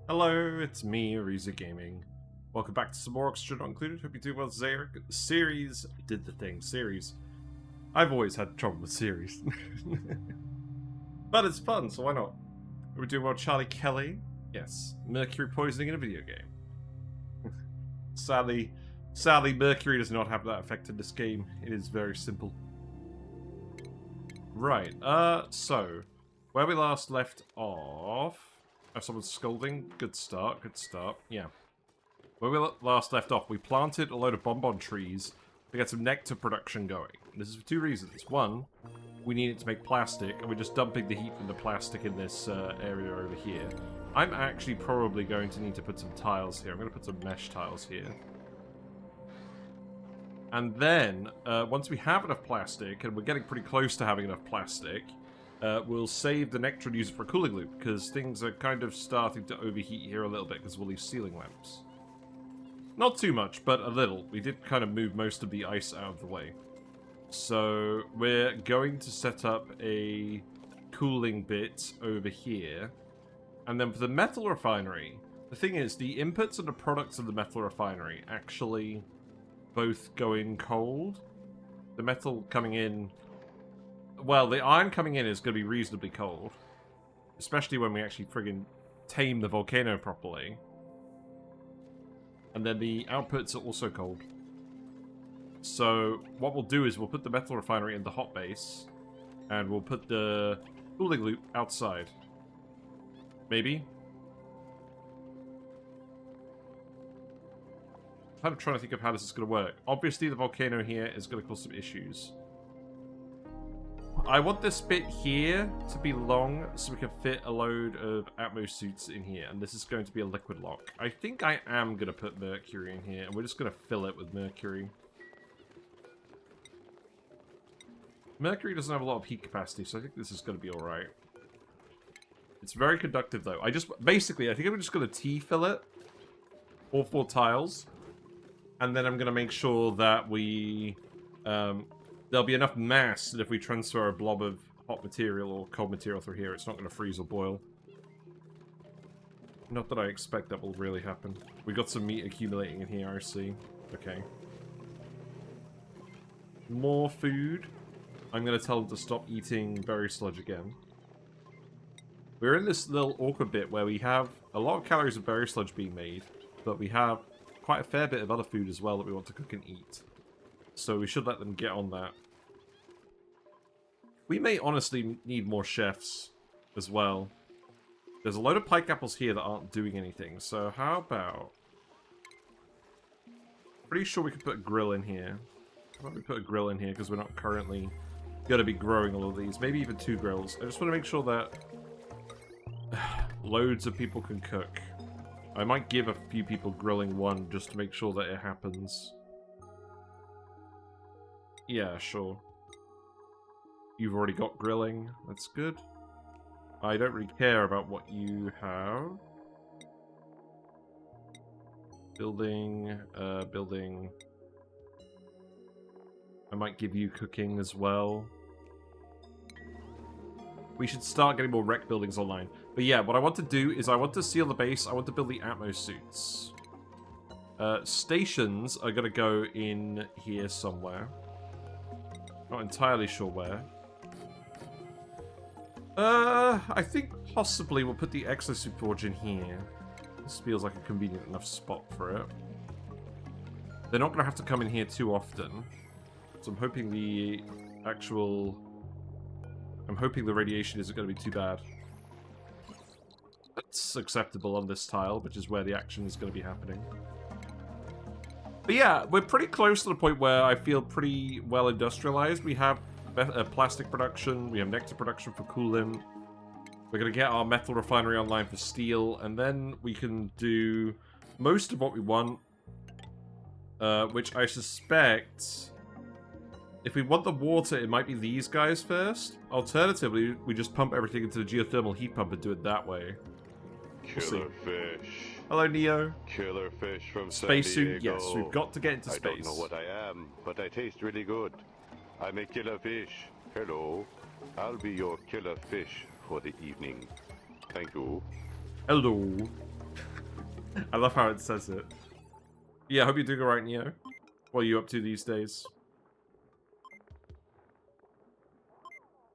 Hello, it's me, Ariza Gaming. Welcome back to some more Oxygen Not Included. Hope you do well, Zarek. Ceres did the thing. Ceres. I've always had trouble with Ceres. But it's fun, so why not? Are we doing well, Charlie Kelly? Yes. Mercury poisoning in a video game. Sadly, Mercury does not have that effect in this game. It is very simple. Right, so, where we last left off... Oh, someone's scolding. Good start, good start. Yeah. Where we last left off, we planted a load of bonbon trees to get some nectar production going. This is for two reasons. One, we need it to make plastic, and we're just dumping the heat from the plastic in this area over here. I'm actually probably going to need to put some tiles here. I'm going to put some mesh tiles here. And then, once we have enough plastic, and we're getting pretty close to having enough plastic, we'll save the Nectar and use it for a cooling loop, because things are kind of starting to overheat here a little bit because of all these ceiling lamps. Not too much, but a little. We did kind of move most of the ice out of the way. So we're going to set up a cooling bit over here. And then for the Metal Refinery, the thing is, the inputs and the products of the Metal Refinery actually both go in cold. The metal coming in... Well, the iron coming in is going to be reasonably cold. Especially when we actually friggin' tame the volcano properly. And then the outputs are also cold. So, what we'll do is we'll put the Metal Refinery in the hot base. And we'll put the cooling loop outside. Maybe? I'm trying to think of how this is going to work. Obviously, the volcano here is going to cause some issues. I want this bit here to be long so we can fit a load of Atmo suits in here, and this is going to be a liquid lock. I think I am going to put Mercury in here, and we're just going to fill it with Mercury. Mercury doesn't have a lot of heat capacity, so I think this is going to be alright. It's very conductive, though. Basically, I think I'm just going to T-fill it. All 4 tiles. And then I'm going to make sure that we... there'll be enough mass that if we transfer a blob of hot material or cold material through here, it's not going to freeze or boil. Not that I expect that will really happen. We've got some meat accumulating in here, I see. Okay. More food. I'm going to tell them to stop eating berry sludge again. We're in this little awkward bit where we have a lot of calories of berry sludge being made, but we have quite a fair bit of other food as well that we want to cook and eat. So we should let them get on that. We may honestly need more chefs as well. There's a load of pike apples here that aren't doing anything, so how about... Pretty sure we could put a grill in here. How about we put a grill in here because we're not currently going to be growing all of these. Maybe even 2 grills. I just want to make sure that loads of people can cook. I might give a few people grilling one just to make sure that it happens. Yeah, sure. You've already got grilling. That's good. I don't really care about what you have. Building, building. I might give you cooking as well. We should start getting more rec buildings online. But yeah, what I want to do is I want to seal the base. I want to build the Atmo suits. Stations are going to go in here somewhere. Not entirely sure where. I think possibly we'll put the exosuit forge in here. This feels like a convenient enough spot for it. They're not going to have to come in here too often. So I'm hoping the actual... I'm hoping the radiation isn't going to be too bad. That's acceptable on this tile, which is where the action is going to be happening. But yeah, we're pretty close to the point where I feel pretty well industrialized. We have plastic production, we have nectar production for cooling. We're going to get our metal refinery online for steel, and then we can do most of what we want. Which I suspect... If we want the water, it might be these guys first. Alternatively, we just pump everything into the geothermal heat pump and do it that way. Killer fish. Hello, Neo. Killer fish from Spacesuit, yes. We've got to get into space. I don't know what I am, but I taste really good. I'm a killer fish. Hello. I'll be your killer fish for the evening. Thank you. Hello. I love how it says it. Yeah, I hope you're doing alright, Neo. What are you up to these days?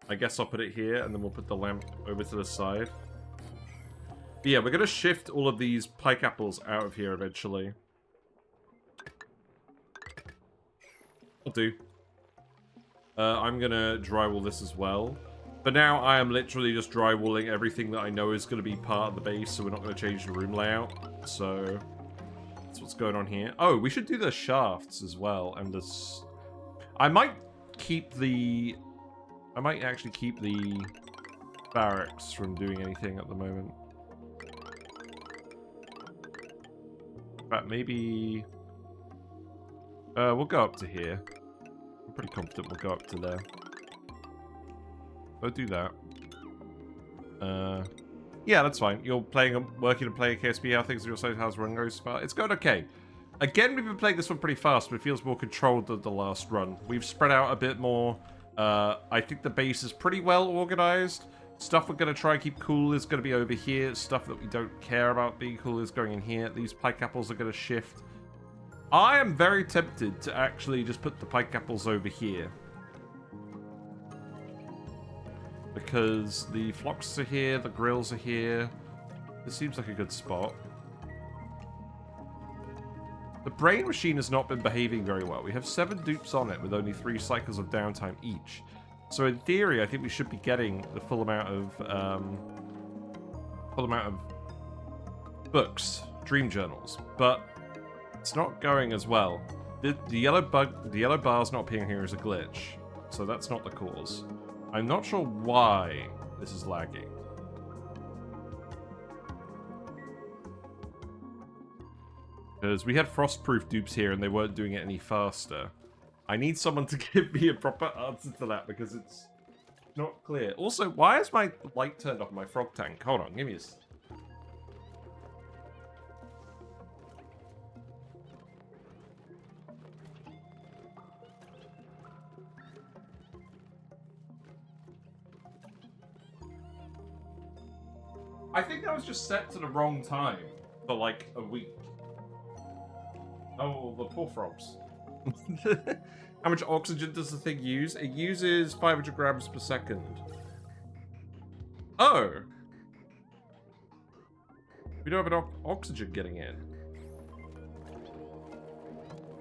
I guess I'll put it here, and then we'll put the lamp over to the side. But yeah, we're going to shift all of these pike apples out of here eventually. I'll do. I'm going to drywall this as well. But now I am literally just drywalling everything that I know is going to be part of the base, so we're not going to change the room layout. So that's what's going on here. Oh, we should do the shafts as well, and this. I might keep the. I might actually keep the barracks from doing anything at the moment. But maybe we'll go up to here. I'm pretty confident we'll go up to there. Don't do that. Yeah, that's fine. You're working and playing KSP. How things are your side? How's run goes so far? It's going okay. Again, we've been playing this one pretty fast, but it feels more controlled than the last run. We've spread out a bit more. I think the base is pretty well organized. Stuff we're going to try and keep cool is going to be over here. Stuff that we don't care about being cool is going in here. These pike apples are going to shift. I am very tempted to actually just put the pike apples over here. Because the flocks are here, the grills are here. This seems like a good spot. The brain machine has not been behaving very well. We have 7 dupes on it with only 3 cycles of downtime each. So in theory, I think we should be getting the full amount of books, dream journals, but it's not going as well. The yellow bar's not appearing here as a glitch, so that's not the cause. I'm not sure why this is lagging. Because we had frost-proof dupes here and they weren't doing it any faster. I need someone to give me a proper answer to that because it's not clear. Also, why is my light turned off in my frog tank? Hold on, give me a... I think that was just set to the wrong time for like a week. Oh, the poor frogs. How much oxygen does the thing use? It uses 500 grams per second. Oh! We don't have enough oxygen getting in.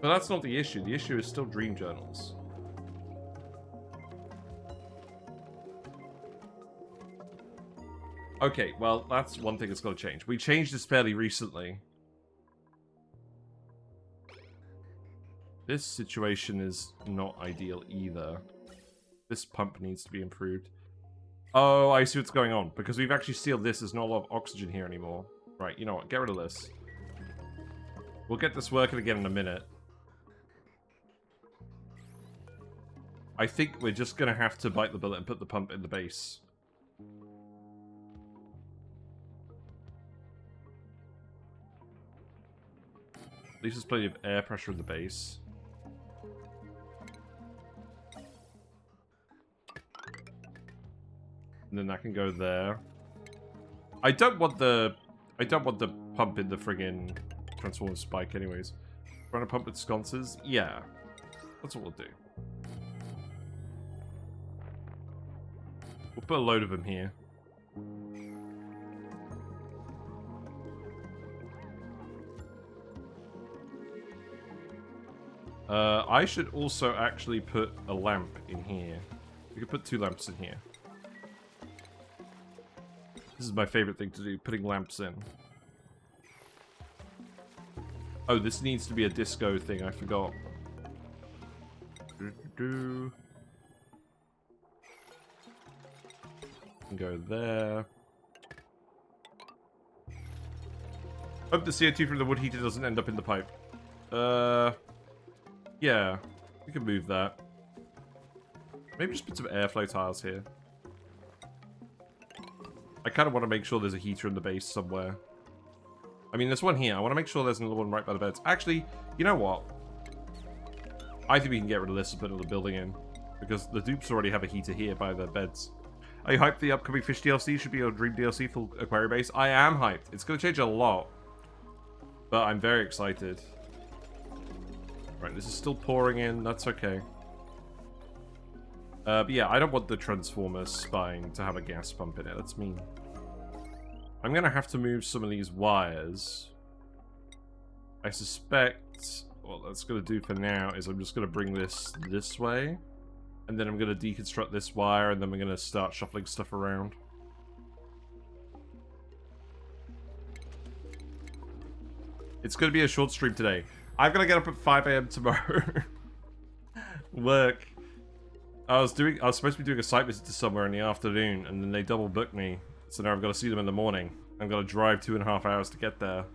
But that's not the issue. The issue is still dream journals. Okay, well, that's one thing that's got to change. We changed this fairly recently. This situation is not ideal either. This pump needs to be improved. Oh, I see what's going on. Because we've actually sealed this, there's not a lot of oxygen here anymore. Right, you know what? Get rid of this. We'll get this working again in a minute. I think we're just going to have to bite the bullet and put the pump in the base. At least there's plenty of air pressure in the base. And then that can go there. I don't want the pump in the friggin' transformer spike anyways. Trying to pump with sconces? Yeah. That's what we'll do. We'll put a load of them here. I should also actually put a lamp in here. We could put 2 lamps in here. This is my favorite thing to do, putting lamps in. Oh, this needs to be a disco thing, I forgot. Go there. Hope the CO2 from the wood heater doesn't end up in the pipe. Yeah, we can move that. Maybe just put some airflow tiles here. I kind of want to make sure there's a heater in the base somewhere. I mean, there's one here. I want to make sure there's another one right by the beds. Actually, you know what? I think we can get rid of this and put another building in. Because the dupes already have a heater here by the beds. Are you hyped the upcoming fish DLC should be your dream DLC for Aquarium base? I am hyped. It's going to change a lot. But I'm very excited. Right, this is still pouring in. That's okay. But yeah, I don't want the transformer spine to have a gas pump in it. That's mean. I'm going to have to move some of these wires. I suspect what that's going to do for now is I'm just going to bring this way. And then I'm going to deconstruct this wire, and then we're going to start shuffling stuff around. It's going to be a short stream today. I've got to get up at 5 AM tomorrow. Work. I was supposed to be doing a site visit to somewhere in the afternoon, and then they double booked me. So now I've got to see them in the morning. I've got to drive 2.5 hours to get there.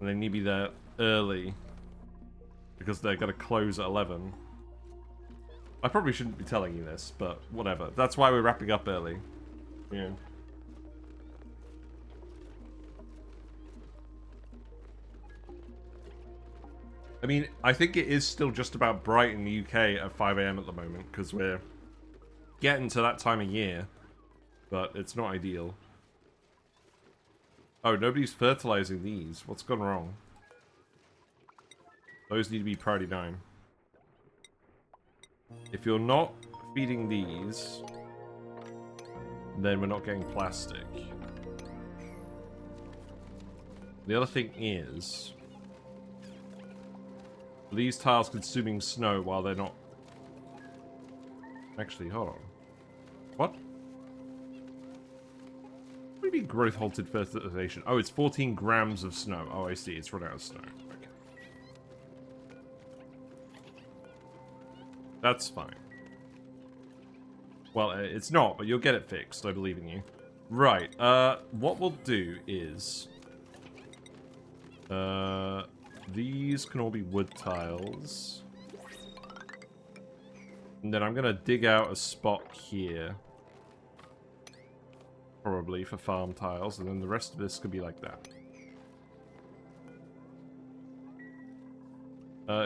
And they need me there early. Because they're going to close at 11. I probably shouldn't be telling you this, but whatever. That's why we're wrapping up early. Yeah. I mean, I think it is still just about bright in the UK at 5 AM at the moment, because we're getting to that time of year. But it's not ideal. Oh, nobody's fertilizing these. What's gone wrong? Those need to be priority 9. If you're not feeding these, then we're not getting plastic. The other thing is, these tiles consuming snow while they're not... Actually, hold on. What? What do you mean growth halted fertilization? Oh, it's 14 grams of snow. Oh, I see. It's run out of snow. Okay. That's fine. Well, it's not, but you'll get it fixed. I believe in you. Right. What we'll do is... these can all be wood tiles. And then I'm going to dig out a spot here. Probably for farm tiles. And then the rest of this could be like that.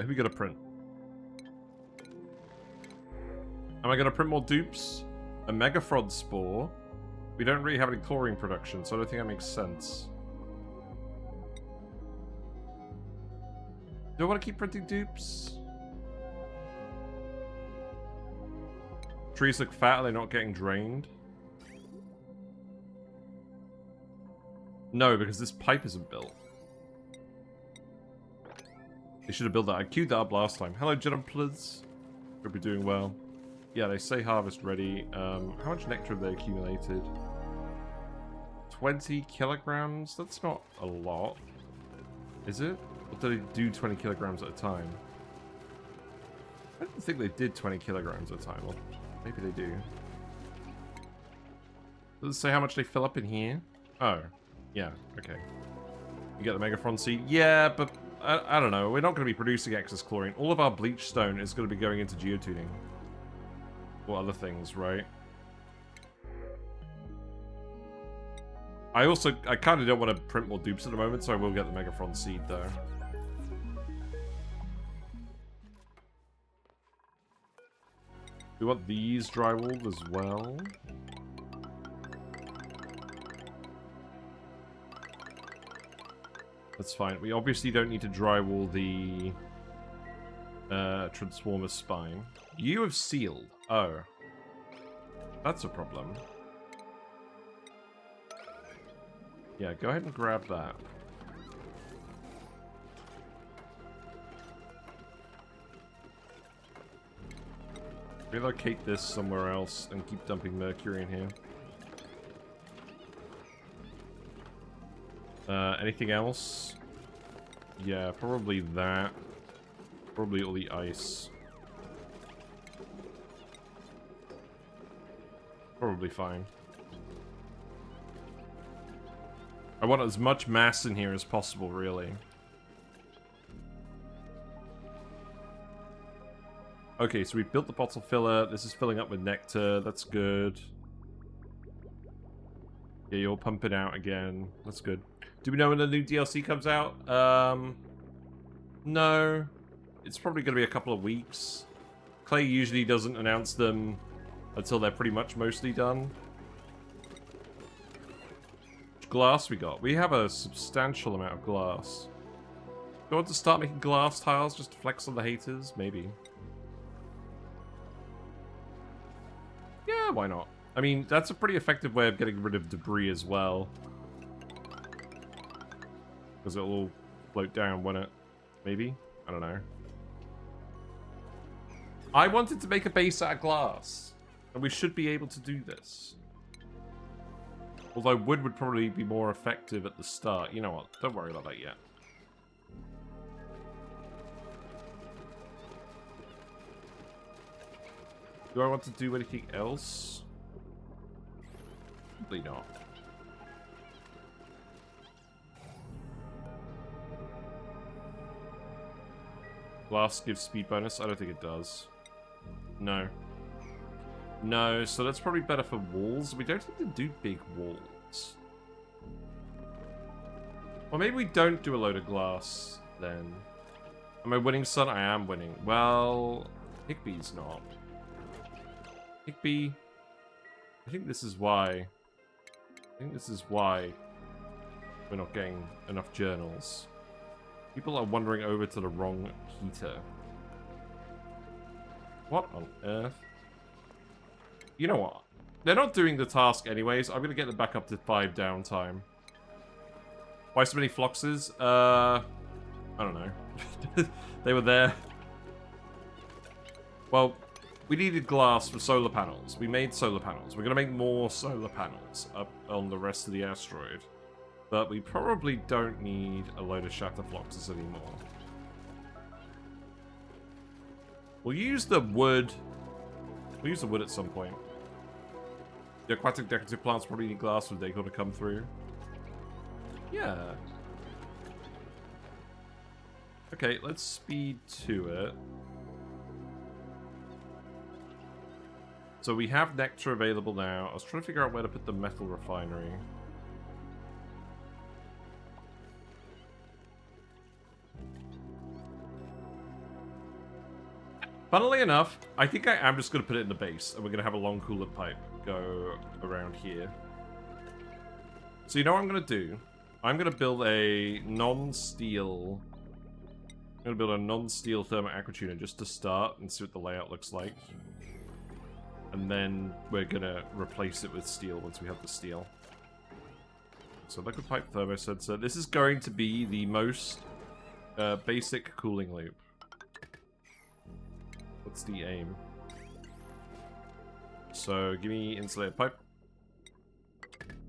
Who we going to print? Am I going to print more dupes? A Megafrod spore? We don't really have any chlorine production, so I don't think that makes sense. Do I want to keep printing dupes? Trees look fat, are they not getting drained? No, because this pipe isn't built. They should have built that. I queued that up last time. Hello, Jumplers. Hope you're doing well. Yeah, they say harvest ready. How much nectar have they accumulated? 20 kilograms? That's not a lot. Is it? Or do they do 20 kilograms at a time? I don't think they did 20 kilograms at a time. Well, maybe they do. Does it say how much they fill up in here? Oh. Yeah, okay. You get the Megaphron seed? Yeah, but I don't know. We're not going to be producing excess chlorine. All of our bleach stone is going to be going into geotuning. Or other things, right? I kind of don't want to print more dupes at the moment, so I will get the Megaphron seed, though. We want these drywalled as well. That's fine. We obviously don't need to drywall the transformer spine. You have sealed. Oh. That's a problem. Yeah, go ahead and grab that. Relocate this somewhere else and keep dumping Mercury in here. Anything else? Yeah, probably that. Probably all the ice. Probably fine. I want as much mass in here as possible, really. Okay, so we built the bottle filler. This is filling up with nectar. That's good. Yeah, you'll pump it out again. That's good. Do we know when the new DLC comes out? No. It's probably going to be a couple of weeks. Clay usually doesn't announce them until they're pretty much mostly done. Which glass we got? We have a substantial amount of glass. Do I want to start making glass tiles just to flex on the haters? Maybe. Yeah, why not? I mean, that's a pretty effective way of getting rid of debris as well. Because it'll all float down, won't it? Maybe? I don't know. I wanted to make a base out of glass. And we should be able to do this. Although wood would probably be more effective at the start. You know what? Don't worry about that yet. Do I want to do anything else? Probably not. Glass gives speed bonus? I don't think it does. No. No, so that's probably better for walls. We don't need to do big walls. Well, maybe we don't do a load of glass, then. Am I winning, son? I am winning. Well, Higby's not. Higby... I think this is why. I think this is why we're not getting enough journals. People are wandering over to the wrong heater. What on earth? You know what? They're not doing the task anyways. I'm gonna get them back up to 5 downtime. Why so many floxes? I don't know. They were there. Well, we needed glass for solar panels. We made solar panels. We're gonna make more solar panels up on the rest of the asteroid. But we probably don't need a load of shatter floxes anymore. We'll use the wood. We'll use the wood at some point. The aquatic decorative plants probably need glass for decor to come through. Yeah. Okay, let's speed to it. So we have Nectar available now. I was trying to figure out where to put the Metal Refinery. Funnily enough, I think I am just going to put it in the base, and we're going to have a long coolant pipe go around here. So you know what I'm going to do? I'm going to build a non-steel... I'm going to build a non-steel Thermo Aquatuner just to start and see what the layout looks like. And then we're going to replace it with steel once we have the steel. So liquid pipe thermo sensor. This is going to be the most basic cooling loop. What's the aim? So give me insulated pipe.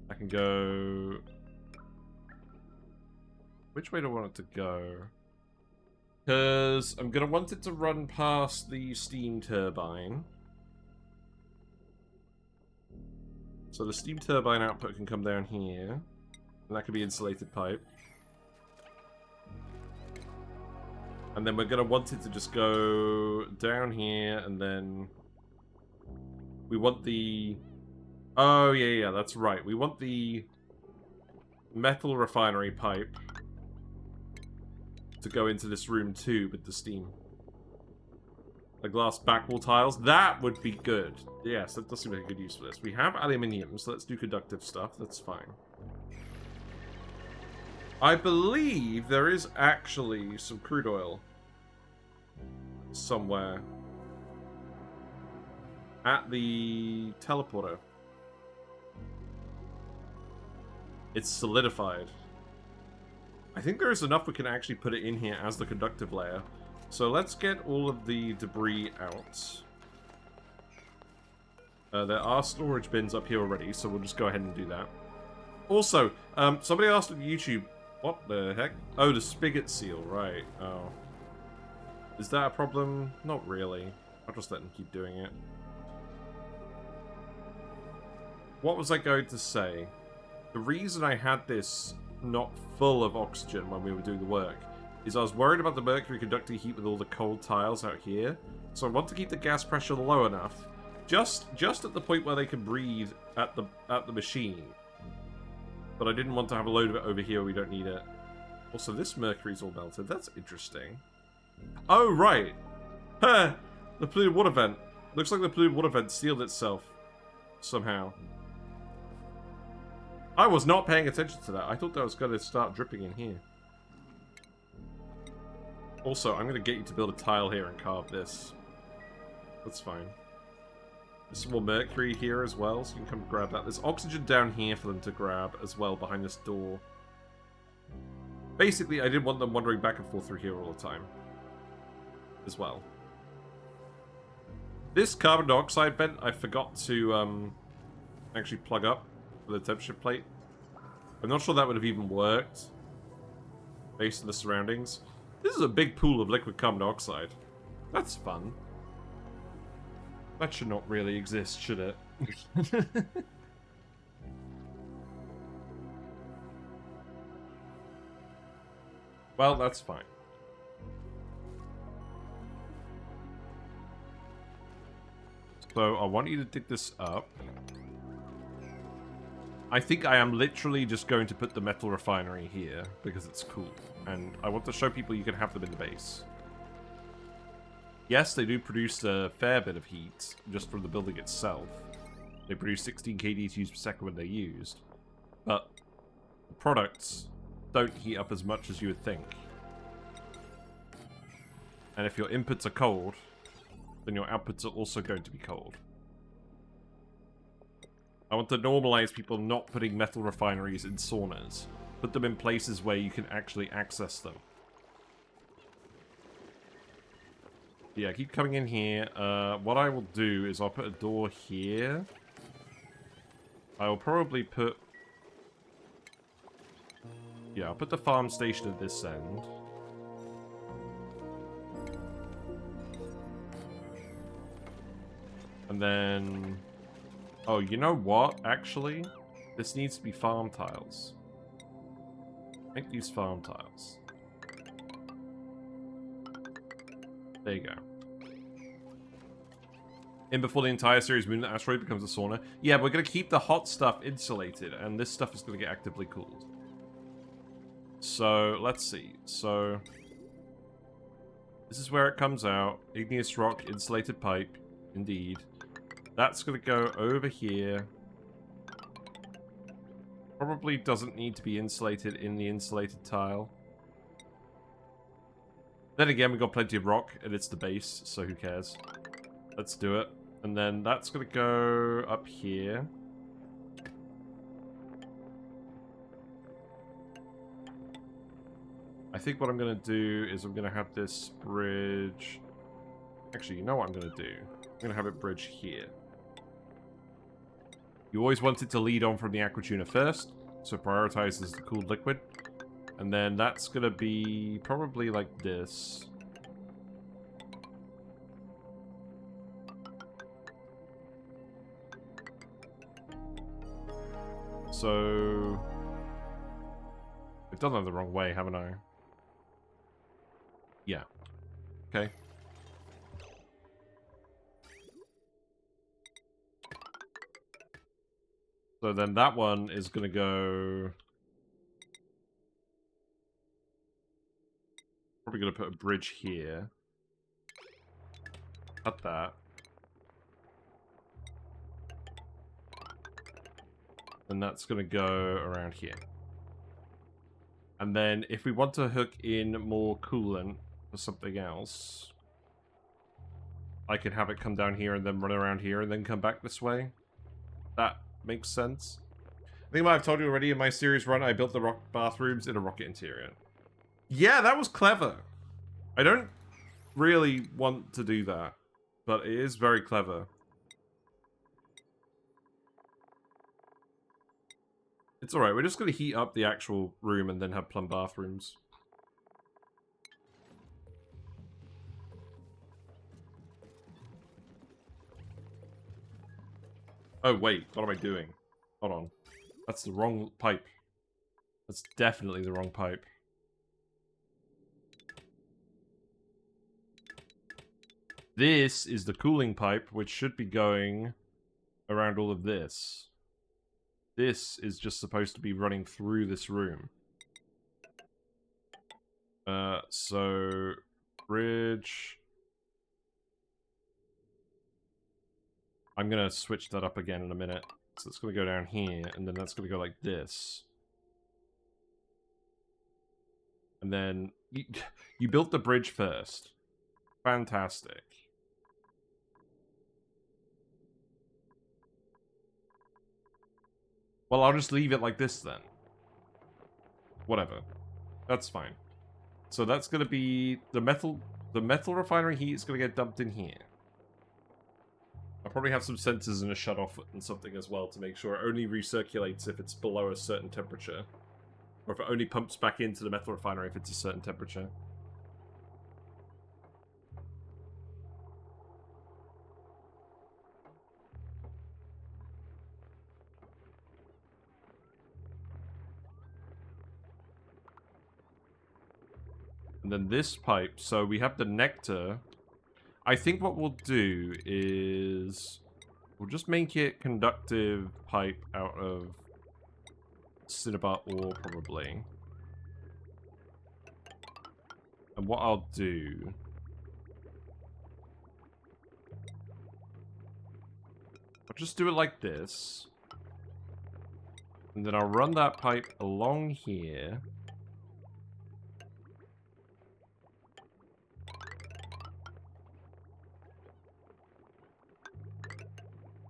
I can go... Which way do I want it to go? Because I'm going to want it to run past the steam turbine. So the steam turbine output can come down here. And that could be insulated pipe. And then we're going to want it to just go down here, and then... We want the... Oh, yeah, that's right. We want the Metal Refinery pipe to go into this room too with the steam. The glass backwall tiles. That would be good. Yes, that does seem like a good use for this. We have aluminium, so let's do conductive stuff. That's fine. I believe there is actually some crude oil somewhere at the teleporter. It's solidified. I think there is enough we can actually put it in here as the conductive layer. So let's get all of the debris out. There are storage bins up here already, so we'll just go ahead and do that. Also, somebody asked on YouTube, what the heck? Oh, the spigot seal, right. Oh. Is that a problem? Not really. I'll just let them keep doing it. What was I going to say? The reason I had this not full of oxygen when we were doing the work is I was worried about the mercury conducting heat with all the cold tiles out here. So I want to keep the gas pressure low enough, just at the point where they can breathe at the machine. But I didn't want to have a load of it over here where we don't need it. Also, this mercury's all melted. That's interesting. Oh, right. Huh. The polluted water vent. Looks like the polluted water vent sealed itself. Somehow. I was not paying attention to that. I thought that was going to start dripping in here. Also, I'm going to get you to build a tile here and carve this. That's fine. There's some more Mercury here as well, so you can come grab that. There's oxygen down here for them to grab as well behind this door. Basically, I didn't want them wandering back and forth through here all the time. As well. This carbon dioxide vent, I forgot to actually plug up for the temperature plate. I'm not sure that would have even worked based on the surroundings. This is a big pool of liquid carbon dioxide. That's fun. That should not really exist, should it? Well, that's fine. So, I want you to dig this up. I think I am literally just going to put the Metal Refinery here, because it's cool. And I want to show people you can have them in the base. Yes, they do produce a fair bit of heat, just from the building itself. They produce 16 kDTUs per second when they're used. But the products don't heat up as much as you would think. And if your inputs are cold, then your outputs are also going to be cold. I want to normalize people not putting metal refineries in saunas. Put them in places where you can actually access them. Yeah, keep coming in here. What I will do is I'll put a door here. I will probably put... Yeah, I'll put the farm station at this end. And then... Oh, you know what, actually? This needs to be farm tiles. Make these farm tiles. There you go. In before the entire Ceres Moonlet asteroid becomes a sauna. Yeah, we're going to keep the hot stuff insulated, and this stuff is going to get actively cooled. So, let's see. So, this is where it comes out. Igneous rock, insulated pipe. Indeed. That's going to go over here. Probably doesn't need to be insulated in the insulated tile. Then again, we've got plenty of rock, and it's the base, so who cares? Let's do it. And then that's going to go up here. I think what I'm going to do is I'm going to have this bridge... Actually, you know what I'm going to do? I'm going to have it bridge here. You always want it to lead on from the Aquatuner first, so prioritise as the cooled liquid. And then that's going to be probably like this. So... I've done that the wrong way, haven't I? Yeah. Okay. So then that one is going to go... Probably going to put a bridge here. Cut that. And that's going to go around here. And then if we want to hook in more coolant for something else, I can have it come down here and then run around here and then come back this way. That makes sense. I think I've told you already, in my series run, I built the rock bathrooms in a rocket interior. Yeah, that was clever. I don't really want to do that, but it is very clever. It's alright, we're just going to heat up the actual room and then have plum bathrooms. Oh wait, what am I doing? Hold on. That's the wrong pipe. That's definitely the wrong pipe. This is the cooling pipe, which should be going around all of this. This is just supposed to be running through this room. So... Bridge... I'm gonna switch that up again in a minute. So it's gonna go down here, and then that's gonna go like this. And then you built the bridge first. Fantastic. Well, I'll just leave it like this then. Whatever. That's fine. So that's going to be the metal refinery heat is going to get dumped in here. I'll probably have some sensors and a shut-off and something as well to make sure it only recirculates if it's below a certain temperature. Or if it only pumps back into the metal refinery if it's a certain temperature. And then this pipe, so we have the Nectar. I think what we'll do is we'll just make it conductive pipe out of cinnabar ore, probably. And what I'll do... I'll just do it like this. And then I'll run that pipe along here.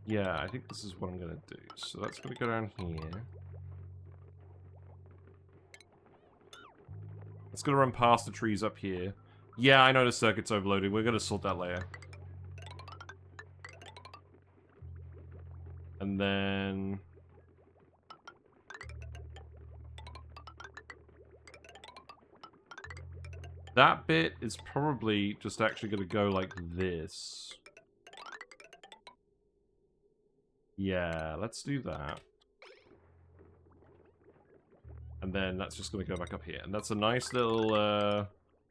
Yeah, I think this is what I'm going to do. So that's going to go down here. It's going to run past the trees up here. Yeah, I know the circuit's overloaded. We're going to sort that later. And then... that bit is probably just actually going to go like this. Yeah, let's do that. And then that's just going to go back up here. And that's a nice little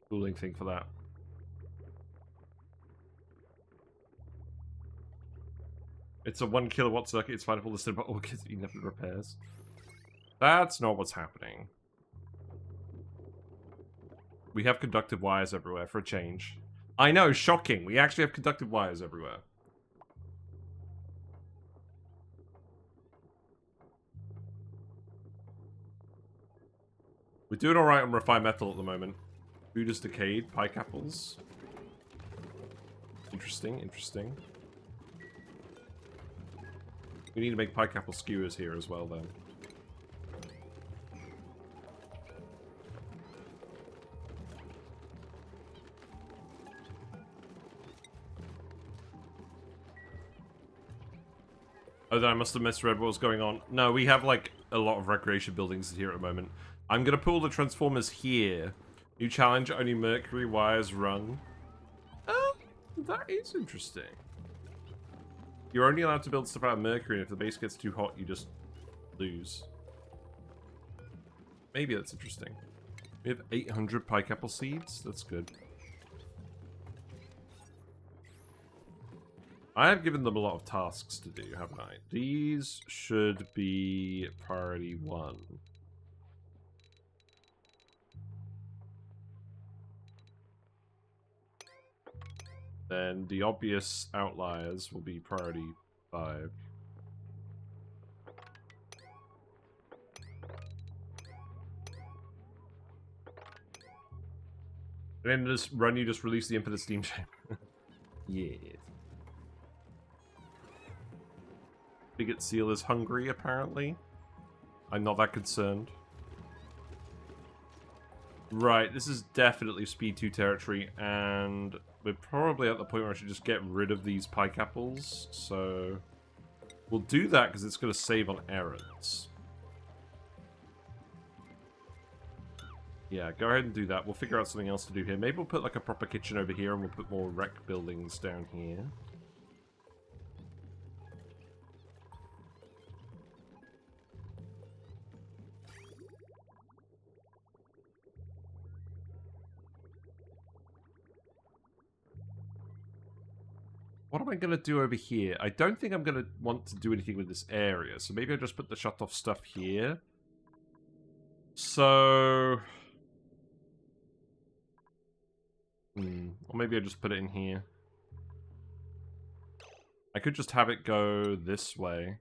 cooling thing for that. It's a 1 kilowatt circuit. It's fine if all the cinnabar ore gets eaten up in repairs. That's not what's happening. We have conductive wires everywhere for a change. I know, shocking. We actually have conductive wires everywhere. We're doing alright on refined metal at the moment. Food is decayed. Pike apples. Interesting, interesting. We need to make pike apple skewers here as well, then. Oh, then I must have misread what was going on. No, we have, like, a lot of recreation buildings here at the moment. I'm gonna pull the transformers here. New challenge, only Mercury wires run. Oh, that is interesting. You're only allowed to build stuff out of Mercury, and if the base gets too hot, you just lose. Maybe that's interesting. We have 800 pike apple seeds. That's good. I have given them a lot of tasks to do, haven't I? These should be priority 1. Then the obvious outliers will be priority 5. And then this run, you just release the infinite steam chamber. Yeah. Bigot Seal is hungry, apparently. I'm not that concerned. Right, this is definitely Speed 2 territory, and we're probably at the point where I should just get rid of these pike apples, so... we'll do that because it's going to save on errands. Yeah, go ahead and do that. We'll figure out something else to do here. Maybe we'll put like a proper kitchen over here, and we'll put more rec buildings down here. What am I going to do over here? I don't think I'm going to want to do anything with this area, so maybe I'll just put the shut-off stuff here. So... or maybe I just put it in here. I could just have it go this way.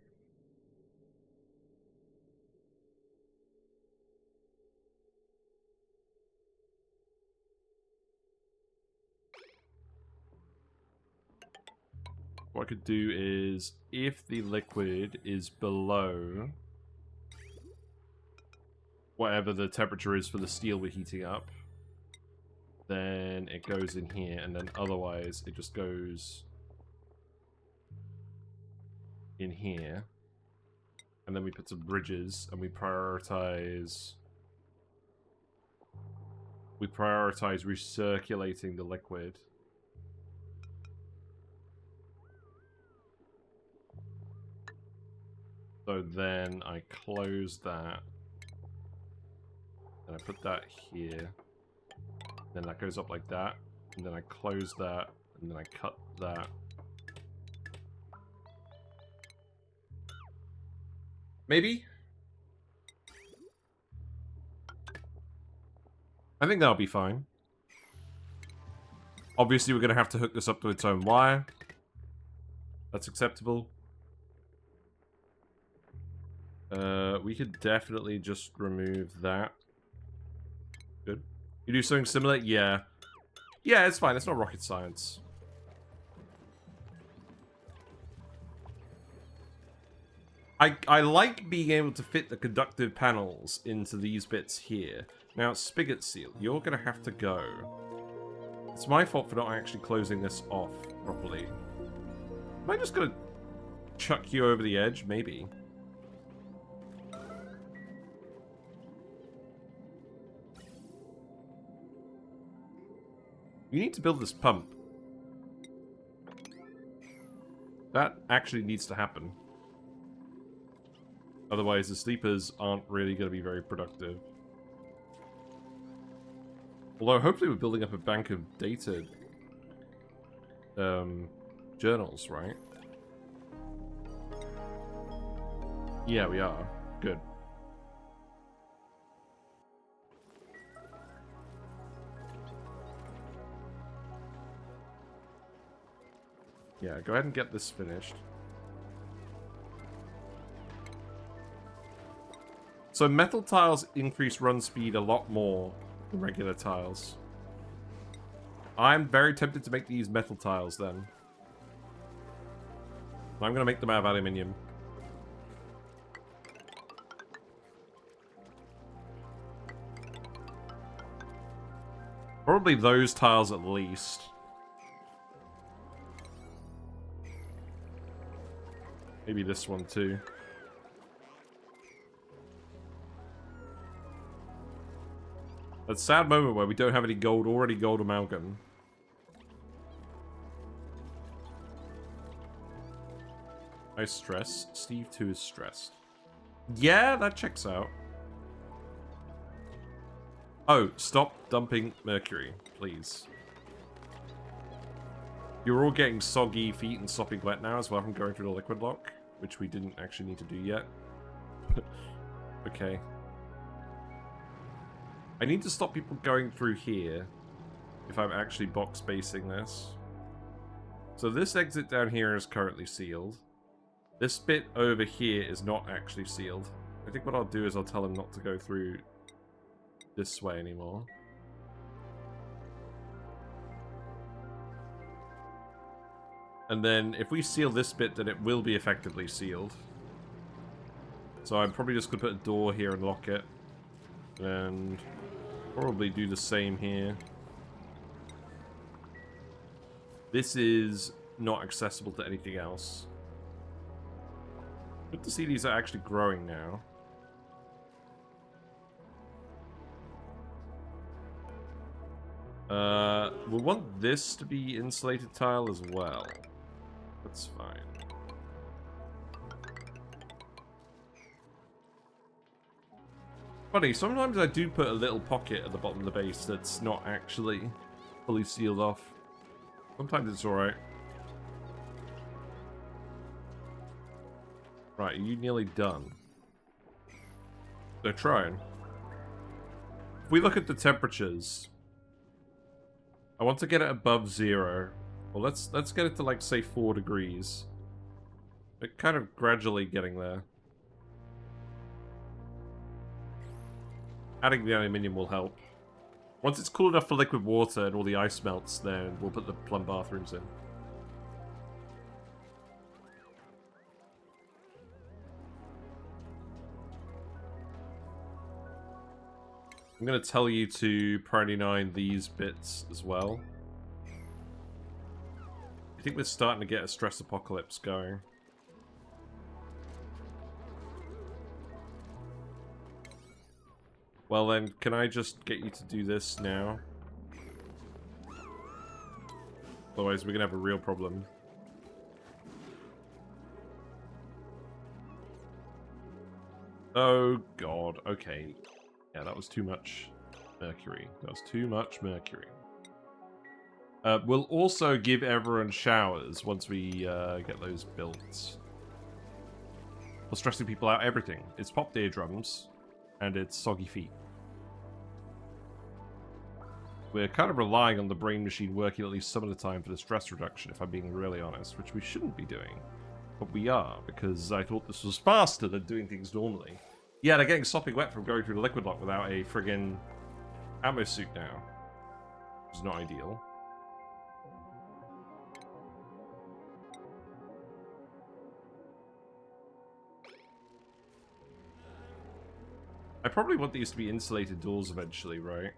What I could do is, if the liquid is below whatever the temperature is for the steel we're heating up, then it goes in here, and then otherwise it just goes in here. And then we put some bridges, and we prioritize recirculating the liquid. So then I close that, and I put that here, then that goes up like that, and then I close that, and then I cut that. Maybe? I think that'll be fine. Obviously, we're going to have to hook this up to its own wire. That's acceptable. We could definitely just remove that. Good. You do something similar? Yeah. Yeah, it's fine. It's not rocket science. I like being able to fit the conductive panels into these bits here. Now, spigot seal, you're going to have to go. It's my fault for not actually closing this off properly. Am I just going to chuck you over the edge? Maybe. You need to build this pump. That actually needs to happen. Otherwise, the sleepers aren't really going to be very productive. Although, hopefully we're building up a bank of data journals, right? Yeah, we are. Good. Yeah, go ahead and get this finished. So metal tiles increase run speed a lot more than regular tiles. I'm very tempted to make these metal tiles then. I'm going to make them out of aluminium. Probably those tiles at least. Maybe this one too. That sad moment where we don't have any gold, already gold amalgam. I stress. Steve too is stressed. Yeah, that checks out. Oh, stop dumping Mercury, please. You're all getting soggy feet and sopping wet now as well from going through the liquid lock, which we didn't actually need to do yet. Okay. I need to stop people going through here if I'm actually box spacing this. So this exit down here is currently sealed. This bit over here is not actually sealed. I think what I'll do is I'll tell him not to go through this way anymore. And then if we seal this bit, then it will be effectively sealed. So I'm probably just going to put a door here and lock it. And probably do the same here. This is not accessible to anything else. Good to see these are actually growing now. We'll want this to be insulated tile as well. That's fine. Funny, sometimes I do put a little pocket at the bottom of the base that's not actually fully sealed off. Sometimes it's alright. Right, are you nearly done? They're trying. If we look at the temperatures, I want to get it above 0. Well, let's get it to, like, say 4 degrees. We're kind of gradually getting there. Adding the aluminium will help. Once it's cool enough for liquid water and all the ice melts, then we'll put the plum bathrooms in. I'm going to tell you to priority 9 these bits as well. I think we're starting to get a stress apocalypse going. Well then, can I just get you to do this now? Otherwise we're going to have a real problem. Oh god, okay. Yeah, that was too much Mercury. That was too much Mercury. We'll also give everyone showers once we get those built. We're stressing people out everything. It's popped eardrums, and it's soggy feet. We're kind of relying on the brain machine working at least some of the time for the stress reduction, if I'm being really honest, which we shouldn't be doing. But we are, because I thought this was faster than doing things normally. Yeah, they're getting sopping wet from going through the liquid lock without a friggin' ammo suit now. Which is not ideal. I probably want these to be insulated doors eventually, right?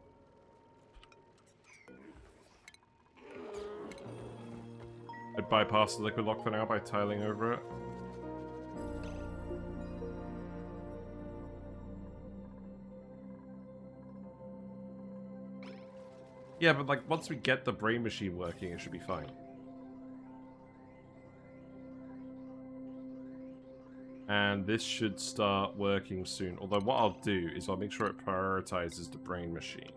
I'd bypass the liquid lock for now by tiling over it. Yeah, but like once we get the brain machine working, it should be fine. And this should start working soon. Although what I'll do is I'll make sure it prioritizes the brain machine.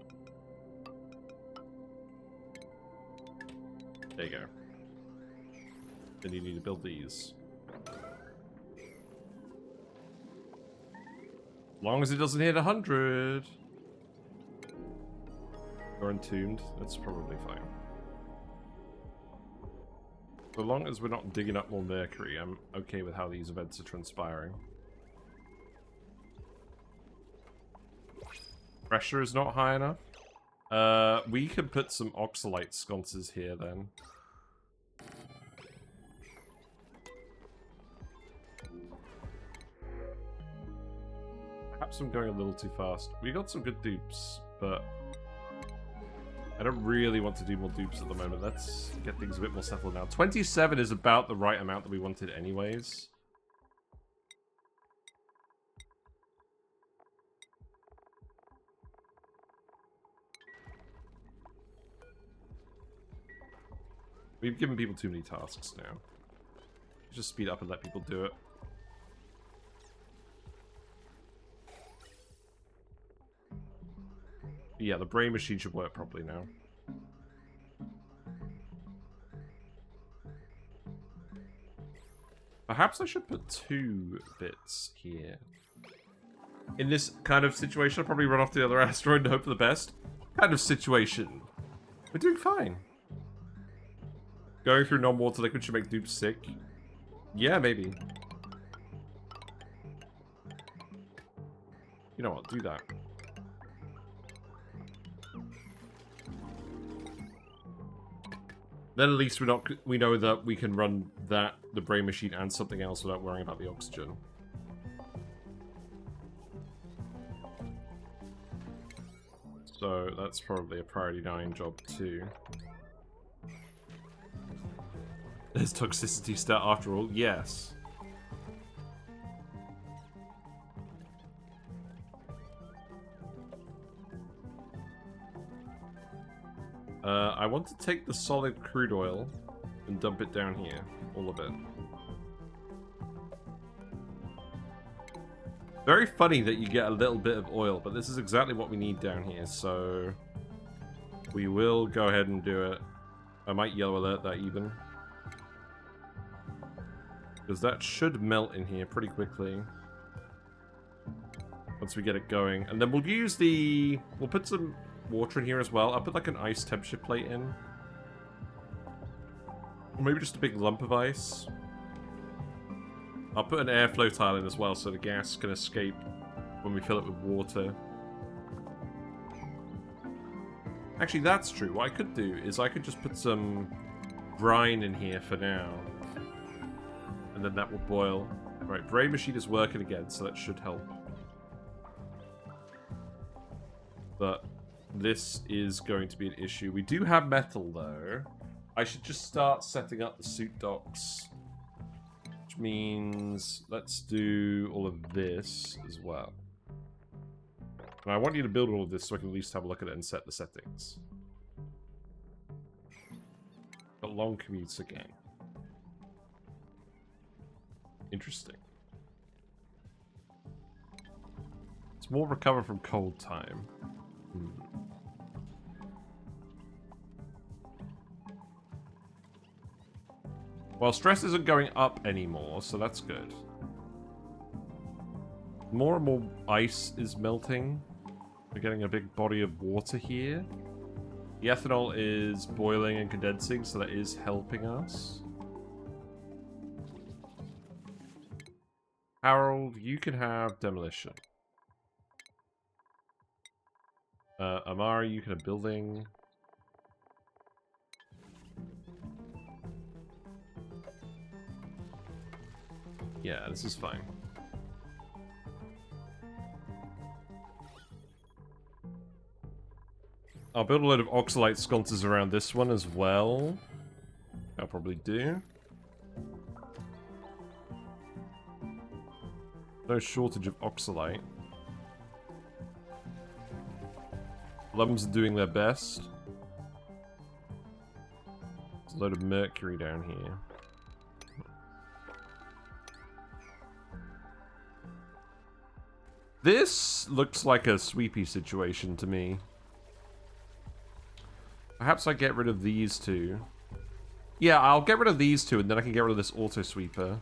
There you go. Then you need to build these. As long as it doesn't hit 100. Or entombed, that's probably fine. So long as we're not digging up more Mercury, I'm okay with how these events are transpiring. Pressure is not high enough. We could put some oxalite sconces here then. Perhaps I'm going a little too fast. We got some good dupes, but I don't really want to do more dupes at the moment. Let's get things a bit more settled now. 27 is about the right amount that we wanted anyways. We've given people too many tasks now. Just speed up and let people do it. Yeah, the brain machine should work properly now. Perhaps I should put 2 bits here. In this kind of situation, I'll probably run off to the other asteroid and hope for the best. Kind of situation. We're doing fine. Going through non-water liquid should make dupes sick. Yeah, maybe. You know what, do that. Then at least we know that we can run the brain machine and something else without worrying about the oxygen. So that's probably a priority 9 job too. There's toxicity stat after all, yes. I want to take the solid crude oil and dump it down here. All of it. Very funny that you get a little bit of oil, but this is exactly what we need down here, so we will go ahead and do it. I might yellow alert that even. Because that should melt in here pretty quickly. Once we get it going. And then we'll use the... We'll put some water in here as well. I'll put like an ice temperature plate in. Or maybe just a big lump of ice. I'll put an airflow tile in as well so the gas can escape when we fill it with water. Actually, that's true. What I could do is I could just put some brine in here for now. And then that will boil. Right, brain machine is working again, so that should help. But this is going to be an issue. We do have metal, though. I should just start setting up the suit docks. Which means let's do all of this as well. And I want you to build all of this so I can at least have a look at it and set the settings. Got long commutes again. Interesting. It's more recover from cold time. Well, stress isn't going up anymore, so that's good. More and more ice is melting. We're getting a big body of water here. The ethanol is boiling and condensing, so that is helping us. Harold, you can have demolition. Amari, you can have building. Yeah, this is fine. I'll build a load of oxalite sconces around this one as well. I'll probably do. No shortage of oxalite. Lums are doing their best. There's a load of mercury down here. This looks like a sweepy situation to me. Perhaps I get rid of these two. Yeah, I'll get rid of these two, and then I can get rid of this auto sweeper.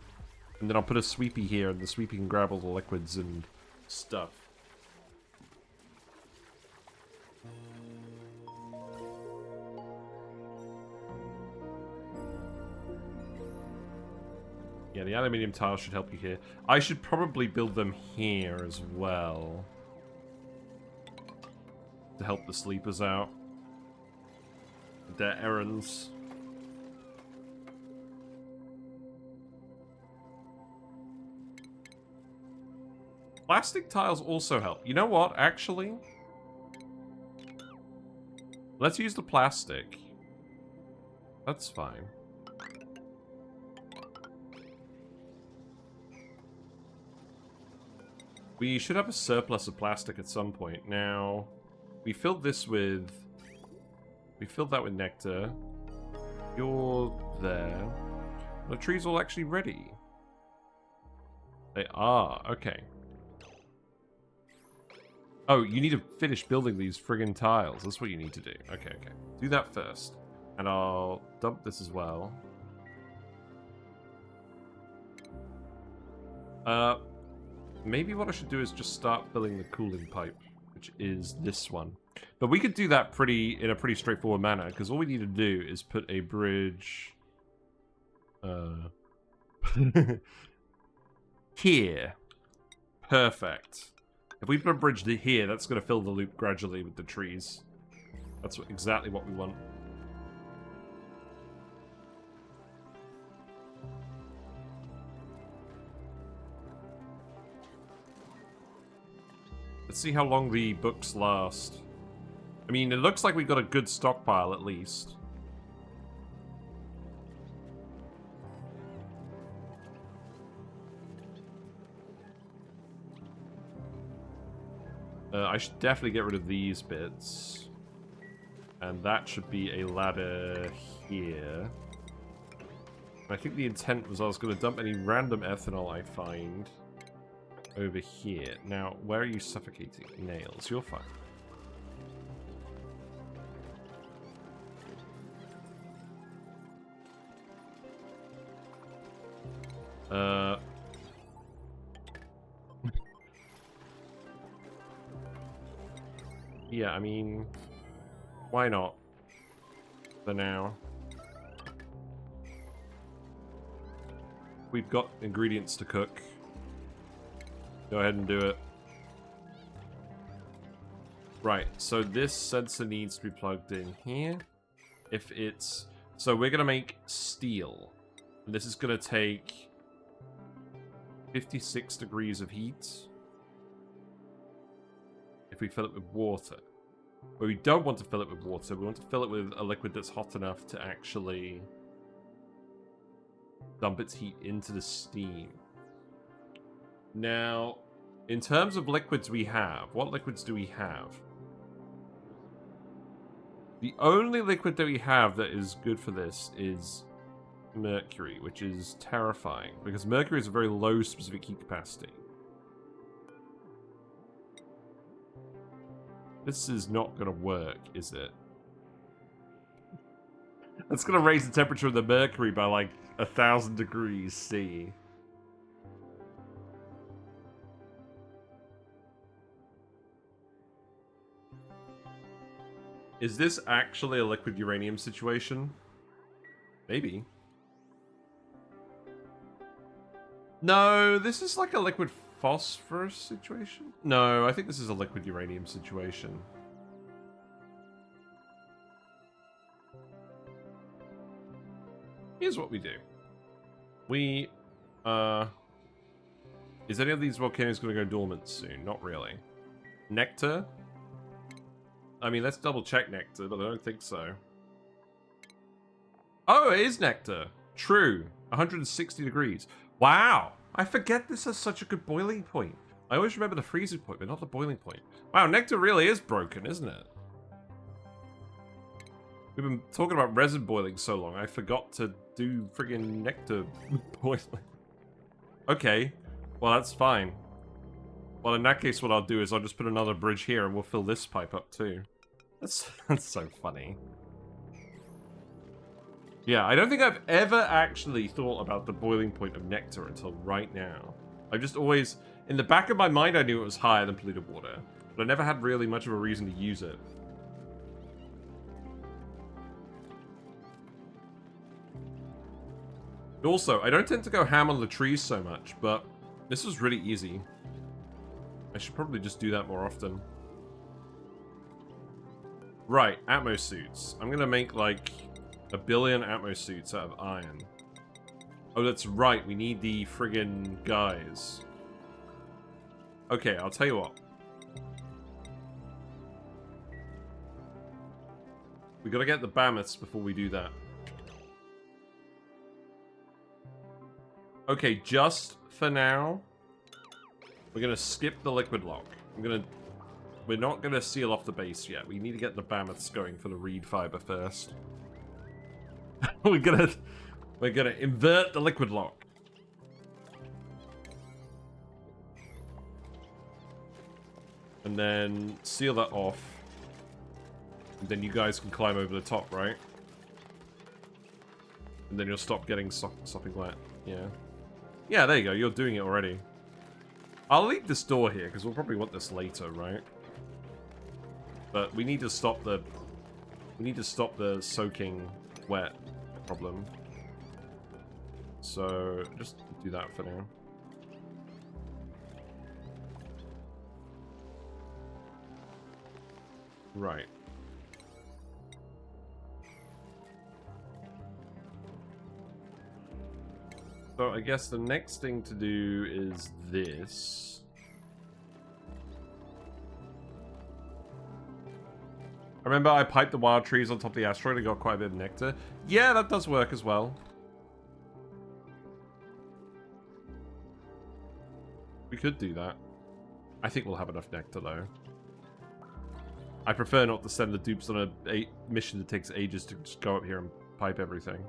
And then I'll put a sweepy here, and the sweepy can grab all the liquids and stuff. Yeah, the aluminium tiles should help you here. I should probably build them here as well. To help the sleepers out. Their errands. Plastic tiles also help. You know what, actually? Let's use the plastic. That's fine. We should have a surplus of plastic at some point. Now, we filled this with... We filled that with nectar. You're there. The trees all actually ready. They are. Okay. Oh, you need to finish building these friggin' tiles. That's what you need to do. Okay, okay. Do that first. And I'll dump this as well. Maybe what I should do is just start filling the cooling pipe, which is this one. But we could do that in a pretty straightforward manner, because all we need to do is put a bridge... here. Perfect. If we put a bridge here, that's going to fill the loop gradually with the trees. That's exactly what we want. Let's see how long the books last. I mean, it looks like we've got a good stockpile, at least. I should definitely get rid of these bits. And that should be a ladder here. I think the intent was I was going to dump any random ethanol I find over here. Now, where are you suffocating? Nails. You're fine. Yeah, I mean, why not? For now. We've got ingredients to cook. Go ahead and do it. Right, so this sensor needs to be plugged in here. If it's... So we're going to make steel. And this is going to take 56 degrees of heat. If we fill it with water. But we don't want to fill it with water. We want to fill it with a liquid that's hot enough to actually dump its heat into the steam. Now, in terms of liquids we have, what liquids do we have? The only liquid that we have that is good for this is Mercury, which is terrifying, because Mercury has a very low specific heat capacity. This is not going to work, is it? That's going to raise the temperature of the Mercury by like 1,000 degrees C. Is this actually a liquid uranium situation? Maybe. No, this is like a liquid phosphorus situation? No, I think this is a liquid uranium situation. Here's what we do. We, is any of these volcanoes going to go dormant soon? Not really. Nectar? I mean, let's double check Nectar, but I don't think so. Oh, it is Nectar. True. 160 degrees. Wow. I forget this has such a good boiling point. I always remember the freezing point, but not the boiling point. Wow, Nectar really is broken, isn't it? We've been talking about resin boiling so long, I forgot to do friggin' Nectar boiling. Okay. Well, that's fine. Well, in that case, what I'll do is I'll just put another bridge here and we'll fill this pipe up too. That's so funny. Yeah, I don't think I've ever actually thought about the boiling point of Nectar until right now. I just always, in the back of my mind, I knew it was higher than polluted water, but I never had really much of a reason to use it. Also, I don't tend to go ham on the trees so much, but this was really easy. I should probably just do that more often. Right, Atmo suits. I'm gonna make like 1 billion Atmo suits out of iron. Oh, that's right, we need the friggin' guys. Okay, I'll tell you what. We gotta get the mammoths before we do that. Okay, just for now, we're gonna skip the liquid lock. We're not gonna seal off the base yet. We need to get the mammoths going for the reed fiber first. we're gonna invert the liquid lock. And then seal that off. And then you guys can climb over the top, right? And then you'll stop getting sopping wet. Yeah. Yeah, there you go. You're doing it already. I'll leave this door here, because we'll probably want this later, right? But we need to stop the... We need to stop the soaking wet problem. So, just do that for now. Right. So I guess the next thing to do is this. Remember I piped the wild trees on top of the asteroid and got quite a bit of nectar? Yeah, that does work as well. We could do that. I think we'll have enough nectar though. I prefer not to send the dupes on a mission that takes ages to just go up here and pipe everything.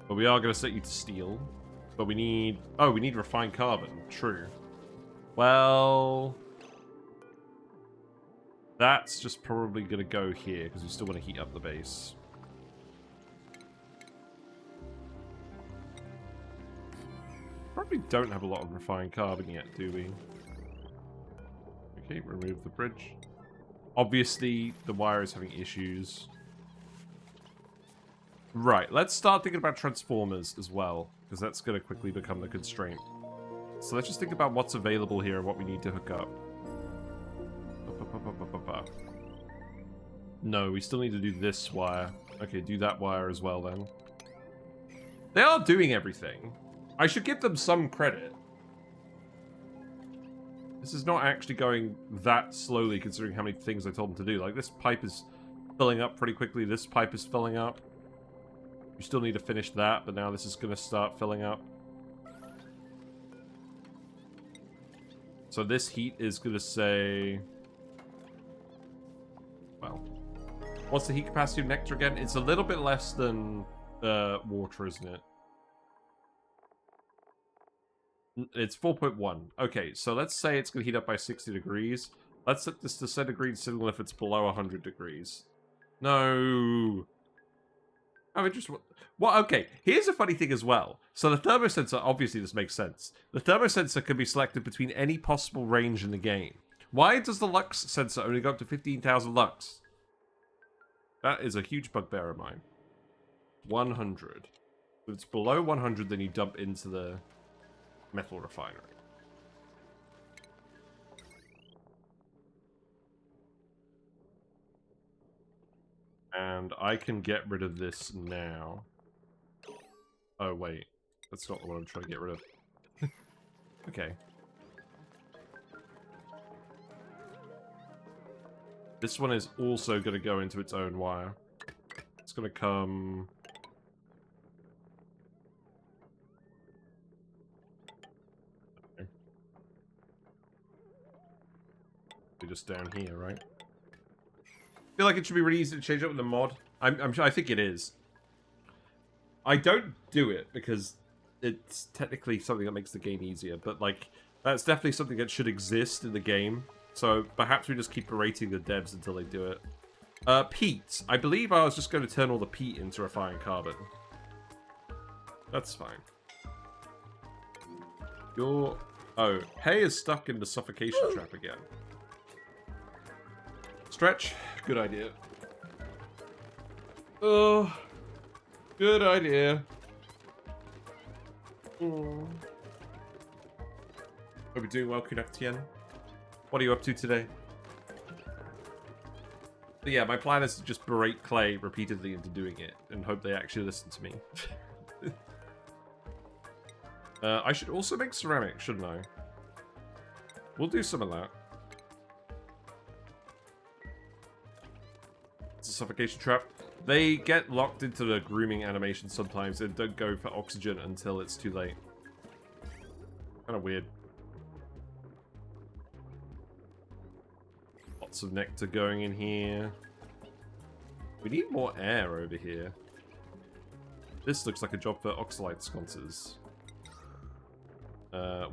But we are going to set you to steel. But we need... Oh, we need refined carbon. True. Well... That's just probably going to go here, because we still want to heat up the base. Probably don't have a lot of refined carbon yet, do we? Okay, remove the bridge. Obviously, the wire is having issues. Right, let's start thinking about transformers as well, because that's going to quickly become the constraint. So let's just think about what's available here and what we need to hook up. No, we still need to do this wire. Okay, do that wire as well then. They are doing everything. I should give them some credit. This is not actually going that slowly considering how many things I told him to do. Like, this pipe is filling up pretty quickly. This pipe is filling up. You still need to finish that, but now this is going to start filling up. So this heat is going to say... Well, what's the heat capacity of Nectar again? It's a little bit less than water, isn't it? It's 4.1. Okay, so let's say it's going to heat up by 60 degrees. Let's set this to centigrade signal if it's below 100 degrees. No. I'm interested. Well, okay, here's a funny thing as well. So the thermosensor, obviously this makes sense. The thermosensor can be selected between any possible range in the game. Why does the lux sensor only go up to 15,000 lux? That is a huge bugbear of mine. 100. If it's below 100, then you dump into the Metal Refinery. And I can get rid of this now. Oh, wait. That's not the one I'm trying to get rid of. Okay. This one is also going to go into its own wire. It's going to come... Okay. Just down here, right? I feel like it should be really easy to change up with the mod. I think it is. I don't do it because it's technically something that makes the game easier, but like that's definitely something that should exist in the game. So perhaps we just keep berating the devs until they do it. Peat. I believe I was just going to turn all the peat into refined carbon. That's fine. Oh, hay is stuck in the suffocation trap again. Stretch. Good idea. Oh, good idea. Hope you're doing well, Kunaktian. What are you up to today? But yeah, my plan is to just berate Clay repeatedly into doing it and hope they actually listen to me. I should also make ceramic, shouldn't I? We'll do some of that. It's a suffocation trap. They get locked into the grooming animation sometimes and don't go for oxygen until it's too late. Kind of weird. Lots of nectar going in here. We need more air over here. This looks like a job for oxalite sconces.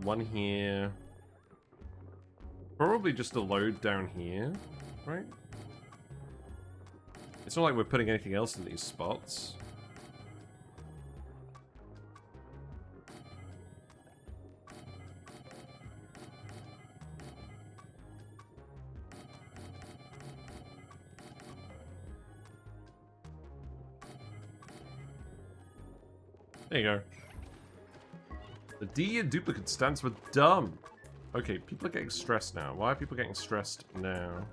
One here. Probably just a load down here, right? It's not like we're putting anything else in these spots. There you go. The D in duplicate stands for dumb. Okay, people are getting stressed now. Why are people getting stressed now?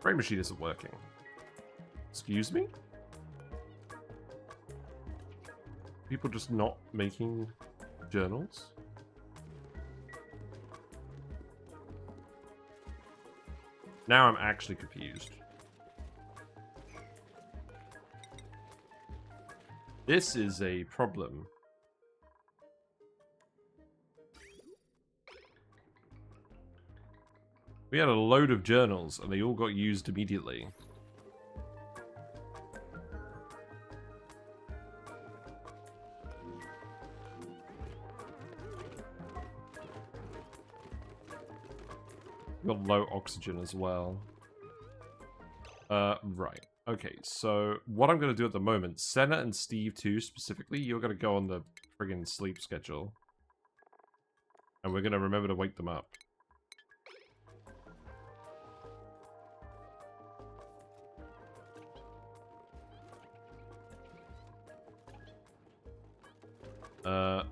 Brain machine isn't working. Excuse me? People just not making journals? Now I'm actually confused. This is a problem. We had a load of journals, and they all got used immediately. We got low oxygen as well. Right. Okay, so what I'm going to do at the moment, Senna and Steve too, specifically, you're going to go on the friggin' sleep schedule. And we're going to remember to wake them up.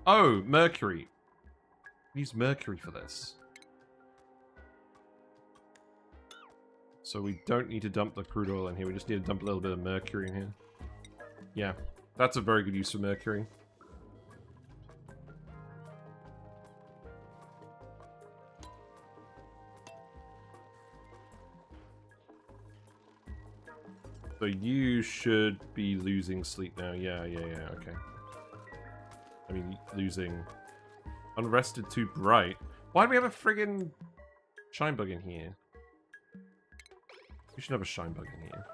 Oh, Mercury. Use Mercury for this. So we don't need to dump the crude oil in here, we just need to dump a little bit of Mercury in here. Yeah, that's a very good use of Mercury. So you should be losing sleep now. Yeah, okay. I mean, losing... Unrested too bright. Why do we have a friggin' shine bug in here? We should have a shine bug in here.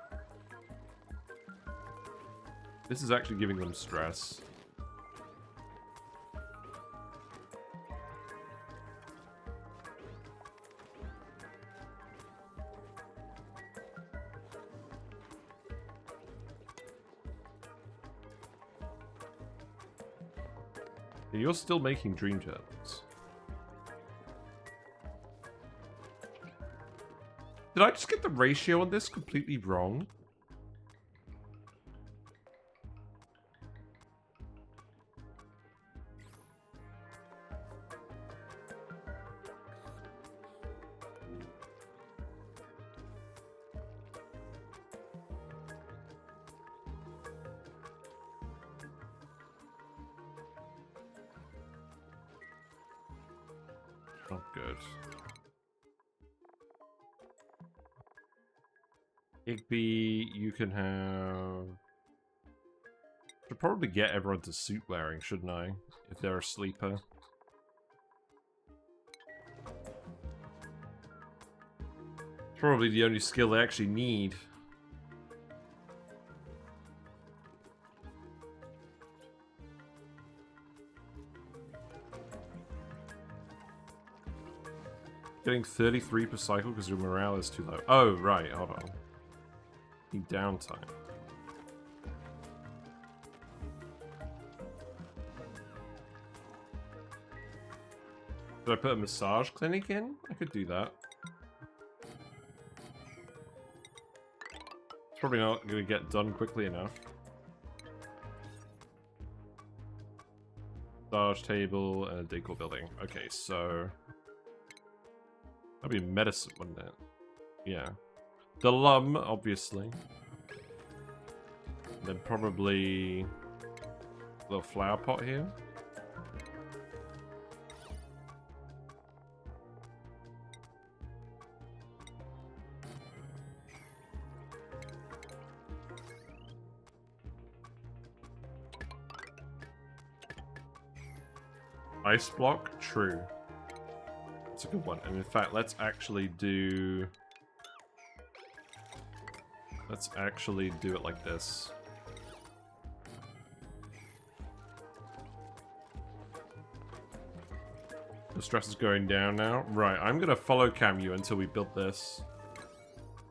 This is actually giving them stress. You're still making dream turtles. Did I just get the ratio on this completely wrong? Oh, good. Igby, you can have... Should probably get everyone to suit wearing, shouldn't I? If they're a sleeper. Probably the only skill they actually need. Getting 33 per cycle because your morale is too low. Oh, right, hold on. Need downtime. Did I put a massage clinic in? I could do that. It's probably not going to get done quickly enough. Massage table and a decor building. Okay, so... That'd be medicine, wouldn't it? Yeah. The lum, obviously. And then probably... a little flower pot here. Ice block? True. That's a good one. And in fact, let's actually do... Let's actually do it like this. The stress is going down now. Right, I'm going to follow Camu until we build this.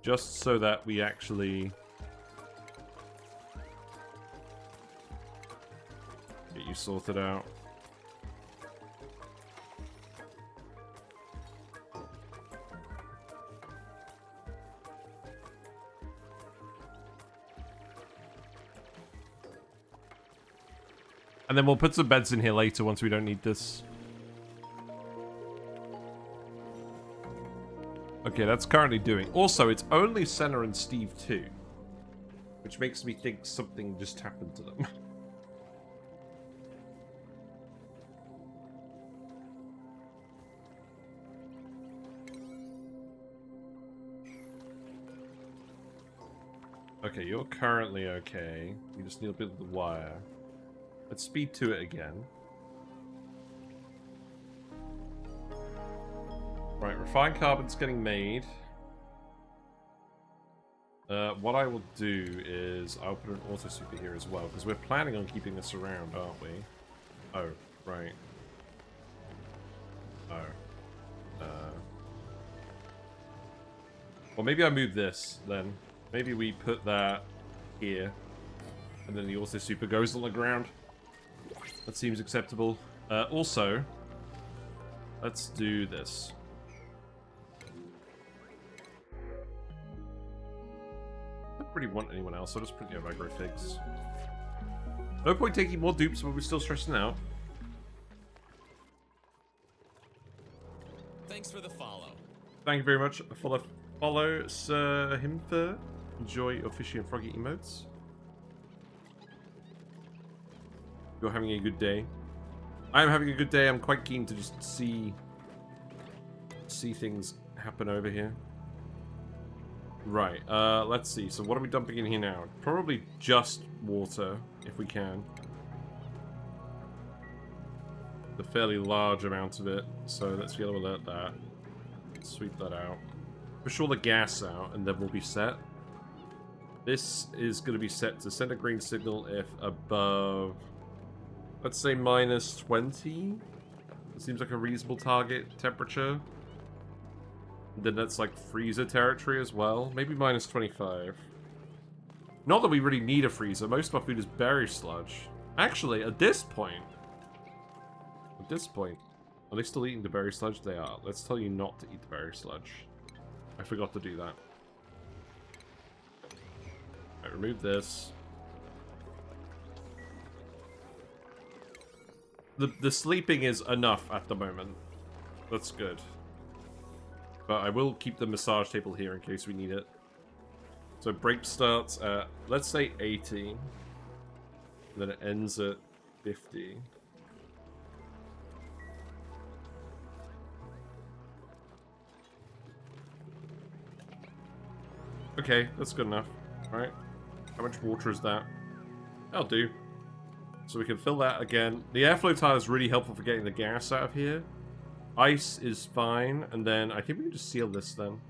Just so that we actually... get you sorted out. And then we'll put some beds in here later once we don't need this. Okay, that's currently doing. Also, it's only Senna and Steve too. Which makes me think something just happened to them. Okay, you're currently okay. You just need a bit of the wire. Let's speed to it again. Right, refined carbon's getting made. What I will do is I'll put an auto super here as well, because we're planning on keeping this around, aren't we? Oh, right. Oh. Well, maybe I move this then. Maybe we put that here, and then the auto super goes on the ground. That seems acceptable. Also, let's do this. I don't really want anyone else, I'll just print the aggro figs. No point taking more dupes when we're still stressing out. Thanks for the follow. Thank you very much. Follow Sir Himther. Enjoy your fishy and froggy emotes. You're having a good day. I'm having a good day. I'm quite keen to just see things happen over here. Right, let's see. So what are we dumping in here now? Probably just water, if we can. A fairly large amount of it, so let's yellow alert that. Sweep that out. Push all the gas out, and then we'll be set. This is going to be set to send a green signal if above, let's say, -20. It seems like a reasonable target temperature. Then that's like freezer territory as well. Maybe -25. Not that we really need a freezer. Most of our food is berry sludge. Actually, at this point... Are they still eating the berry sludge? They are. Let's tell you not to eat the berry sludge. I forgot to do that. Alright, remove this. The sleeping is enough at the moment. That's good. But I will keep the massage table here in case we need it. So break starts at, let's say 80. And then it ends at 50. Okay, that's good enough. Alright. How much water is that? That'll do. So we can fill that again. The airflow tile is really helpful for getting the gas out of here. Ice is fine, and then I think we can just seal this then.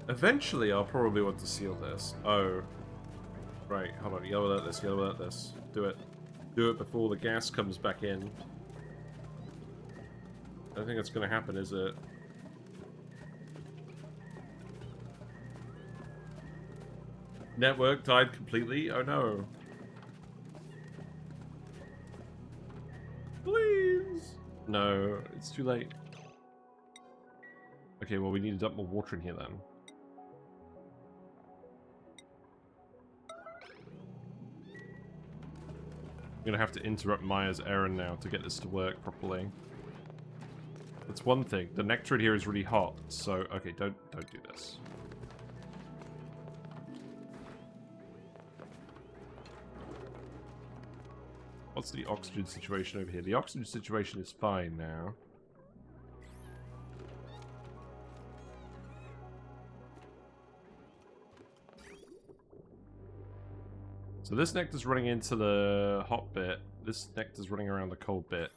Eventually, I'll probably want to seal this. Oh. Right, hold on. Yellow alert this, yellow alert this. Do it. Do it before the gas comes back in. I don't think that's going to happen, is it? Network died completely? Oh no. Please! No, it's too late. Okay, well we need to dump more water in here then. I'm gonna have to interrupt Maya's errand now to get this to work properly. That's one thing. The nectar in here is really hot, so okay, don't do this. What's the oxygen situation over here? The oxygen situation is fine now. So this nectar's running into the hot bit. This nectar's running around the cold bit.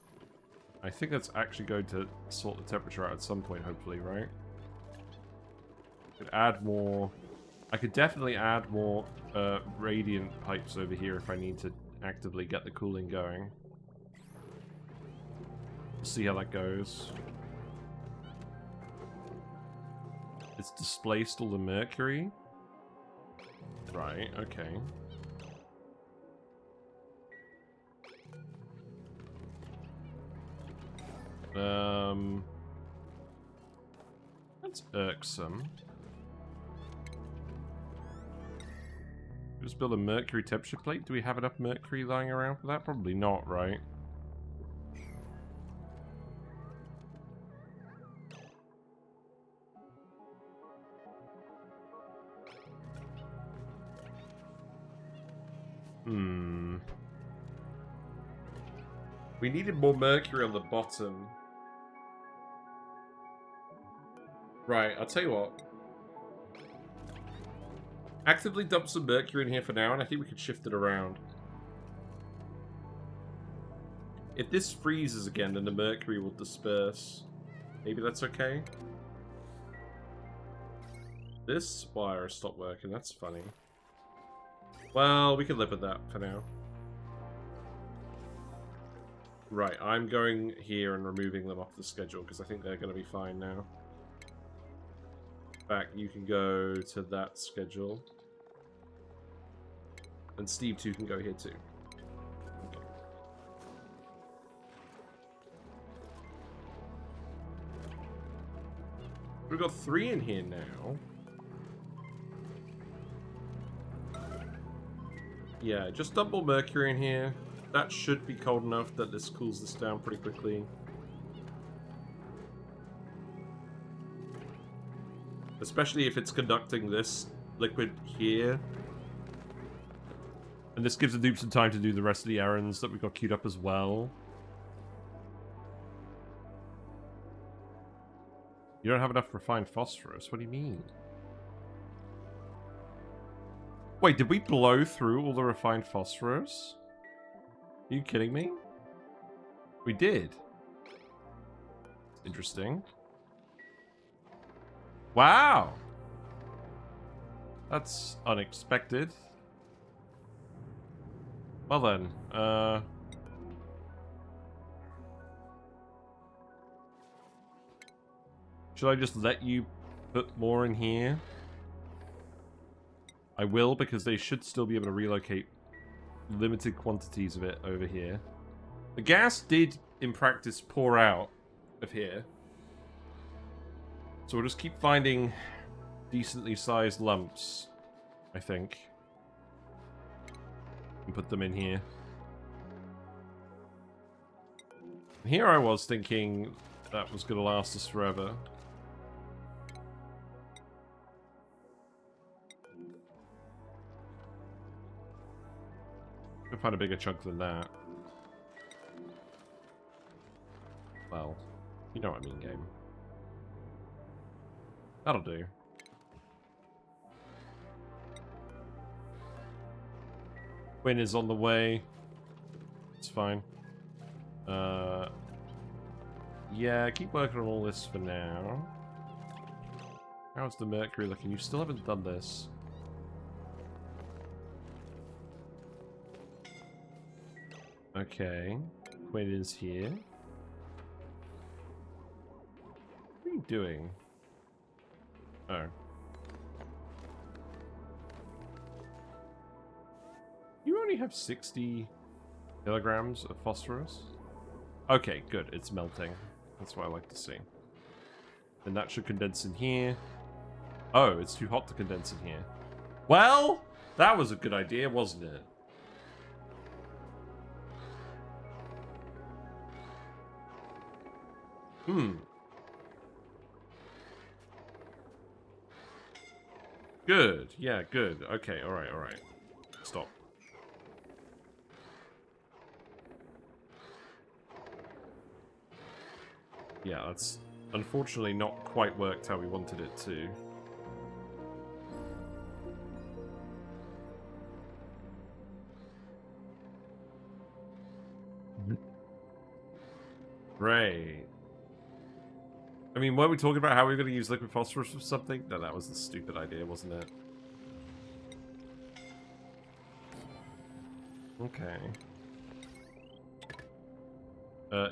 I think that's actually going to sort the temperature out at some point, hopefully, right? Could add more... I could definitely add more radiant pipes over here if I need to actively get the cooling going. We'll see how that goes. It's displaced all the mercury. Right, okay. That's irksome. Just build a mercury temperature plate. Do we have enough mercury lying around for that? Probably not, right? We needed more mercury on the bottom. Right, I'll tell you what. Actively dump some mercury in here for now, and I think we can shift it around. If this freezes again, then the mercury will disperse. Maybe that's okay? This wire stopped working, that's funny. Well, we can live with that for now. Right, I'm going here and removing them off the schedule, because I think they're going to be fine now. In fact, you can go to that schedule. And Steve 2 can go here too. Okay. We've got 3 in here now. Yeah, just dump more mercury in here. That should be cold enough that this cools this down pretty quickly. Especially if it's conducting this liquid here. And this gives the noob some time to do the rest of the errands that we've got queued up as well. You don't have enough refined phosphorus? What do you mean? Wait, did we blow through all the refined phosphorus? Are you kidding me? We did. Interesting. Wow! That's unexpected. Well then, should I just let you put more in here? I will, because they should still be able to relocate limited quantities of it over here. The gas did, in practice, pour out of here. So we'll just keep finding decently sized lumps, I think. And put them in here. And here I was thinking that was going to last us forever. Could find a bigger chunk than that. Well, you know what I mean, game. That'll do. Quinn is on the way. It's fine. Yeah, keep working on all this for now. How's the Mercury looking? You still haven't done this. Okay. Quinn is here. What are you doing? Oh. You only have 60 kilograms of phosphorus? Okay, good. It's melting. That's what I like to see. And that should condense in here. Oh, it's too hot to condense in here. Well, that was a good idea, wasn't it? Good. Yeah, good. Okay, alright, alright. Stop. Yeah, that's unfortunately not quite worked how we wanted it to. Right. I mean, weren't we talking about how we were going to use liquid phosphorus or something? No, that was a stupid idea, wasn't it? Okay.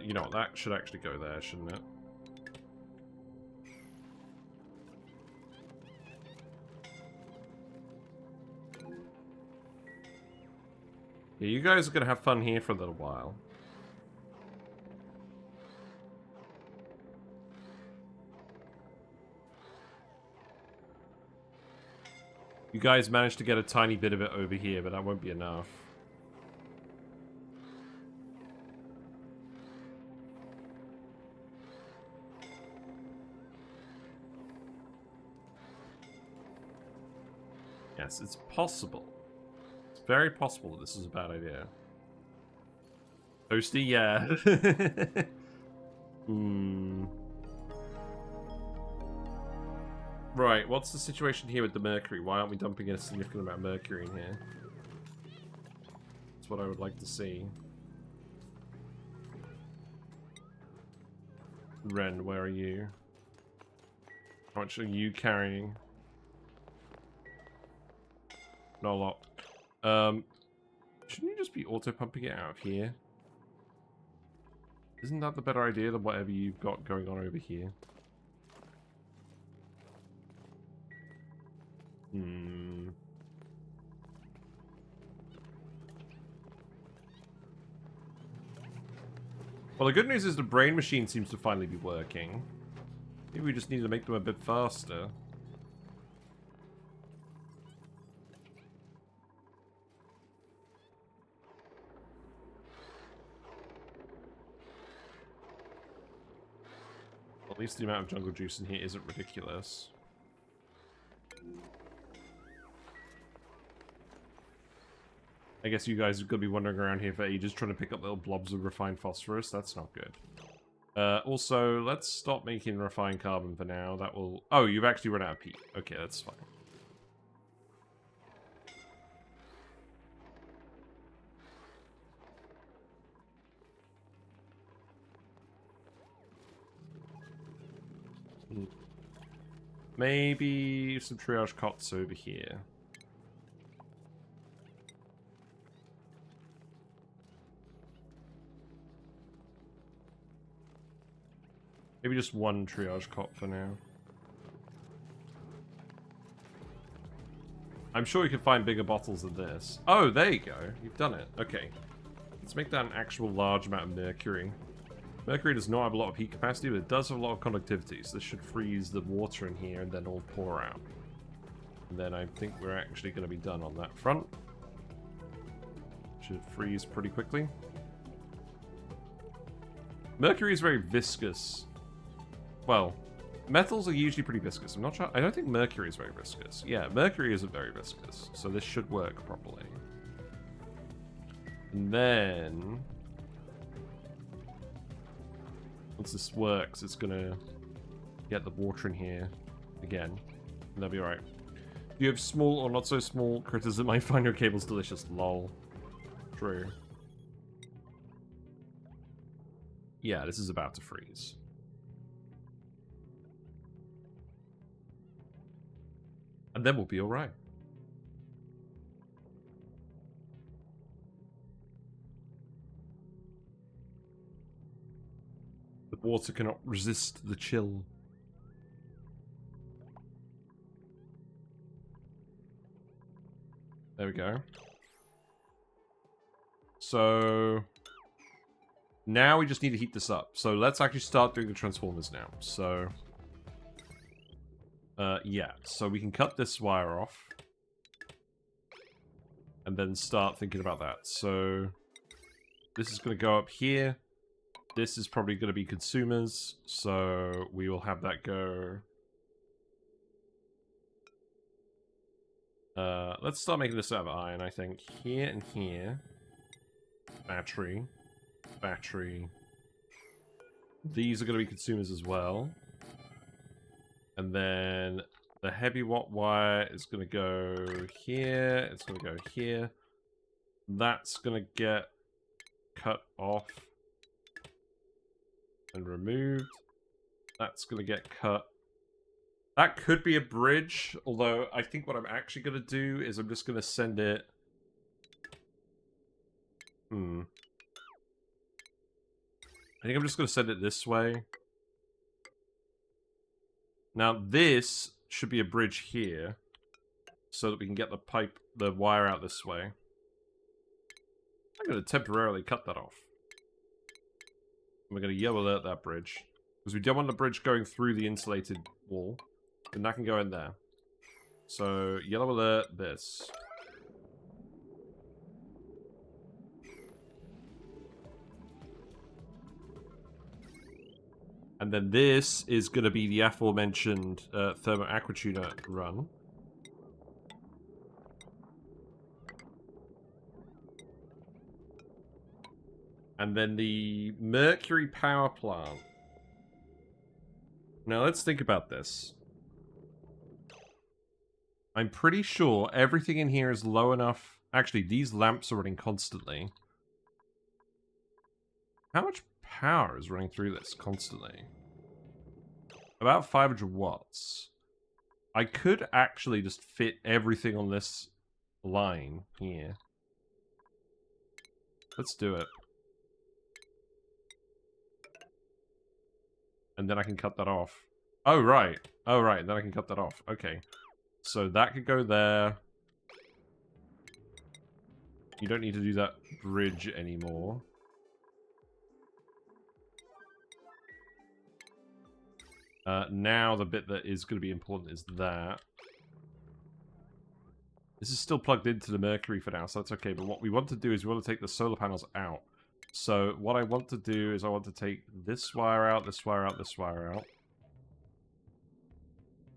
You know what, that should actually go there, shouldn't it? Yeah, you guys are going to have fun here for a little while. You guys managed to get a tiny bit of it over here, but that won't be enough. Yes, it's possible. It's very possible that this is a bad idea. Toasty, yeah. Right, what's the situation here with the Mercury? Why aren't we dumping a significant amount of Mercury in here? That's what I would like to see. Ren, where are you? How much are you carrying? Not a lot. Shouldn't you just be auto-pumping it out of here? Isn't that the better idea than whatever you've got going on over here? Well, the good news is the brain machine seems to finally be working. Maybe we just need to make them a bit faster. At least the amount of jungle juice in here isn't ridiculous. I guess you guys are going to be wandering around here for ages trying to pick up little blobs of refined phosphorus. That's not good. Also, let's stop making refined carbon for now. That will... Oh, you've actually run out of peat. Okay, that's fine. Maybe some triage cots over here. Maybe just one triage cot for now. I'm sure you can find bigger bottles than this. Oh, there you go. You've done it. Okay. Let's make that an actual large amount of mercury. Mercury does not have a lot of heat capacity, but it does have a lot of conductivity, so this should freeze the water in here and then all pour out. And then I think we're actually going to be done on that front. Should freeze pretty quickly. Mercury is very viscous. Well, metals are usually pretty viscous. I'm not sure. I don't think mercury is very viscous. Yeah, mercury isn't very viscous, so this should work properly. And then, once this works, it's gonna get the water in here again. And that'll be alright. Do you have small or not so small critters that might find your cables delicious? Lol. True. Yeah, this is about to freeze. And then we'll be alright. The water cannot resist the chill. There we go. So now we just need to heat this up. So let's actually start doing the transformers now. So yeah, so we can cut this wire off and then start thinking about that. So this is going to go up here. This is probably going to be consumers, so we will have that go. Let's start making this out of iron, I think. Here and here. Battery. Battery. These are going to be consumers as well. And then the heavy watt wire is going to go here. It's going to go here. That's going to get cut off and removed. That's going to get cut. That could be a bridge, although I think what I'm actually going to do is I'm just going to send it... I think I'm just going to send it this way. Now this should be a bridge here, so that we can get the wire out this way. I'm going to temporarily cut that off. We're going to yellow alert that bridge, because we don't want the bridge going through the insulated wall, and that can go in there. So yellow alert this. And then this is going to be the aforementioned Thermo Aquatuner run. And then the Mercury power plant. Now let's think about this. I'm pretty sure everything in here is low enough. Actually, these lamps are running constantly. How much power is running through this constantly? About 500 watts. I could actually just fit everything on this line here. Let's do it. And then I can cut that off. Oh, right. Oh, right. Then I can cut that off. Okay. So that could go there. You don't need to do that bridge anymore. Now the bit that is going to be important is that. This is still plugged into the Mercury for now, so that's okay. But what we want to do is we want to take the solar panels out. So what I want to do is I want to take this wire out, this wire out, this wire out.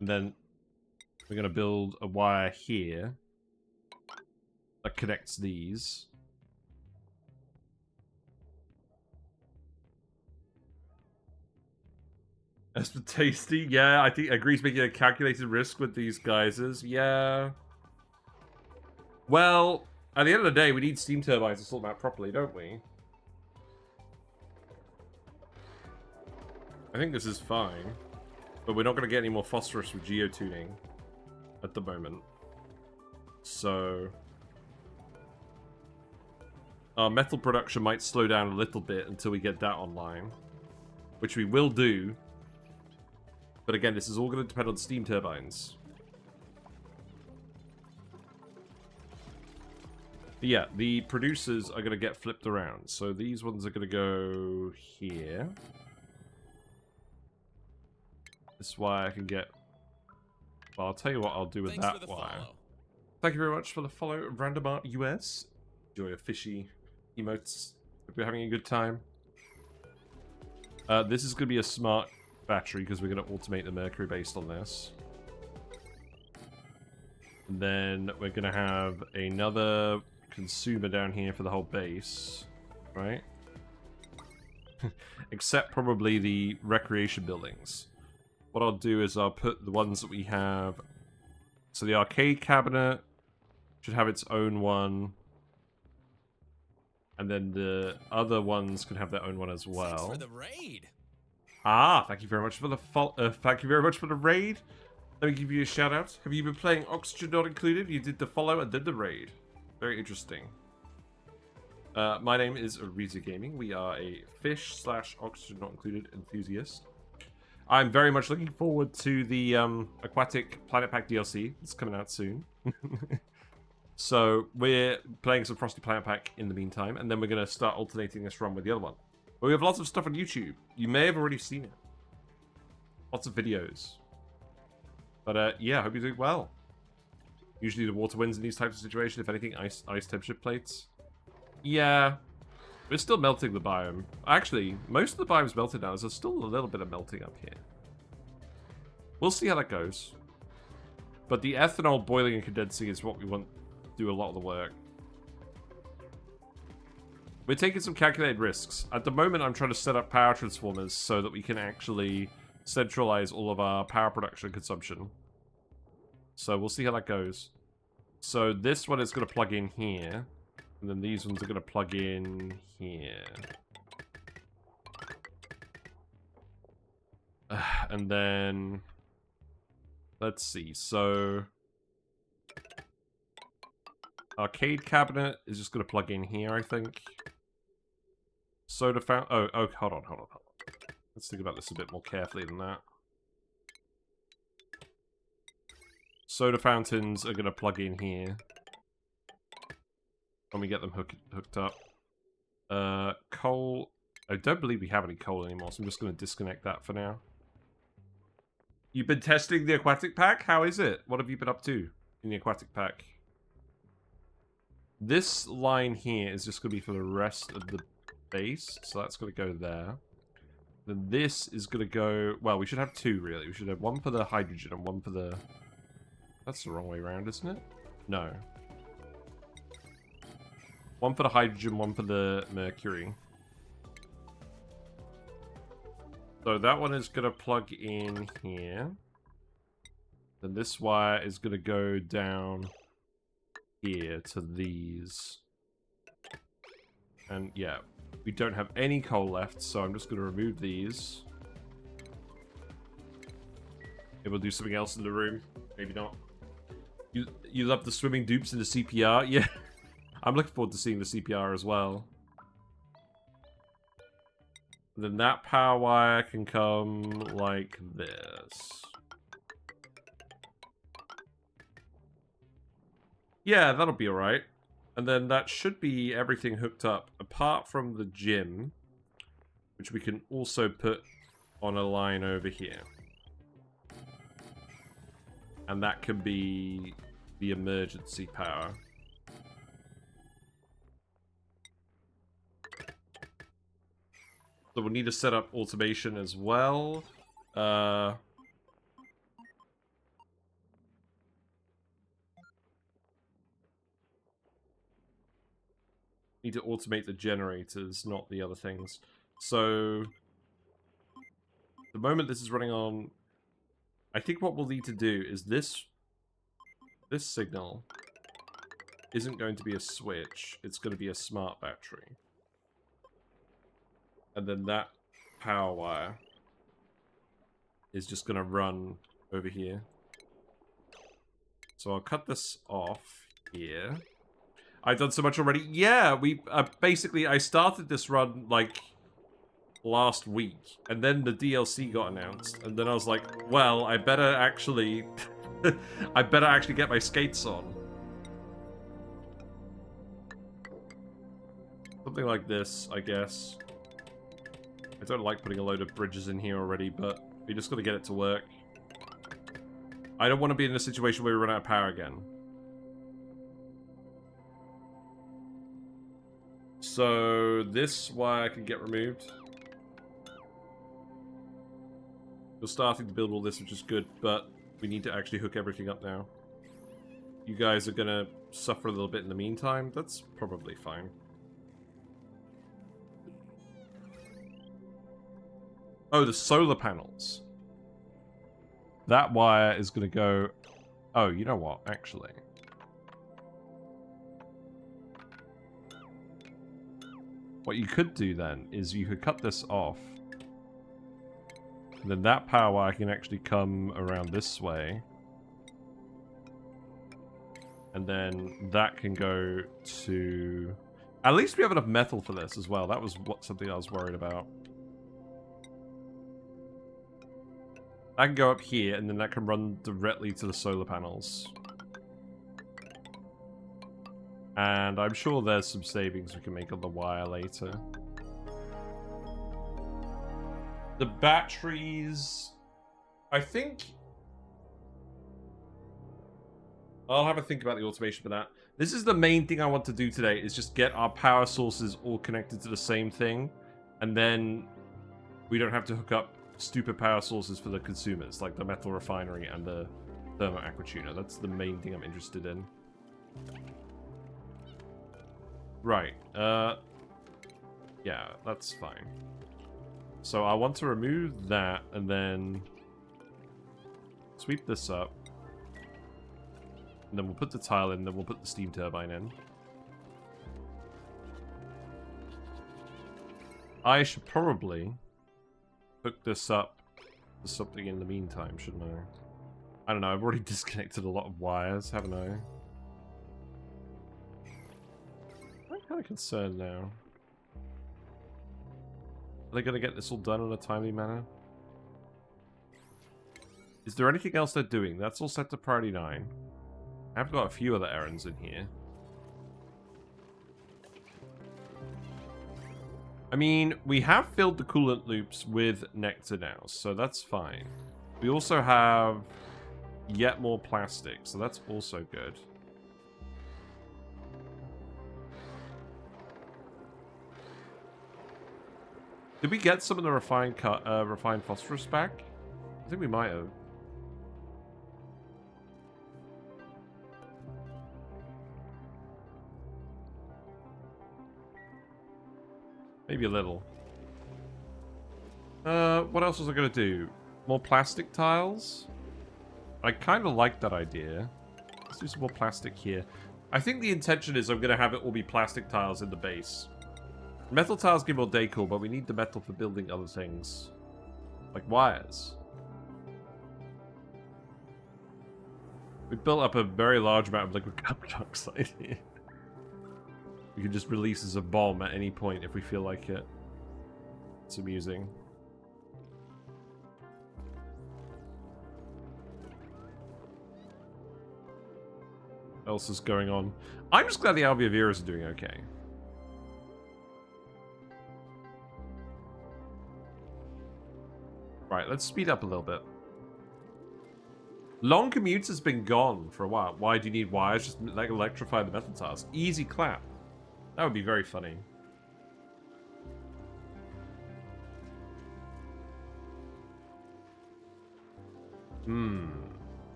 And then we're going to build a wire here that connects these. As for tasty, yeah, I think agrees making a calculated risk with these geysers. Yeah. Well, at the end of the day, we need steam turbines to sort them out properly, don't we? I think this is fine. But we're not going to get any more phosphorus with geotuning at the moment. So our metal production might slow down a little bit until we get that online. Which we will do. But again, this is all going to depend on steam turbines. But yeah, the producers are going to get flipped around. So these ones are going to go here. This wire I can get... Well, I'll tell you what I'll do with that wire. Thank you very much for the follow, Random Art US. Enjoy your fishy emotes. Hope you're having a good time. This is going to be a smart battery because we're going to automate the Mercury based on this. And then we're going to have another consumer down here for the whole base. Right? Except probably the recreation buildings. What I'll do is I'll put the ones that we have... So the arcade cabinet should have its own one. And then the other ones can have their own one as well. Thanks for the raid. Ah, thank you very much for the thank you very much for the raid. Let me give you a shout out. Have you been playing Oxygen Not Included? You did the follow and did the raid. Very interesting. My name is Ariza Gaming. We are a fish / Oxygen Not Included enthusiast. I'm very much looking forward to the Aquatic Planet Pack DLC. It's coming out soon. So we're playing some Frosty Planet Pack in the meantime, and then we're going to start alternating this run with the other one. But we have lots of stuff on YouTube. You may have already seen it. Lots of videos. But yeah, I hope you're doing well. Usually the water wins in these types of situations. If anything, ice temperature plates. Yeah. We're still melting the biome. Actually, most of the biome's melted now. There's still a little bit of melting up here. We'll see how that goes. But the ethanol boiling and condensing is what we want to do a lot of the work. We're taking some calculated risks. At the moment, I'm trying to set up power transformers so that we can actually centralize all of our power production and consumption. So we'll see how that goes. So this one is going to plug in here. And then these ones are going to plug in here. And then... Let's see, so... Arcade cabinet is just going to plug in here, I think. Soda fountain... Oh, hold on. Let's think about this a bit more carefully than that. Soda fountains are going to plug in here. When we get them hooked up. Coal... I don't believe we have any coal anymore, so I'm just going to disconnect that for now. You've been testing the aquatic pack? How is it? What have you been up to in the aquatic pack? This line here is just going to be for the rest of the base, so that's going to go there. Then this is going to go... Well, we should have two, really. We should have one for the hydrogen and one for the... That's the wrong way around, isn't it? No. One for the hydrogen, one for the mercury. So that one is going to plug in here. Then this wire is going to go down here to these. And yeah, we don't have any coal left, so I'm just going to remove these. Maybe we'll do something else in the room. Maybe not. You love the swimming dupes in the CPR? Yeah. I'm looking forward to seeing the CPR as well. And then that power wire can come like this. Yeah, that'll be alright. And then that should be everything hooked up, apart from the gym, which we can also put on a line over here. And that can be the emergency power. So we'll need to set up automation as well. Need to automate the generators, not the other things. So the the moment this is running on... I think what we'll need to do is this signal isn't going to be a switch. It's going to be a smart battery. And then that power wire is just going to run over here. So I'll cut this off here. I've done so much already. Yeah, we basically, I started this run like last week, and then the DLC got announced, and then I was like, well, I better actually I better actually get my skates on. Something like this, I guess. I don't like putting a load of bridges in here already, but we just gotta get it to work. I don't want to be in a situation where we run out of power again. So this wire can get removed. We're starting to build all this, which is good, but we need to actually hook everything up now. You guys are gonna suffer a little bit in the meantime. That's probably fine. Oh, the solar panels. That wire is gonna go... Oh, you know what, actually. What you could do then is you could cut this off. And then that power wire can actually come around this way. And then that can go to... At least we have enough metal for this as well. That was something I was worried about. I can go up here, and then that can run directly to the solar panels. And I'm sure there's some savings we can make on the wire later. The batteries... I think... I'll have a think about the automation for that. This is the main thing I want to do today, is just get our power sources all connected to the same thing. And then we don't have to hook up stupid power sources for the consumers, like the Metal Refinery and the Thermo Aquatuner. That's the main thing I'm interested in. Right. Yeah, that's fine. So I want to remove that and then sweep this up. And then we'll put the tile in, then we'll put the steam turbine in. I should probably hook this up to something in the meantime, shouldn't I? I don't know, I've already disconnected a lot of wires, haven't I? I'm kind of concerned now. Are they going to get this all done in a timely manner? Is there anything else they're doing? That's all set to priority 9. I've got a few other errands in here. I mean, we have filled the coolant loops with Nectar now, so that's fine. We also have yet more plastic, so that's also good. Did we get some of the refined phosphorus back? I think we might have. Maybe a little. What else was I going to do? More plastic tiles? I kind of like that idea. Let's do some more plastic here. I think the intention is I'm going to have it all be plastic tiles in the base. Metal tiles give more decor, but we need the metal for building other things. Like wires. We've built up a very large amount of liquid carbon dioxide here. We can just release as a bomb at any point if we feel like it. It's amusing. What else is going on? I'm just glad the Alveoviras are doing okay. Right, let's speed up a little bit. Long commutes has been gone for a while. Why do you need wires? Just like electrify the metal tiles. Easy clap. That would be very funny.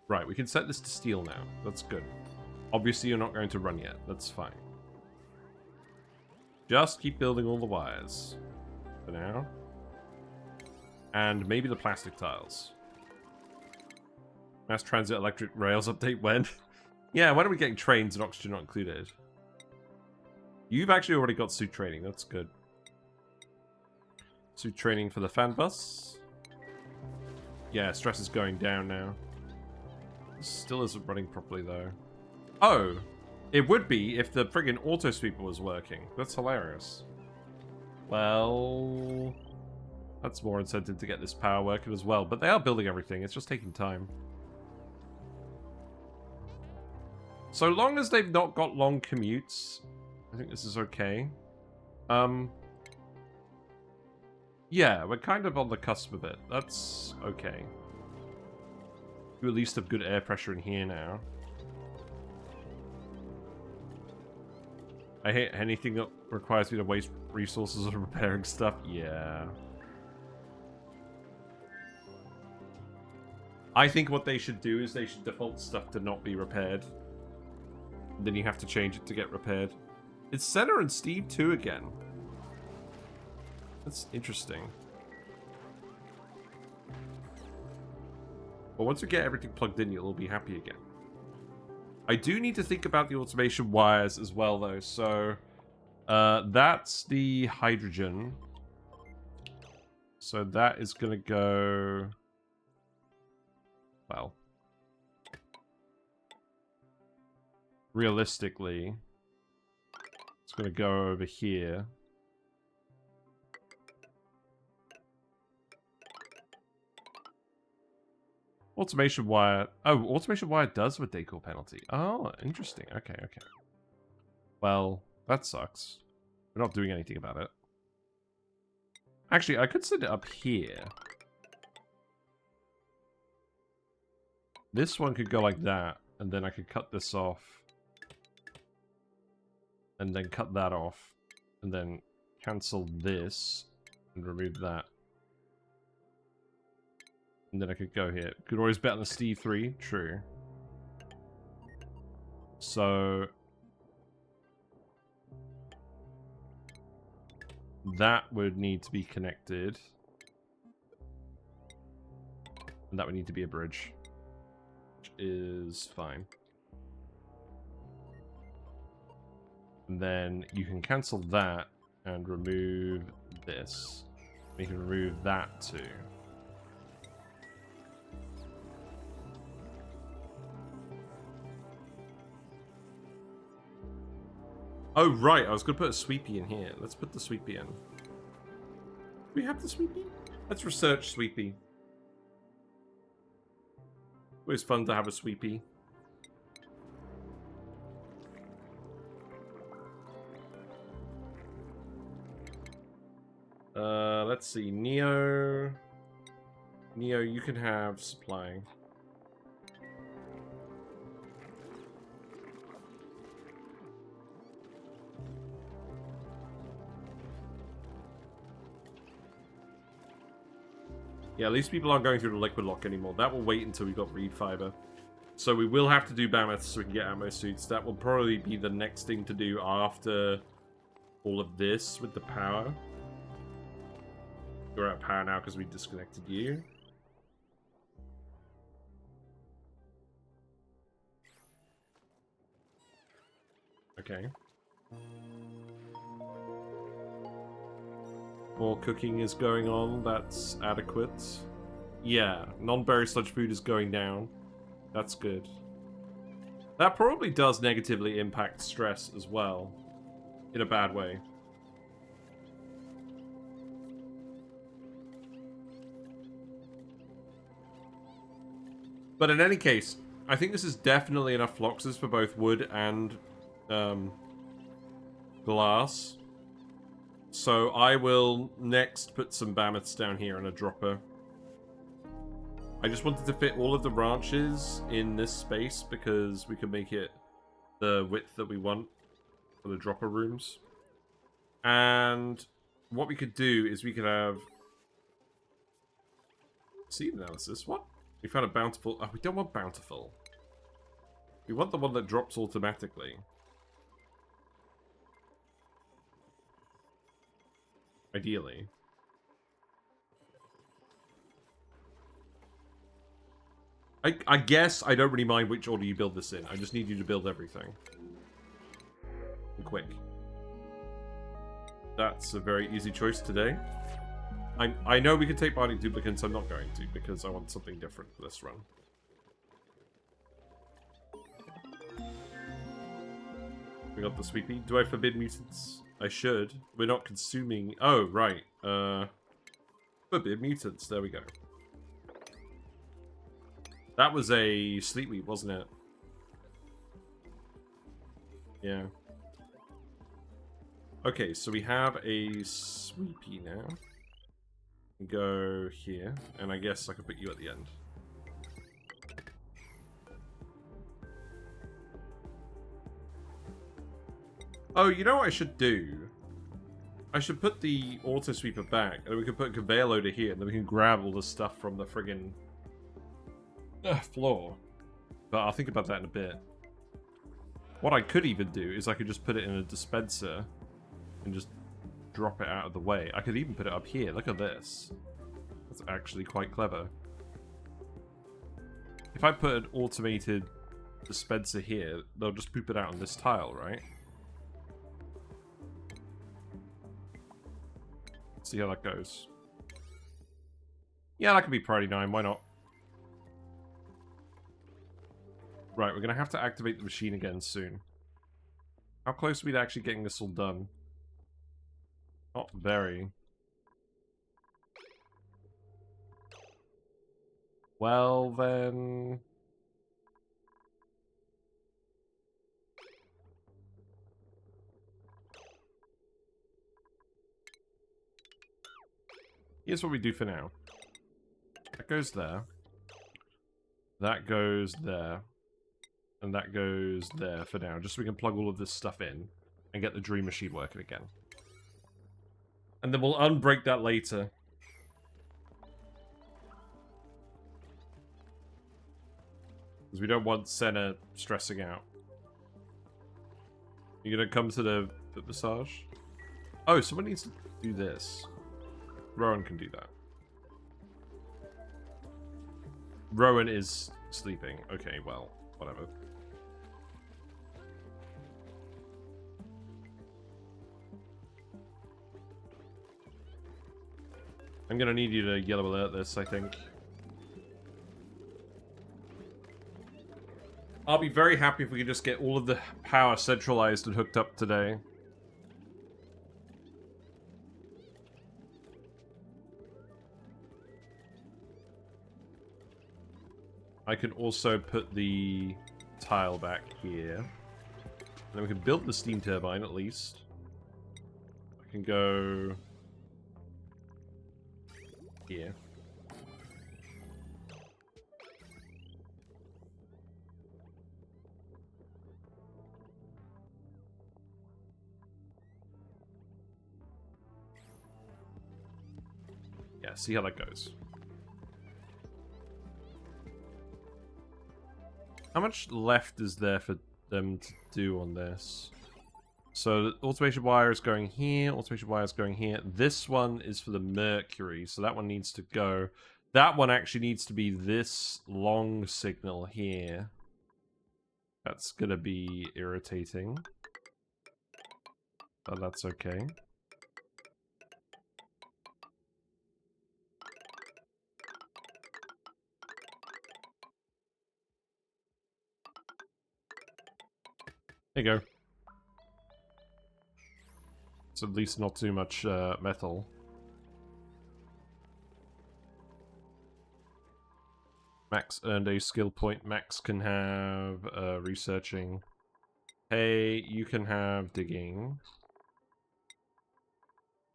Right, we can set this to steel now. That's good. Obviously, you're not going to run yet. That's fine. Just keep building all the wires. for now. And maybe the plastic tiles. Mass transit electric rails update when? Yeah, when are we getting trains and oxygen not included? You've actually already got suit training, that's good. Suit training for the fan bus. Yeah, stress is going down now. Still isn't running properly though. Oh! It would be if the friggin' auto sweeper was working. That's hilarious. Well... that's more incentive to get this power working as well. But they are building everything, it's just taking time. So long as they've not got long commutes, I think this is okay. Yeah, we're kind of on the cusp of it. That's okay. You at least have good air pressure in here now. I hate anything that requires me to waste resources on repairing stuff. Yeah. I think what they should do is they should default stuff to not be repaired. Then you have to change it to get repaired. It's Senna and Steve 2 again. That's interesting. But once we get everything plugged in, you'll all be happy again. I do need to think about the automation wires as well, though. So, that's the hydrogen. So that is going to go... well... realistically, it's going to go over here. Automation wire. Oh, automation wire does have a decor penalty. Oh, interesting. Okay, okay. Well, that sucks. We're not doing anything about it. Actually, I could send it up here. This one could go like that, and then I could cut this off. And then cut that off. And then cancel this, and remove that. And then I could go here. Could always bet on the Steve 3. True. So... that would need to be connected. And that would need to be a bridge. Which is fine. And then you can cancel that and remove this. We can remove that too. Oh, right. I was going to put a sweepy in here. Let's put the sweepy in. Do we have the sweepy? Let's research sweepy. Always fun to have a sweepy. Let's see. Neo, you can have supplying. Yeah, at least people aren't going through the liquid lock anymore. That will wait until we've got reed fiber. So we will have to do mammoths so we can get ammo suits. That will probably be the next thing to do after all of this with the power. You're out of power now because we disconnected you. Okay. More cooking is going on. That's adequate. Yeah, non-berry sludge food is going down. That's good. That probably does negatively impact stress as well. In a bad way. But in any case, I think this is definitely enough floxes for both wood and glass. So I will next put some mammoths down here and a dropper. I just wanted to fit all of the ranches in this space because we can make it the width that we want for the dropper rooms. And what we could do is we could have seed analysis. What? We found a bountiful. Oh, we don't want bountiful. We want the one that drops automatically. Ideally. I guess I don't really mind which order you build this in. I just need you to build everything. And quick. That's a very easy choice today. I know we can take binding duplicates. I'm not going to because I want something different for this run. We got the sweepy. Do I forbid mutants? I should. We're not consuming... Oh, right. Forbid mutants. There we go. That was a sleepweed, wasn't it? Yeah. Okay, so we have a sweepy now. Go here, and I guess I could put you at the end. Oh, you know what I should do? I should put the auto sweeper back, and we can put a conveyor loader here, and then we can grab all the stuff from the friggin' floor. But I'll think about that in a bit. What I could even do is I could just put it in a dispenser and just drop it out of the way. I could even put it up here. Look at this. That's actually quite clever. If I put an automated dispenser here, they'll just poop it out on this tile, right? See how that goes. Yeah, that could be priority 9. Why not? Right, we're going to have to activate the machine again soon. How close are we to actually getting this all done? Not very. Well, then... Here's what we do for now. That goes there. That goes there. And that goes there for now, just so we can plug all of this stuff in and get the dream machine working again. And then we'll unbreak that later. Because we don't want Senna stressing out. You gonna come to the massage? Oh, someone needs to do this. Rowan can do that. Rowan is sleeping. Okay, well, whatever. I'm gonna need you to yellow alert this, I think. I'll be very happy if we can just get all of the power centralized and hooked up today. I can also put the tile back here. And then we can build the steam turbine at least. I can go here. Yeah, see how that goes. How much left is there for them to do on this? So the automation wire is going here, automation wire is going here. This one is for the Mercury, so that one needs to go. That one actually needs to be this long signal here. That's gonna be irritating. But that's okay. There you go. It's at least not too much metal. Max earned a skill point. Max can have researching. Hey, you can have digging.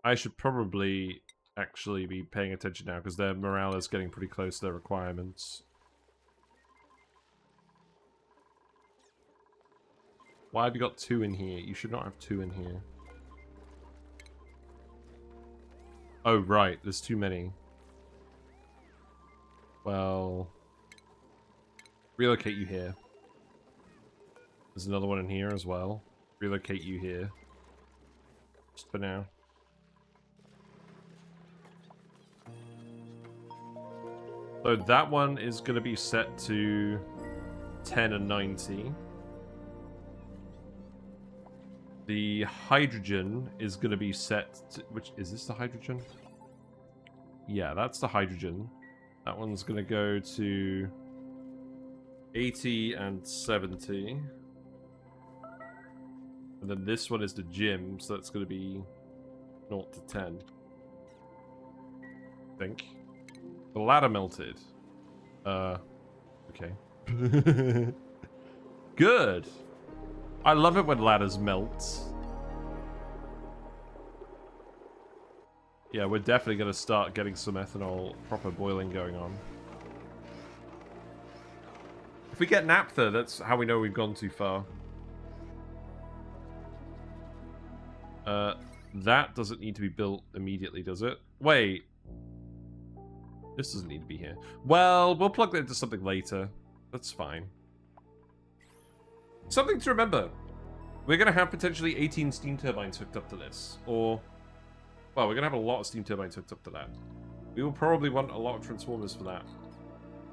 I should probably actually be paying attention now because their morale is getting pretty close to their requirements. Why have you got 2 in here? You should not have 2 in here. Oh, right. There's too many. Well... relocate you here. There's another one in here as well. Relocate you here. Just for now. So that one is going to be set to 10 and 90. The hydrogen is going to be set to... Which, is this the hydrogen? Yeah, that's the hydrogen. That one's going to go to 80 and 70. And then this one is the gym, so that's going to be 0 to 10. I think. The ladder melted. Okay. Good. I love it when ladders melt. Yeah, we're definitely going to start getting some ethanol proper boiling going on. If we get naphtha, that's how we know we've gone too far. That doesn't need to be built immediately, does it? Wait. This doesn't need to be here. Well, we'll plug that into something later. That's fine. Something to remember. We're going to have potentially 18 steam turbines hooked up to this. Or, well, we're going to have a lot of steam turbines hooked up to that. We will probably want a lot of transformers for that.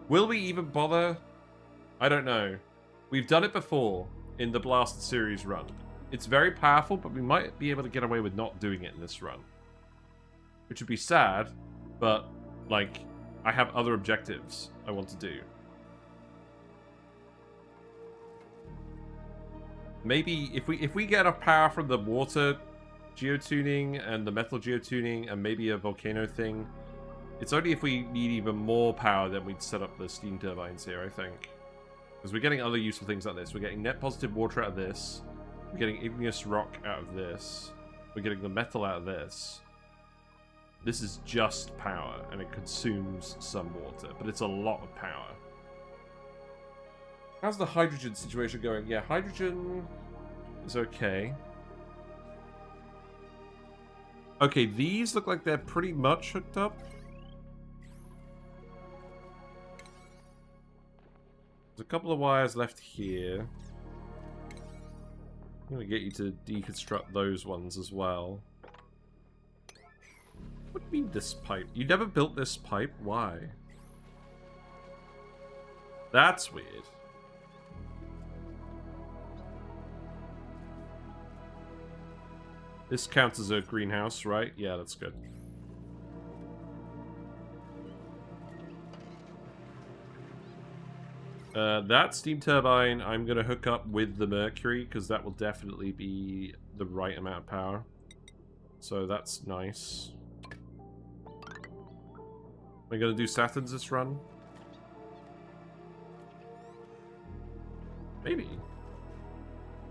Will we even bother? I don't know. We've done it before in the Blasted Series run. It's very powerful, but we might be able to get away with not doing it in this run. Which would be sad, but, like, I have other objectives I want to do. Maybe if we get enough power from the water geotuning and the metal geotuning and maybe a volcano thing, it's only if we need even more power that we'd set up the steam turbines here, I think. Because we're getting other useful things like this. We're getting net positive water out of this. We're getting igneous rock out of this. We're getting the metal out of this. This is just power, and it consumes some water, but it's a lot of power. How's the hydrogen situation going? Yeah, hydrogen is okay. Okay, these look like they're pretty much hooked up. There's a couple of wires left here. I'm going to get you to deconstruct those ones as well. What do you mean this pipe? You never built this pipe? Why? That's weird. This counts as a greenhouse, right? Yeah, that's good. That steam turbine I'm going to hook up with the Mercury, because that will definitely be the right amount of power. So that's nice. Am I going to do Saturns this run? Maybe.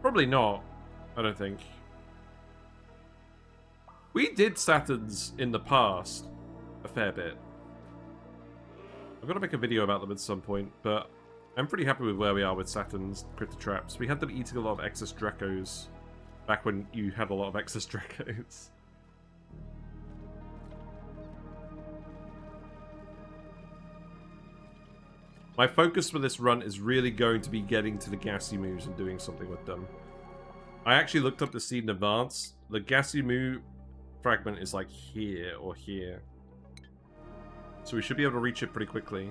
Probably not, I don't think. We did Saturns in the past a fair bit. I've got to make a video about them at some point, but I'm pretty happy with where we are with Saturn's crypto traps. We had them eating a lot of excess Dracos back when you had a lot of excess Dracos. My focus for this run is really going to be getting to the Gassy Moos and doing something with them. I actually looked up the seed in advance. The Gassy Moo fragment is like here or here. So we should be able to reach it pretty quickly.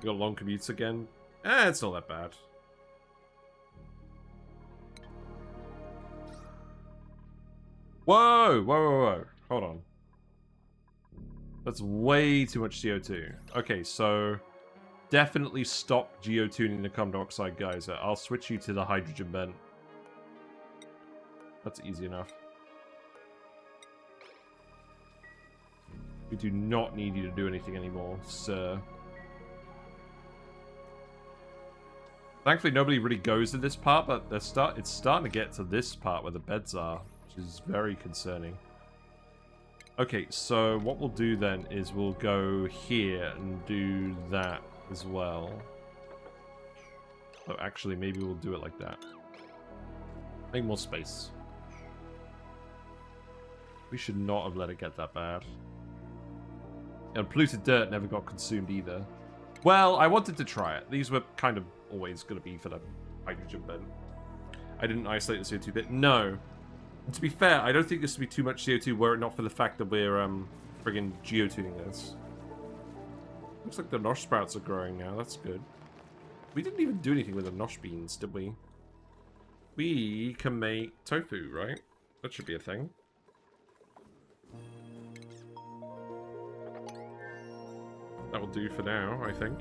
We got long commutes again. It's not that bad. Whoa! Whoa, whoa, whoa. Hold on. That's way too much CO2. Okay, so definitely stop geotuning the Carbon Dioxide Geyser. I'll switch you to the hydrogen vent. That's easy enough. We do not need you to do anything anymore, sir. Thankfully, nobody really goes to this part, but it's starting to get to this part where the beds are, which is very concerning. Okay, so what we'll do then is we'll go here and do that as well. Oh, actually, maybe we'll do it like that. Make more space. We should not have let it get that bad. And polluted dirt never got consumed either. Well, I wanted to try it. These were kind of always going to be for the hydrogen bin. I didn't isolate the CO2 bit. No. And to be fair, I don't think this would be too much CO2 were it not for the fact that we're friggin' geotuning this. Looks like the nosh sprouts are growing now. That's good. We didn't even do anything with the nosh beans, did we? We can make tofu, right? That should be a thing. That will do for now, I think.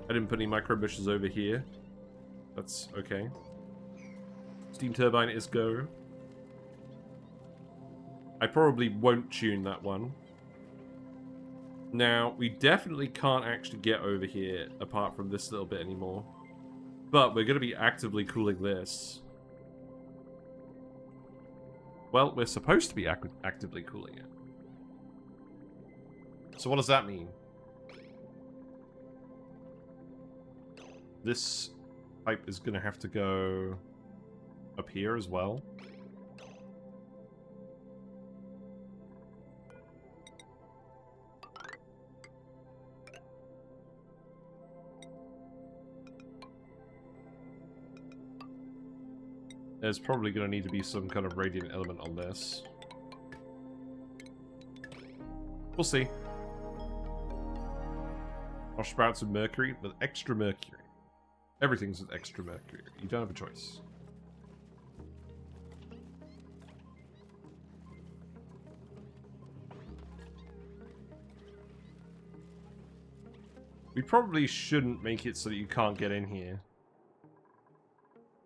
I didn't put any micro bushes over here. That's okay. Steam turbine is go. I probably won't tune that one. Now, we definitely can't actually get over here apart from this little bit anymore. But we're going to be actively cooling this. Well, we're supposed to be actively cooling it. So what does that mean? This pipe is going to have to go up here as well. There's probably going to need to be some kind of radiant element on this. We'll see. Or sprouts with Mercury, with extra Mercury. Everything's with extra Mercury. You don't have a choice. We probably shouldn't make it so that you can't get in here.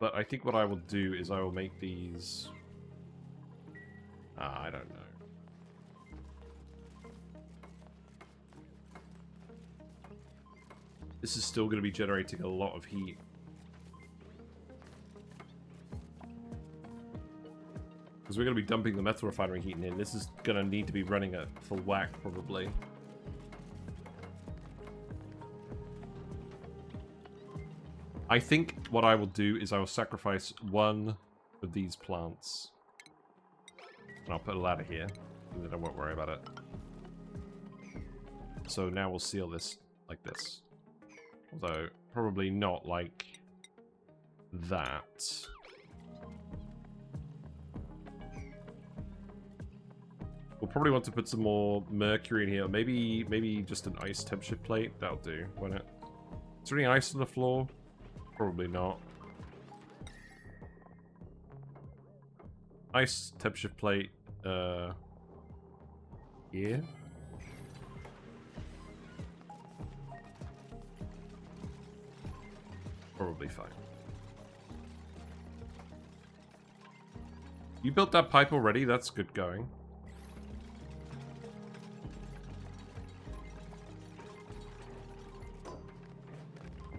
But I think what I will do is I will make these... I don't know. This is still going to be generating a lot of heat. Because we're going to be dumping the Metal Refinery heat in. This is going to need to be running at full whack, probably. I think what I will do is I will sacrifice one of these plants. And I'll put a ladder here, and then I won't worry about it. So now we'll seal this like this. Although, probably not like that. We'll probably want to put some more mercury in here. Maybe just an ice temp shift plate. That'll do, won't it? Is there any ice on the floor? Probably not. Ice temp shift plate, here. Probably fine. You built that pipe already? That's good going.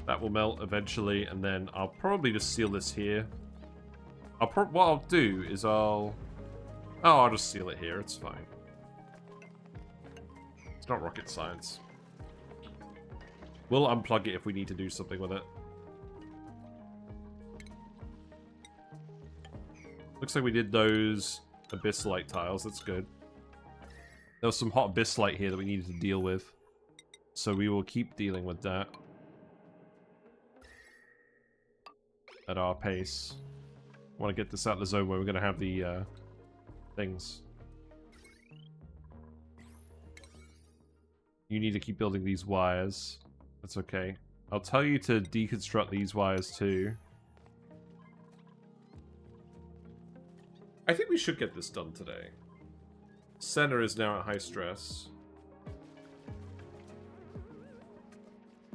That will melt eventually, and then I'll probably just seal this here. What I'll do is I'll just seal it here. It's fine. It's not rocket science. We'll unplug it if we need to do something with it. Looks like we did those abyssite tiles. That's good. There was some hot abyssite here that we needed to deal with. So we will keep dealing with that. At our pace. I want to get this out of the zone where we're going to have the things. You need to keep building these wires. That's okay. I'll tell you to deconstruct these wires too. I think we should get this done today. Center is now at high stress.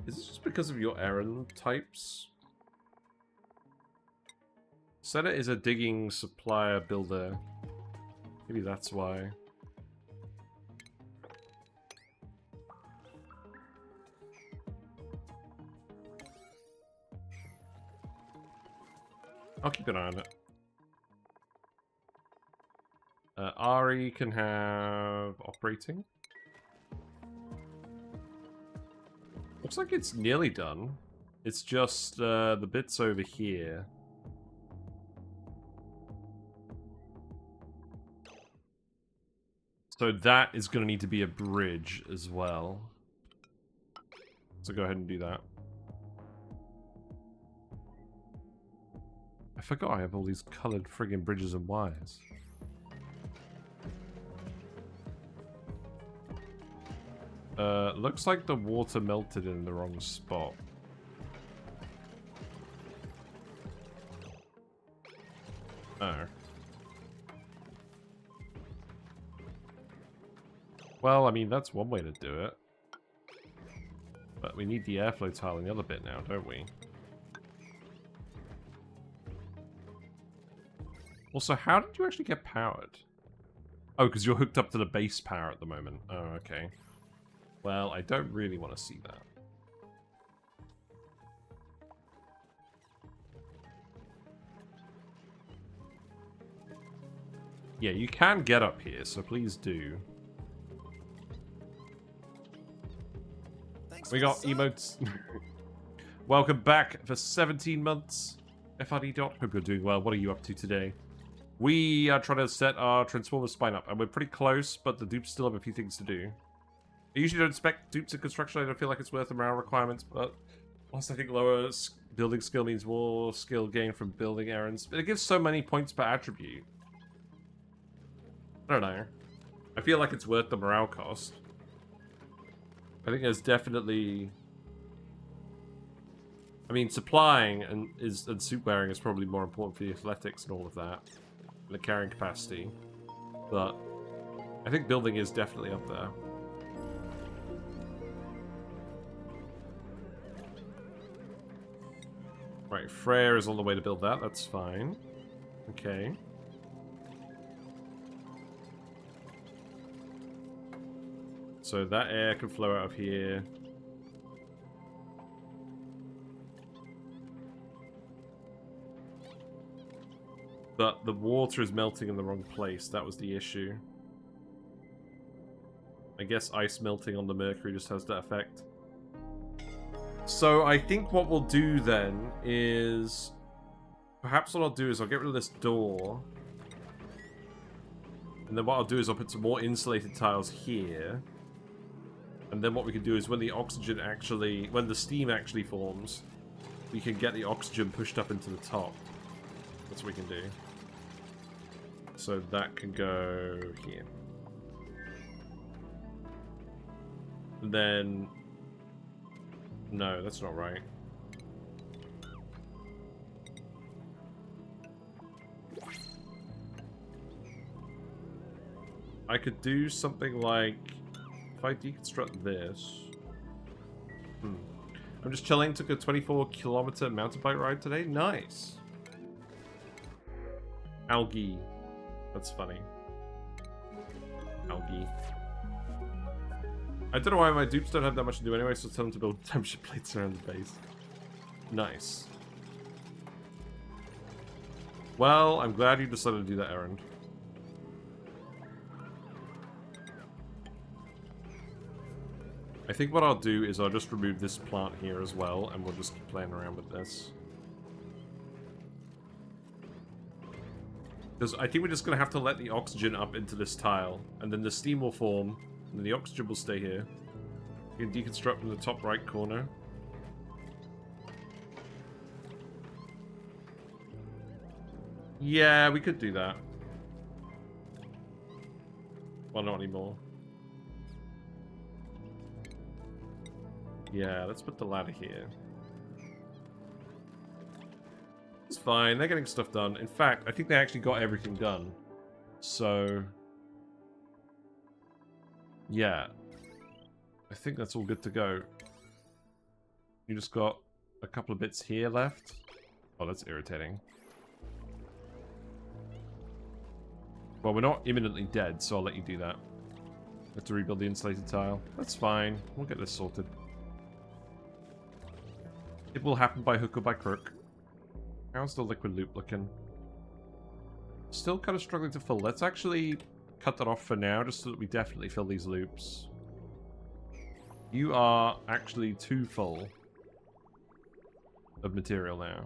Is this just because of your errand types? Senna is a digging supplier builder. Maybe that's why. I'll keep an eye on it. Ari can have operating. Looks like it's nearly done. It's just the bits over here. So that is going to need to be a bridge as well. So go ahead and do that. I forgot I have all these coloured friggin' bridges and wires. Looks like the water melted in the wrong spot. Oh. Well, I mean, that's one way to do it. But we need the airflow tile in the other bit now, don't we? Also, how did you actually get powered? Oh, because you're hooked up to the base power at the moment. Oh, okay. Well, I don't really want to see that. Yeah, you can get up here, so please do. Thanks We for got the sub. emotes. Welcome back for 17 months. FRD Dot, hope you're doing well. What are you up to today? We are trying to set our Transformer spine up, and we're pretty close, but the dupes still have a few things to do. I usually don't spec dupes in construction. I don't feel like it's worth the morale requirements, but whilst I think lower building skill means more skill gain from building errands, but it gives so many points per attribute. I don't know. I feel like it's worth the morale cost. I think there's definitely... I mean, supplying and suit wearing is probably more important for the athletics and all of that. And the carrying capacity. But I think building is definitely up there. Right, Freyr is on the way to build that. That's fine. Okay. So that air can flow out of here. But the water is melting in the wrong place. That was the issue. I guess ice melting on the Mercury just has that effect. So I think what we'll do then is... Perhaps what I'll do is I'll get rid of this door. And then what I'll do is I'll put some more insulated tiles here. And then what we can do is when the oxygen actually... When the steam actually forms, we can get the oxygen pushed up into the top. That's what we can do. So that can go here. And then... No, that's not right. I could do something like... If I deconstruct this... I'm just chilling, took a 24-kilometer mountain bike ride today. Nice! Algae. That's funny. Algae. I don't know why my dupes don't have that much to do anyway, so tell them to build temperature plates around the base. Nice. Well, I'm glad you decided to do that errand. I think what I'll do is I'll just remove this plant here as well, and we'll just keep playing around with this. Because I think we're just going to have to let the oxygen up into this tile, and then the steam will form, and then the oxygen will stay here. You can deconstruct in the top right corner. Yeah, we could do that. Well, not anymore. Yeah, let's put the ladder here. It's fine, they're getting stuff done. In fact, I think they actually got everything done. So... yeah. I think that's all good to go. You just got a couple of bits here left. Oh, that's irritating. Well, we're not imminently dead, so I'll let you do that. Have to rebuild the insulated tile. That's fine. We'll get this sorted. It will happen by hook or by crook. How's the liquid loop looking? Still kind of struggling to fill. Let's actually cut that off for now, just so that we definitely fill these loops. You are actually too full of material now.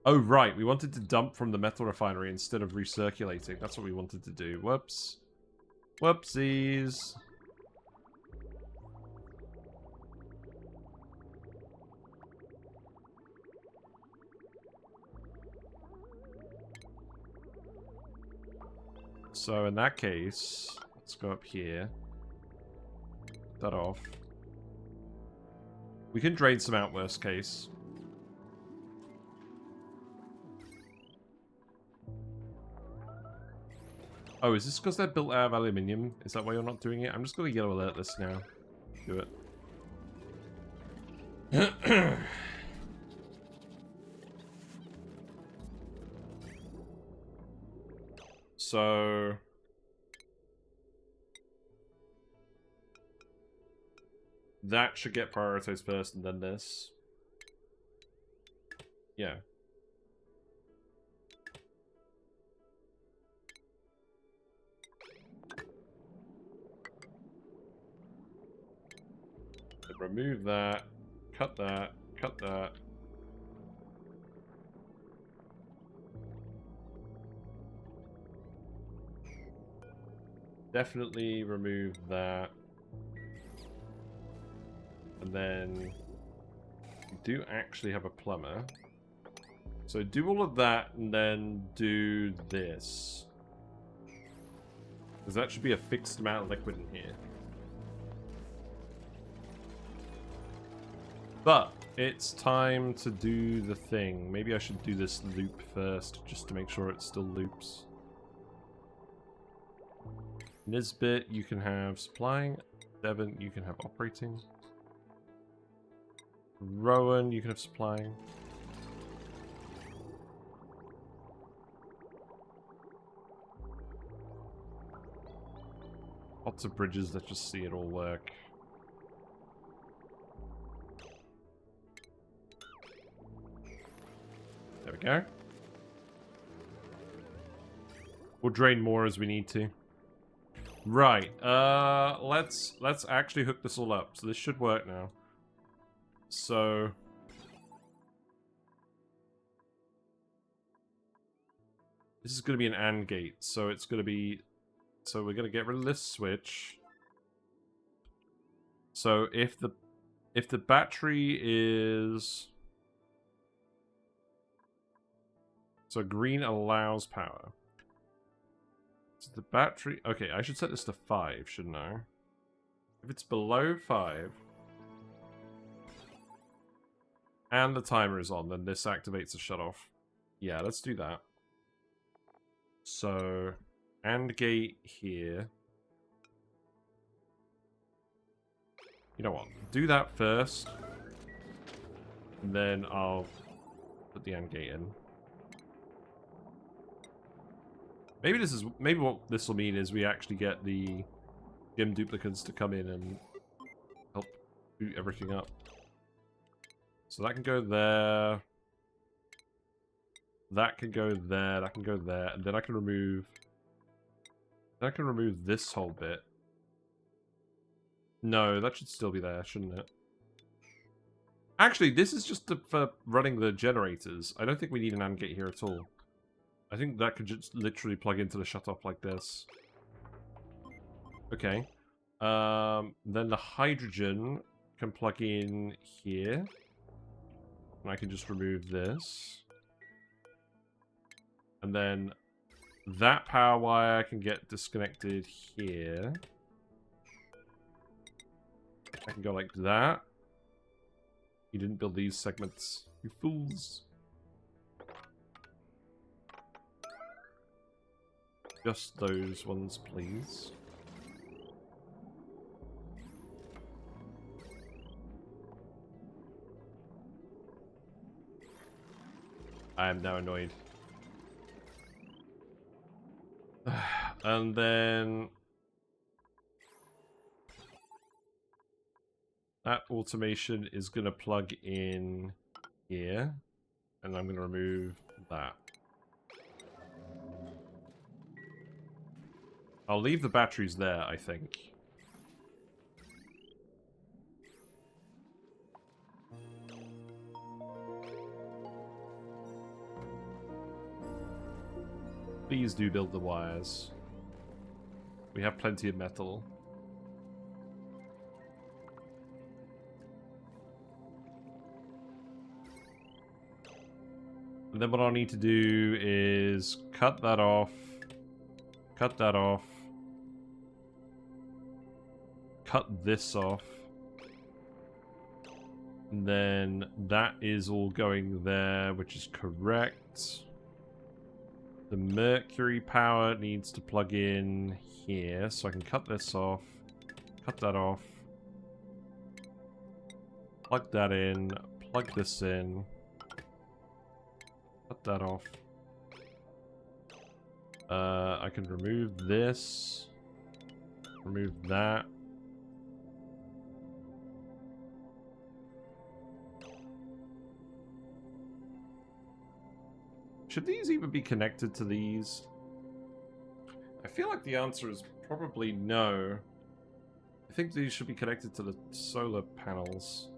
Oh, right. We wanted to dump from the Metal Refinery instead of recirculating. That's what we wanted to do. Whoops. Whoopsies. So in that case, let's go up here. That off. We can drain some out, worst case. Oh, is this because they're built out of aluminium? Is that why you're not doing it? I'm just going to yellow alert this now. Do it. So... that should get prioritized first and then this. Yeah. Remove that, cut that, cut that. Definitely remove that. And then we do actually have a plumber. So do all of that and then do this. Because that should be a fixed amount of liquid in here. But it's time to do the thing. Maybe I should do this loop first, just to make sure it still loops. Nisbet, you can have supplying. Devon, you can have operating. Rowan, you can have supplying. Lots of bridges that just see it all work. There we go. We'll drain more as we need to. Right. Let's actually hook this all up. So this should work now. So this is going to be an AND gate. So it's going to be. So we're going to get rid of this switch. So if the battery is. So green allows power. So the battery... Okay, I should set this to 5, shouldn't I? If it's below 5... and the timer is on, then this activates the shutoff. Yeah, let's do that. So... AND gate here. You know what? Do that first. And then I'll put the AND gate in. Maybe what this will mean is we actually get the gem duplicates to come in and help boot everything up. So that can go there. That can go there. That can go there, and then I can remove. Then I can remove this whole bit. No, that should still be there, shouldn't it? Actually, this is just for running the generators. I don't think we need an AND gate here at all. I think that could just literally plug into the shutoff like this. Okay. Then the hydrogen can plug in here. And I can just remove this. And then that power wire can get disconnected here. I can go like that. You didn't build these segments, you fools. Just those ones, please. I am now annoyed. And then... that automation is going to plug in here. And I'm going to remove that. I'll leave the batteries there, I think. Please do build the wires. We have plenty of metal. And then what I'll need to do is cut that off. Cut that off. Cut this off. And then that is all going there, which is correct. The Mercury power needs to plug in here, so I can cut this off. Cut that off. Plug that in. Plug this in. Cut that off. I can remove this. Remove that. Should these even be connected to these? I feel like the answer is probably no. I think these should be connected to the solar panels.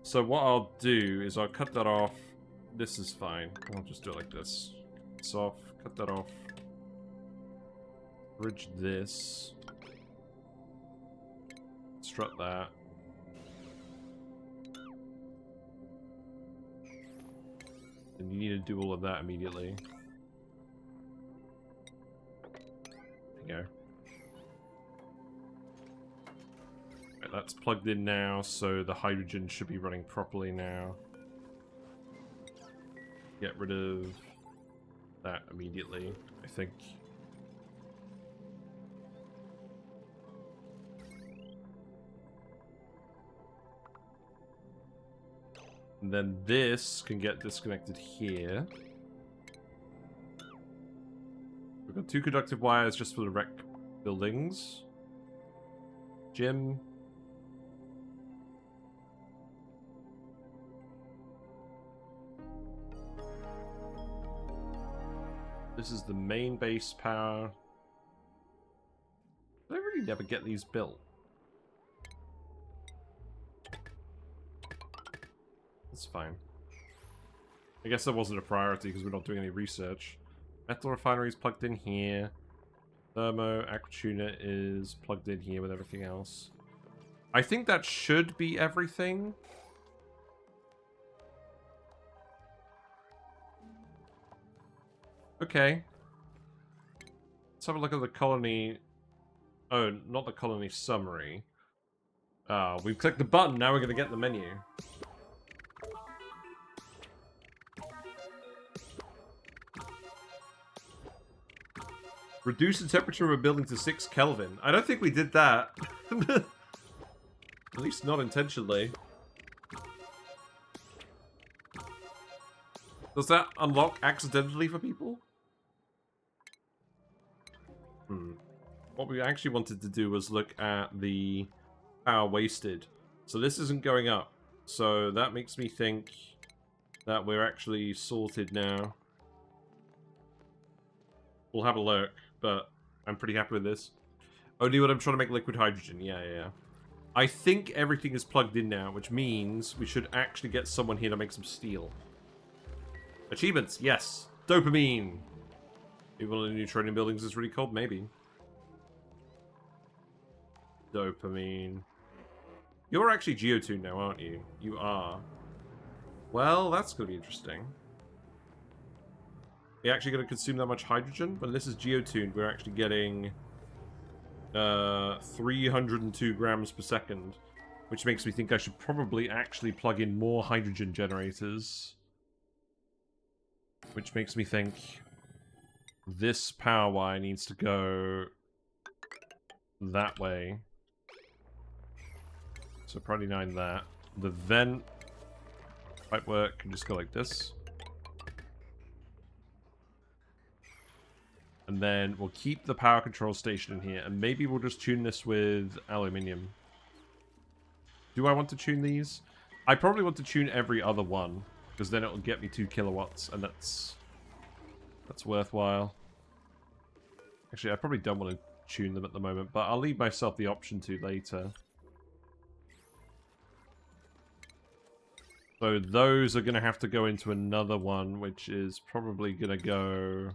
So what I'll do is I'll cut that off. This is fine. I'll just do it like this. It's off. Cut that off. Bridge this. Strut that. And you need to do all of that immediately. There you go. Right, that's plugged in now, so the hydrogen should be running properly now. Get rid of that immediately, I think. And then this can get disconnected here. We've got 2 conductive wires just for the rec buildings. Gym. This is the main base power. I really never get these built. That's fine. I guess that wasn't a priority because we're not doing any research. Metal Refinery is plugged in here. Thermo, Aquatuner is plugged in here with everything else. I think that should be everything. Okay. Let's have a look at the colony. Oh, not the colony summary. We've clicked the button, now we're going to get the menu. Reduce the temperature of a building to 6 Kelvin. I don't think we did that. At least not intentionally. Does that unlock accidentally for people? What we actually wanted to do was look at the power wasted. So this isn't going up. So that makes me think that we're actually sorted now. We'll have a look, but I'm pretty happy with this. Only when I'm trying to make liquid hydrogen. Yeah. I think everything is plugged in now, which means we should actually get someone here to make some steel. Achievements, yes. Dopamine. Maybe one of the new training buildings is really cold, maybe. Dopamine. You're actually geotuned now, aren't you? You are. Well, that's going to be interesting. Are you actually going to consume that much hydrogen? When this is geotuned, we're actually getting 302 grams per second, which makes me think I should probably actually plug in more hydrogen generators. Which makes me think this power wire needs to go that way. So probably 9 that. The vent might work, can just go like this. And then we'll keep the power control station in here, and maybe we'll just tune this with aluminium. Do I want to tune these? I probably want to tune every other one, because then it'll get me 2 kilowatts, and that's worthwhile. Actually, I probably don't want to tune them at the moment, but I'll leave myself the option to later. So those are going to have to go into another one, which is probably going to go...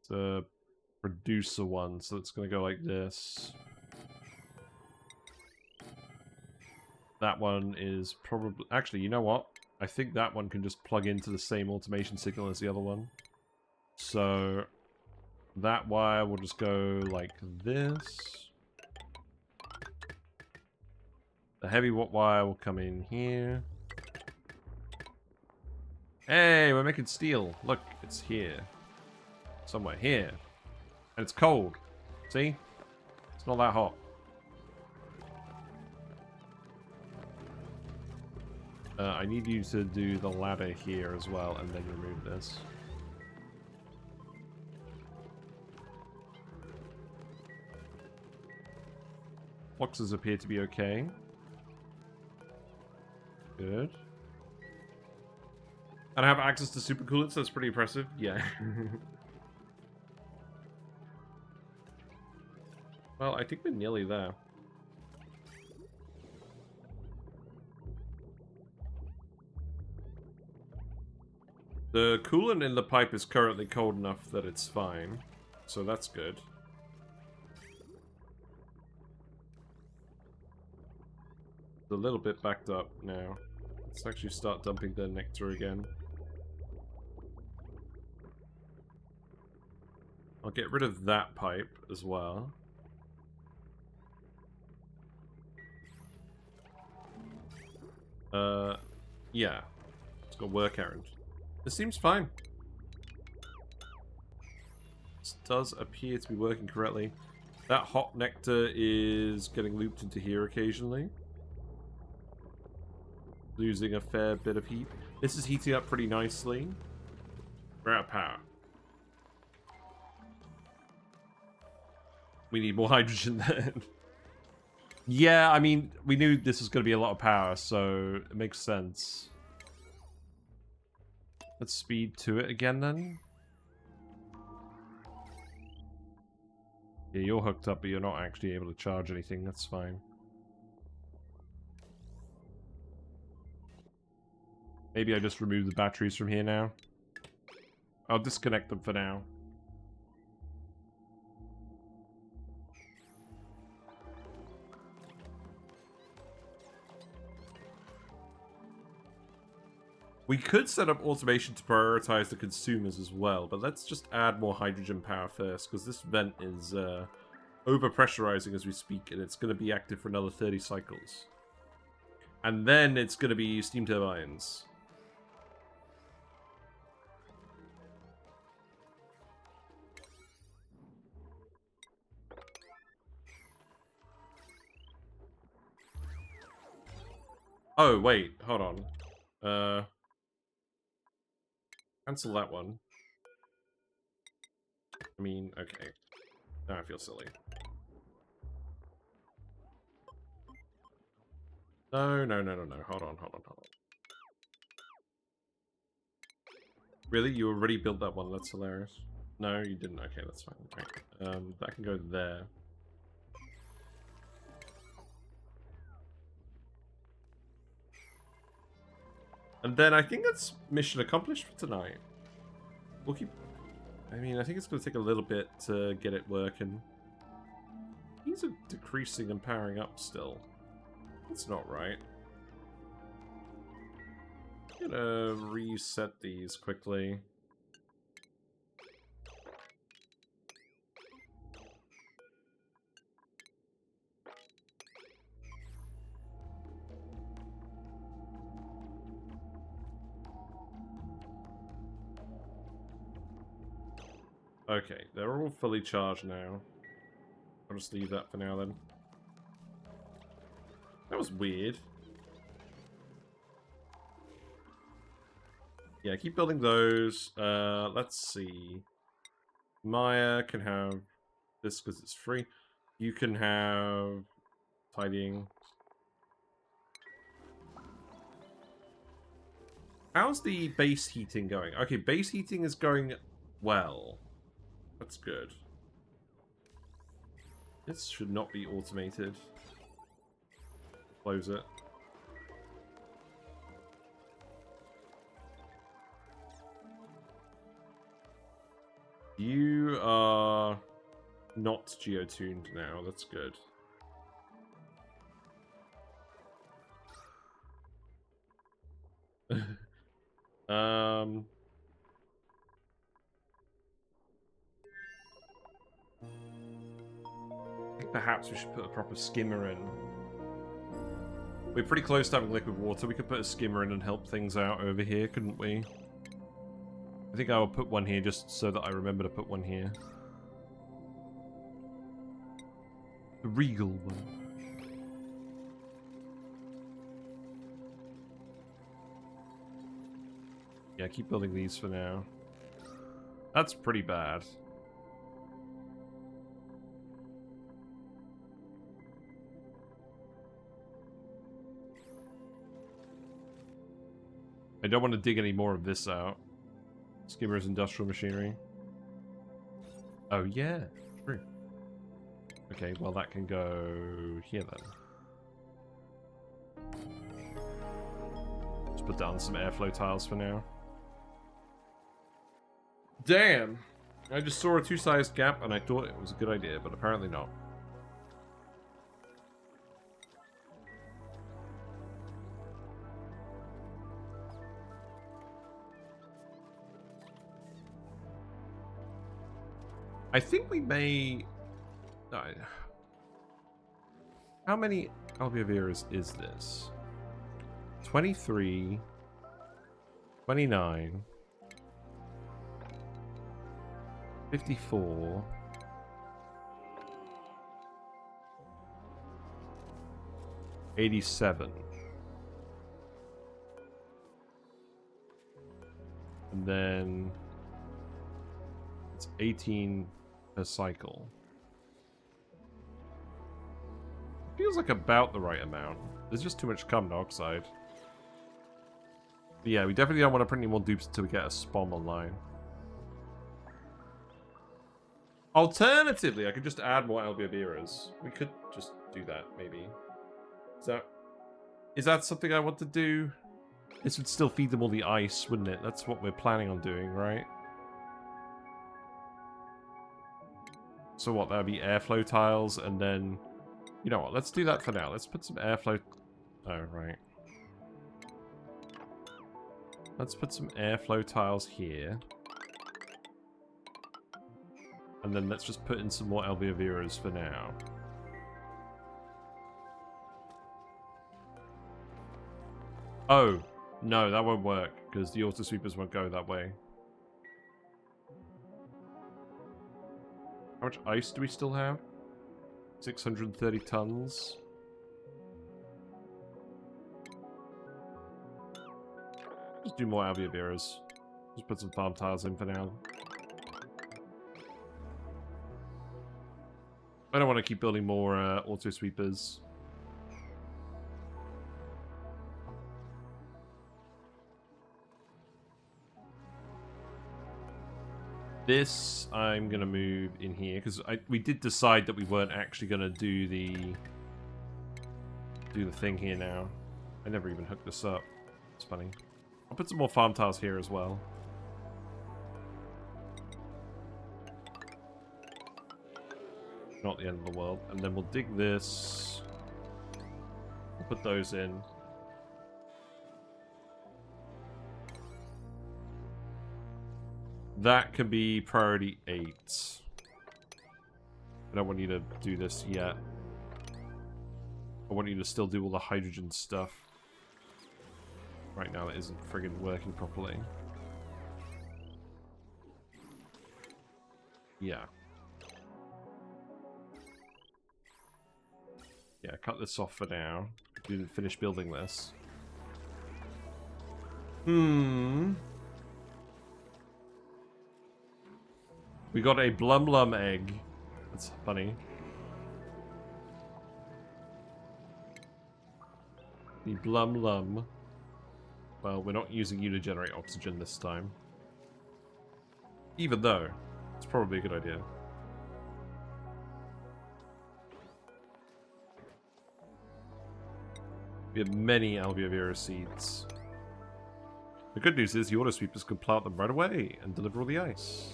the producer one, so it's going to go like this. That one is probably... Actually, you know what? I think that one can just plug into the same automation signal as the other one. So that wire will just go like this. The heavy wire will come in here. Hey, we're making steel. Look, it's here. Somewhere here. And it's cold. See? It's not that hot. I need you to do the ladder here as well, and then remove this. Fluxes appear to be okay. Good. And I have access to supercoolants, so that's pretty impressive. Yeah. Well, I think we're nearly there. The coolant in the pipe is currently cold enough that it's fine, so that's good. It's a little bit backed up now. Let's actually start dumping the nectar again. I'll get rid of that pipe as well. Yeah. Let's go work errand. This seems fine. This does appear to be working correctly. That hot nectar is getting looped into here occasionally. Losing a fair bit of heat. This is heating up pretty nicely. We're out of power. We need more hydrogen then. Yeah, I mean, we knew this was going to be a lot of power, so it makes sense. Let's speed to it again then. Yeah, you're hooked up, but you're not actually able to charge anything. That's fine. Maybe I just remove the batteries from here now. I'll disconnect them for now. We could set up automation to prioritize the consumers as well, but let's just add more hydrogen power first, because this vent is over-pressurizing as we speak, and it's going to be active for another 30 cycles. And then it's going to be steam turbines. Oh, wait, hold on. Cancel that one. I mean, okay. Now I feel silly. No. Hold on. Really? You already built that one? That's hilarious. No, you didn't. Okay, that's fine. Right. That can go there. And then I think that's mission accomplished for tonight. We'll keep... I mean, I think it's going to take a little bit to get it working. These are decreasing and powering up still. That's not right. I'm gonna reset these quickly. Okay, they're all fully charged now. I'll just leave that for now then. That was weird. Yeah, keep building those. Let's see. Maya can have this because it's free. You can have tidying. How's the base heating going? Okay, base heating is going well. That's good. This should not be automated. Close it. You are not geo-tuned now. That's good. I think perhaps we should put a proper skimmer in. We're pretty close to having liquid water. We could put a skimmer in and help things out over here, couldn't we? I think I will put one here just so that I remember to put one here. The regal one. Yeah, keep building these for now. That's pretty bad. I don't want to dig any more of this out. Skimmer's industrial machinery. Oh yeah, true. Okay, well that can go here then. Let's put down some airflow tiles for now. Damn! I just saw a two-sized gap and I thought it was a good idea, but apparently not. I think we may... How many alveolators is this? 23... 29... 54... 87... And then... It's 18 per cycle. Feels like about the right amount. There's just too much carbon dioxide. But yeah, we definitely don't want to print any more dupes until we get a SPOM online. Alternatively, I could just add more alveolators. We could just do that, maybe. Is that something I want to do? This would still feed them all the ice, wouldn't it? That's what we're planning on doing, right? So what, that would be airflow tiles, and then... You know what, let's do that for now. Let's put some airflow... Oh, right. Let's put some airflow tiles here. And then let's just put in some more alveolators for now. Oh, no, that won't work, because the auto sweepers won't go that way. How much ice do we still have? 630 tons. Just do more alveolators. Just put some farm tiles in for now. I don't want to keep building more auto sweepers. This I'm gonna move in here because we did decide that we weren't actually gonna do the thing here now. I never even hooked this up. It's funny. I'll put some more farm tiles here as well. Not the end of the world. And then we'll dig this. We'll put those in. That can be priority 8. I don't want you to do this yet. I want you to still do all the hydrogen stuff. Right now it isn't friggin' working properly. Yeah. Yeah, cut this off for now. We didn't finish building this. We got a Blum egg. That's funny. The Blum. Well, we're not using you to generate oxygen this time. Even though, it's probably a good idea. We have many alveolar seeds. The good news is the auto sweepers can plant them right away and deliver all the ice.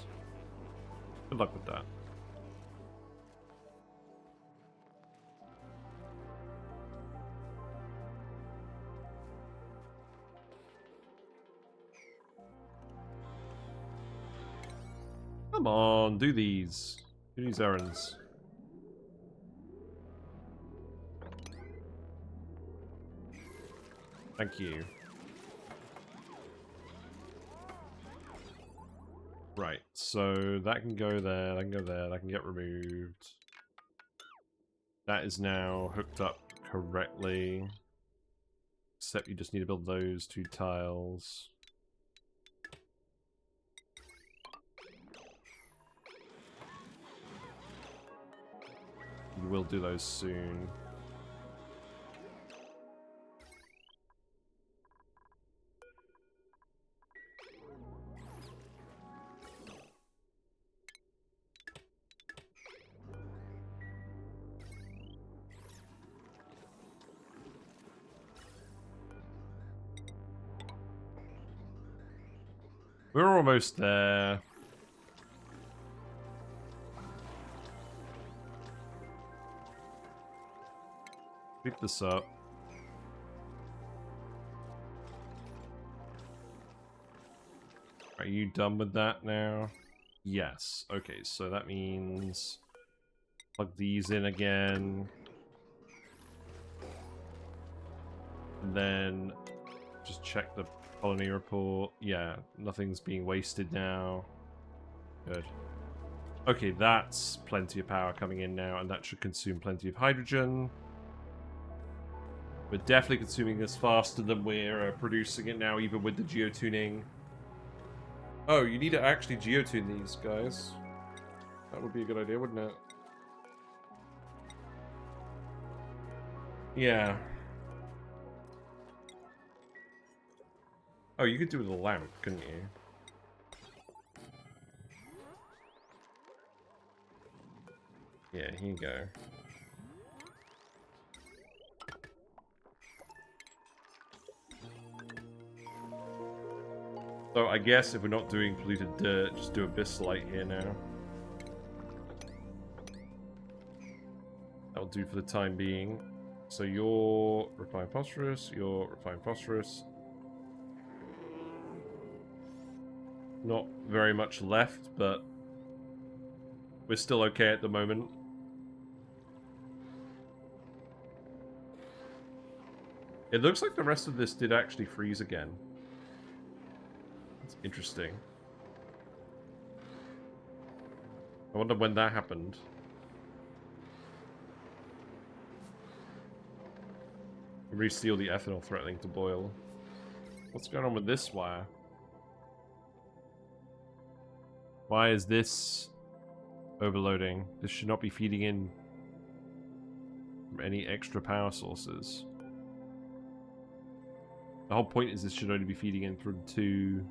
Good luck with that. Come on, do these. Do these errands. Thank you. Right, so that can go there, that can go there, that can get removed. That is now hooked up correctly. Except you just need to build those 2 tiles. You will do those soon. We're almost there. Pick this up. Are you done with that now? Yes. Okay, so that means plug these in again. And then just check the colony report. Yeah, nothing's being wasted now. Good. Okay, that's plenty of power coming in now, and that should consume plenty of hydrogen. We're definitely consuming this faster than we're producing it now, even with the geotuning. Oh, you need to actually geotune these, guys. That would be a good idea, wouldn't it? Yeah. Oh, you could do it with a lamp, couldn't you? Yeah, here you go. So I guess if we're not doing polluted dirt, just do abyssalite here now. That'll do for the time being. So you're refined phosphorus, you're refined phosphorus. Not very much left, but we're still okay at the moment. It looks like the rest of this did actually freeze again. That's interesting. I wonder when that happened. Reseal the ethanol threatening to boil. What's going on with this wire? Why is this overloading? This should not be feeding in from any extra power sources. The whole point is this should only be feeding in from 2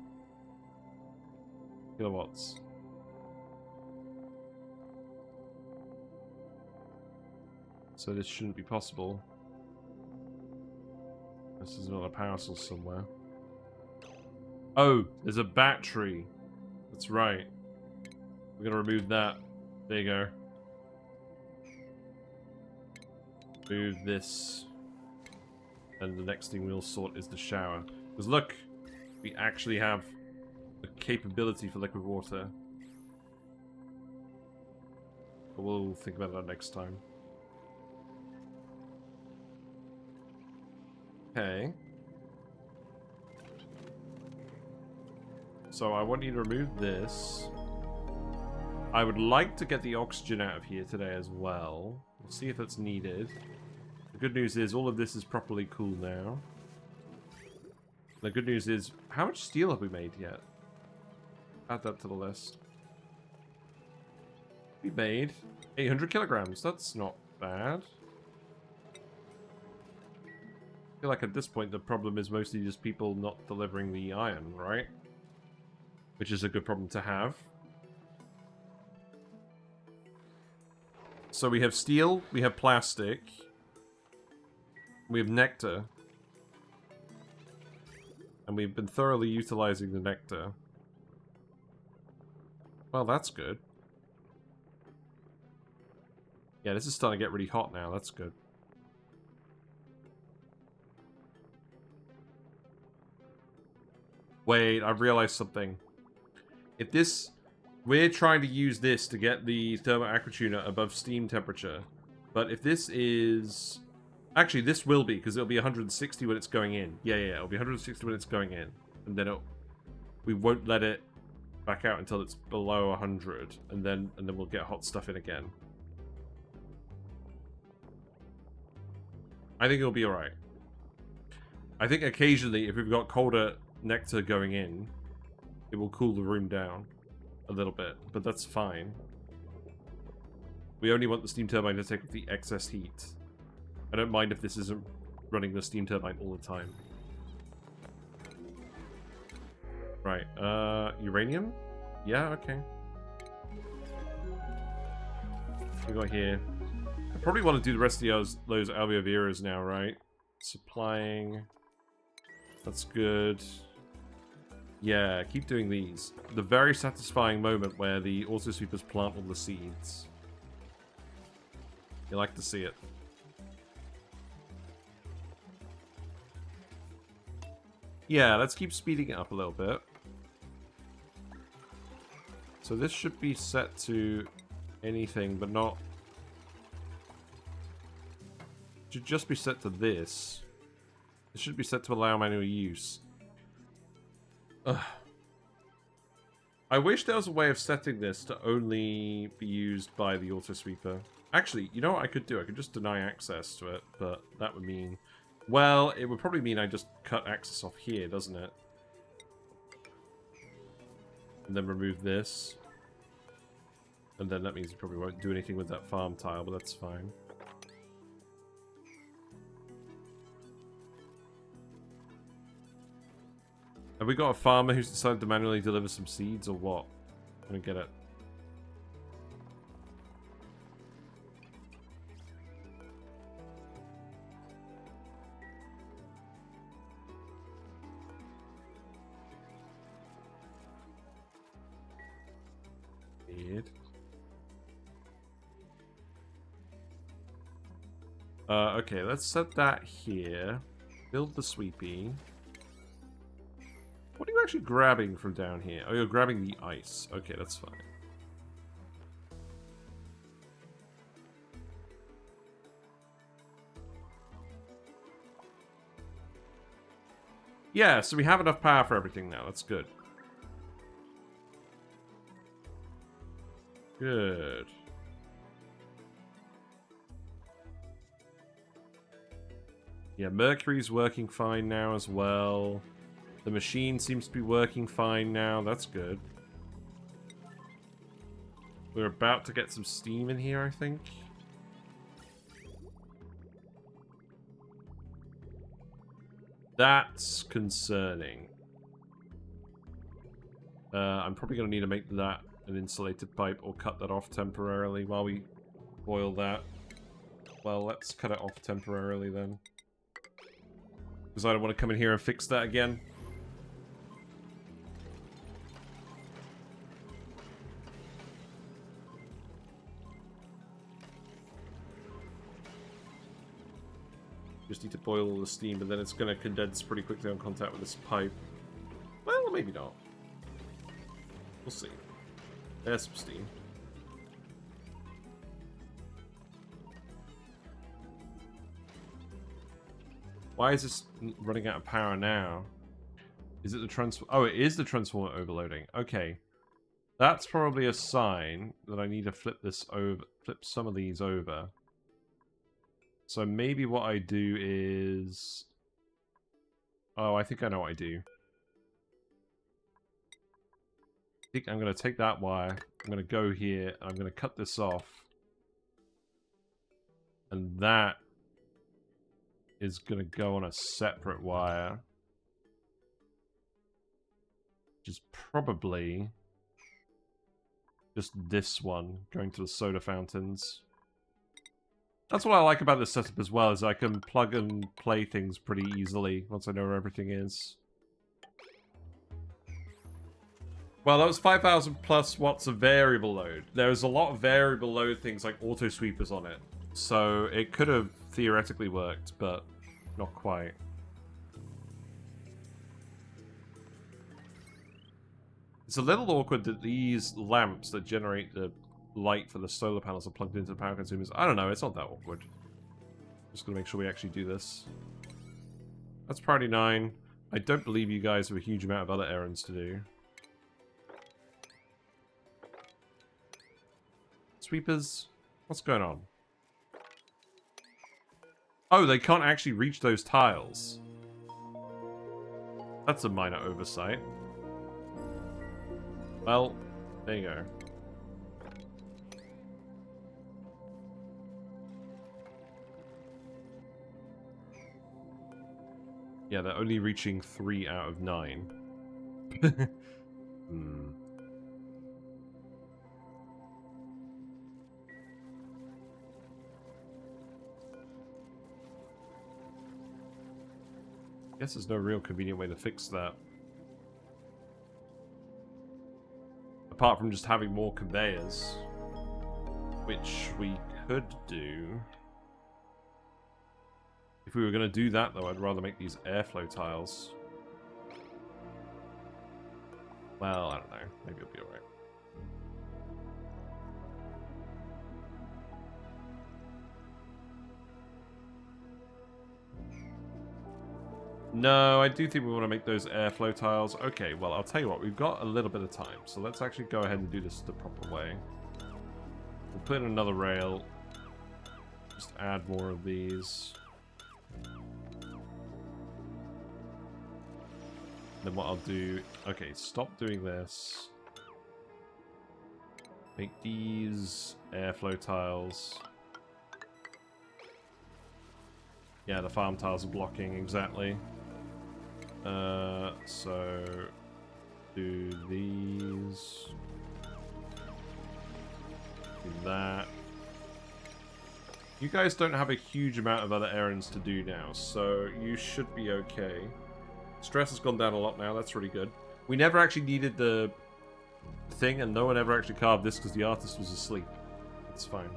kilowatts. So this shouldn't be possible. This is not a power source somewhere. Oh, there's a battery. That's right. We're gonna remove that. There you go. Move this. And the next thing we'll sort is the shower. Because look, we actually have the capability for liquid water. But we'll think about that next time. Okay. So I want you to remove this. I would like to get the oxygen out of here today as well. We'll see if that's needed. The good news is all of this is properly cooled now. The good news is, how much steel have we made yet? Add that to the list. We made 800 kilograms. That's not bad. I feel like at this point the problem is mostly just people not delivering the iron, right? Which is a good problem to have. So we have steel, we have plastic, we have nectar, and we've been thoroughly utilizing the nectar. Well, that's good. Yeah, this is starting to get really hot now, that's good. Wait, I've realized something. If this We're trying to use this to get the Thermo Aquatuner above steam temperature. But if this is... Actually, this will be, because it'll be 160 when it's going in. Yeah, it'll be 160 when it's going in. And then we won't let it back out until it's below 100. And then we'll get hot stuff in again. I think it'll be alright. I think occasionally, if we've got colder nectar going in, it will cool the room down a little bit, but that's fine. We only want the steam turbine to take up the excess heat. I don't mind if this isn't running the steam turbine all the time. Right, uranium? Yeah, okay. What we got here? I probably want to do the rest of those Alveoveras now, right? Supplying. That's good. Yeah, keep doing these. The very satisfying moment where the autosweepers plant all the seeds. You like to see it. Yeah, let's keep speeding it up a little bit. So this should be set to anything, but not... It should just be set to this. It should be set to allow manual use. Ugh. I wish there was a way of setting this to only be used by the autosweeper. Actually, you know what I could do? I could just deny access to it, but that would mean... Well, it would probably mean I just cut access off here, doesn't it? And then remove this. And then that means you probably won't do anything with that farm tile, but that's fine. Have we got a farmer who's decided to manually deliver some seeds, or what? I don't get it. Weird. Okay, let's set that here. Build the sweepy. What are you actually grabbing from down here? Oh, you're grabbing the ice. Okay, that's fine. Yeah, so we have enough power for everything now. That's good. Good. Yeah, Mercury's working fine now as well. The machine seems to be working fine now. That's good. We're about to get some steam in here, I think. That's concerning. I'm probably going to need to make that an insulated pipe or cut that off temporarily while we boil that. Well, let's cut it off temporarily then. Because I don't want to come in here and fix that again. Just need to boil all the steam, but then it's going to condense pretty quickly on contact with this pipe. Well, maybe not. We'll see. There's some steam. Why is this running out of power now? Is it the transform? Oh, it is the transformer overloading. Okay. That's probably a sign that I need to flip this over, flip some of these over. So maybe what I do is... Oh, I think I know what I do. I think I'm going to take that wire. I'm going to go here. And I'm going to cut this off. And that is going to go on a separate wire. Which is probably just this one going to the soda fountains. That's what I like about this setup as well, is I can plug and play things pretty easily once I know where everything is. Well, that was 5,000 plus watts of variable load. There's a lot of variable load things like auto sweepers on it. So it could have theoretically worked, but not quite. It's a little awkward that these lamps that generate the light for the solar panels are plugged into the power consumers. I don't know, it's not that awkward. Just gonna make sure we actually do this. That's priority 9. I don't believe you guys have a huge amount of other errands to do. Sweepers, what's going on? Oh, they can't actually reach those tiles. That's a minor oversight. Well, there you go. Yeah, they're only reaching 3 out of 9. Hmm. Guess there's no real convenient way to fix that. Apart from just having more conveyors. Which we could do. If we were going to do that, though, I'd rather make these airflow tiles. Well, I don't know. Maybe it'll be alright. No, I do think we want to make those airflow tiles. Okay, well, I'll tell you what. We've got a little bit of time, so let's actually go ahead and do this the proper way. We'll put in another rail. Just add more of these. Then what I'll do... Okay, stop doing this. Make these airflow tiles. Yeah, the farm tiles are blocking, exactly. So... do these. Do that. You guys don't have a huge amount of other errands to do now, so you should be okay. Stress has gone down a lot now, that's really good. We never actually needed the thing, and no one ever actually carved this because the artist was asleep. It's fine.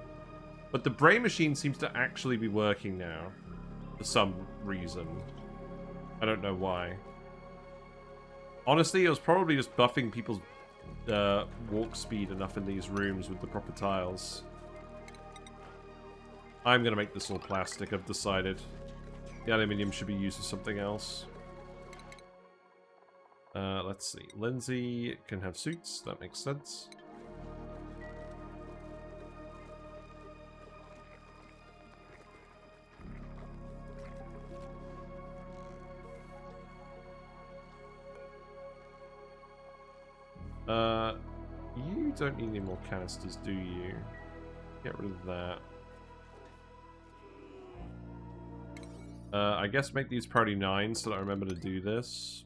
But the brain machine seems to actually be working now. For some reason. I don't know why. Honestly, it was probably just buffing people's walk speed enough in these rooms with the proper tiles. I'm going to make this all plastic, I've decided. The aluminium should be used for something else. Let's see. Lindsay can have suits, that makes sense. You don't need any more canisters, do you? Get rid of that. I guess make these priority 9 so that I remember to do this.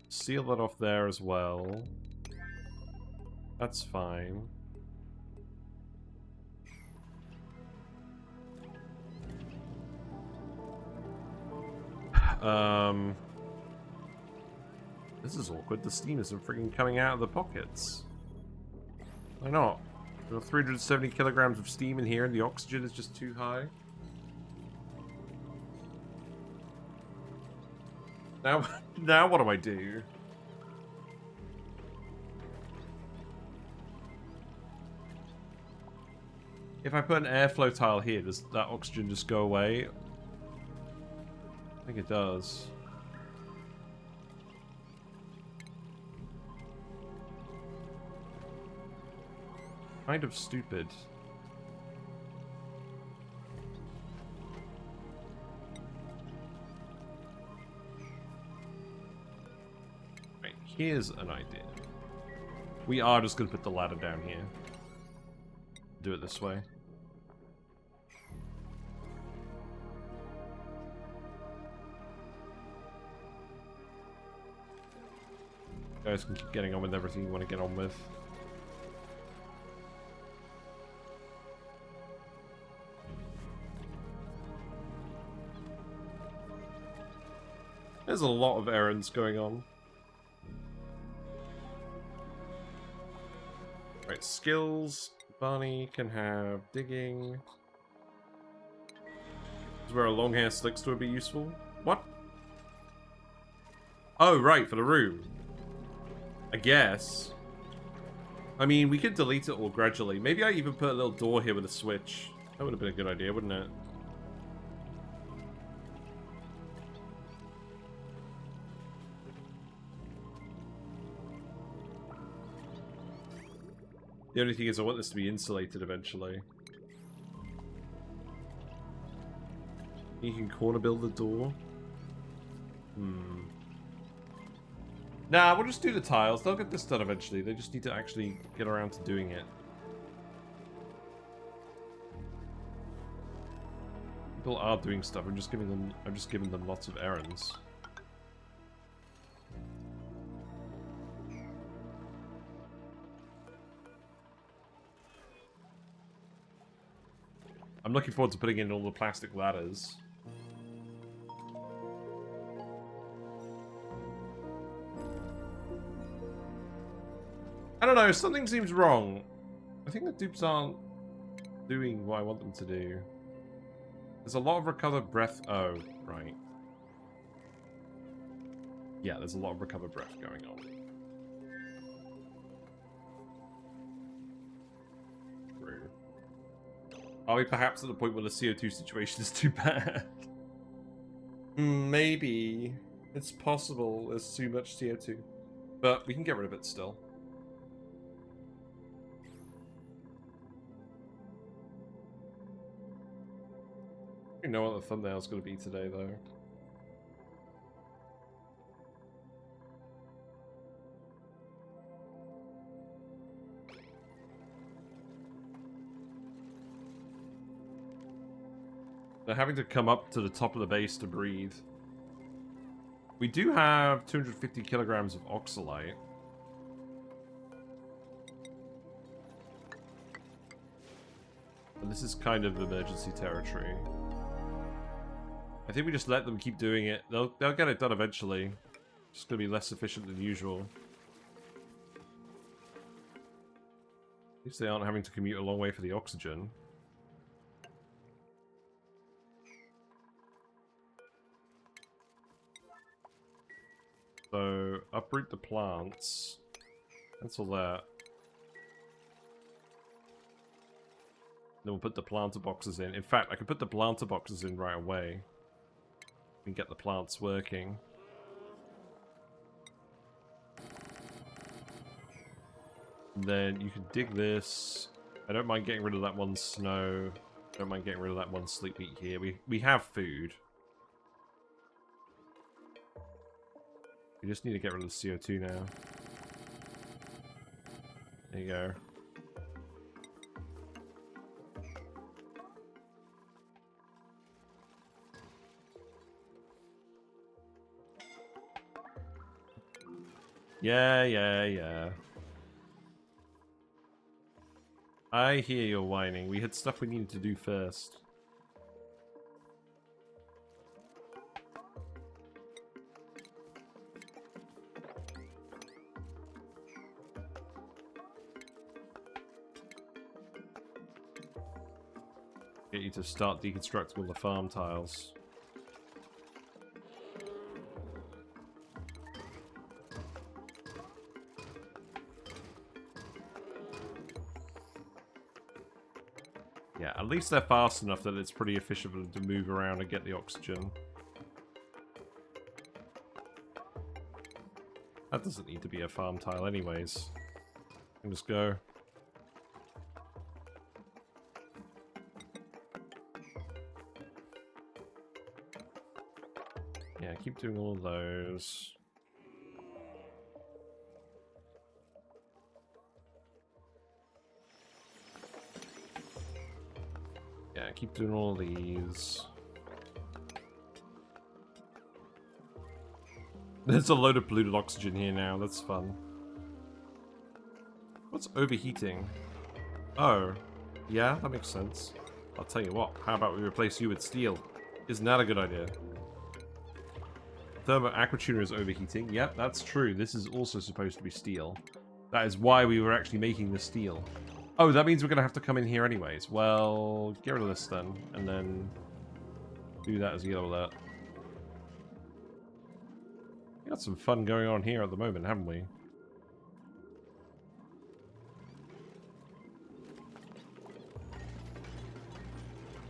Seal that off there as well. That's fine. This is awkward. The steam isn't freaking coming out of the pockets. Why not? We've got 370 kilograms of steam in here and the oxygen is just too high. Now what do I do? If I put an airflow tile here, does that oxygen just go away? I think it does. Kind of stupid. Right, here's an idea. We are just going to put the ladder down here. Do it this way. You guys can keep getting on with everything you want to get on with. There's a lot of errands going on. Right, skills. Barney can have digging. This is where a long hair slickster would be useful. What? Oh, right, for the room. I guess. I mean, we could delete it all gradually. Maybe I even put a little door here with a switch. That would have been a good idea, wouldn't it? The only thing is I want this to be insulated eventually. You can corner build the door. Nah, we'll just do the tiles. They'll get this done eventually. They just need to actually get around to doing it. People are doing stuff. I'm just giving them lots of errands. I'm looking forward to putting in all the plastic ladders. I don't know, something seems wrong. I think the dupes aren't doing what I want them to do. There's a lot of recovered breath. Oh, right. Yeah, there's a lot of recovered breath going on. True. Are we perhaps at the point where the CO2 situation is too bad? Maybe. It's possible there's too much CO2. But we can get rid of it still. I don't know what the thumbnail's going to be today, though. They're having to come up to the top of the base to breathe. We do have 250 kilograms of oxalite. But this is kind of emergency territory. I think we just let them keep doing it. They'll get it done eventually. It's going to be less efficient than usual. At least they aren't having to commute a long way for the oxygen. So, uproot the plants. Cancel that. Then we'll put the planter boxes in. In fact, I could put the planter boxes in right away. We can get the plants working. And then you can dig this. I don't mind getting rid of that one snow. I don't mind getting rid of that one sleep meat here. We have food. We just need to get rid of the CO2 now. There you go. Yeah. I hear your whining. We had stuff we needed to do first. Get you to start deconstructing all the farm tiles. Yeah, at least they're fast enough that it's pretty efficient for them to move around and get the oxygen. That doesn't need to be a farm tile anyways. I can just go. Yeah, keep doing all of those. Yeah, keep doing all these. There's a load of polluted oxygen here now, that's fun. What's overheating? Oh, yeah, that makes sense. I'll tell you what, how about we replace you with steel? Isn't that a good idea? Thermo Aquatuner is overheating. Yep, that's true. This is also supposed to be steel. That is why we were actually making the steel. Oh, that means we're going to have to come in here anyways. Well, get rid of this then, and then do that as a yellow alert. We got some fun going on here at the moment, haven't we?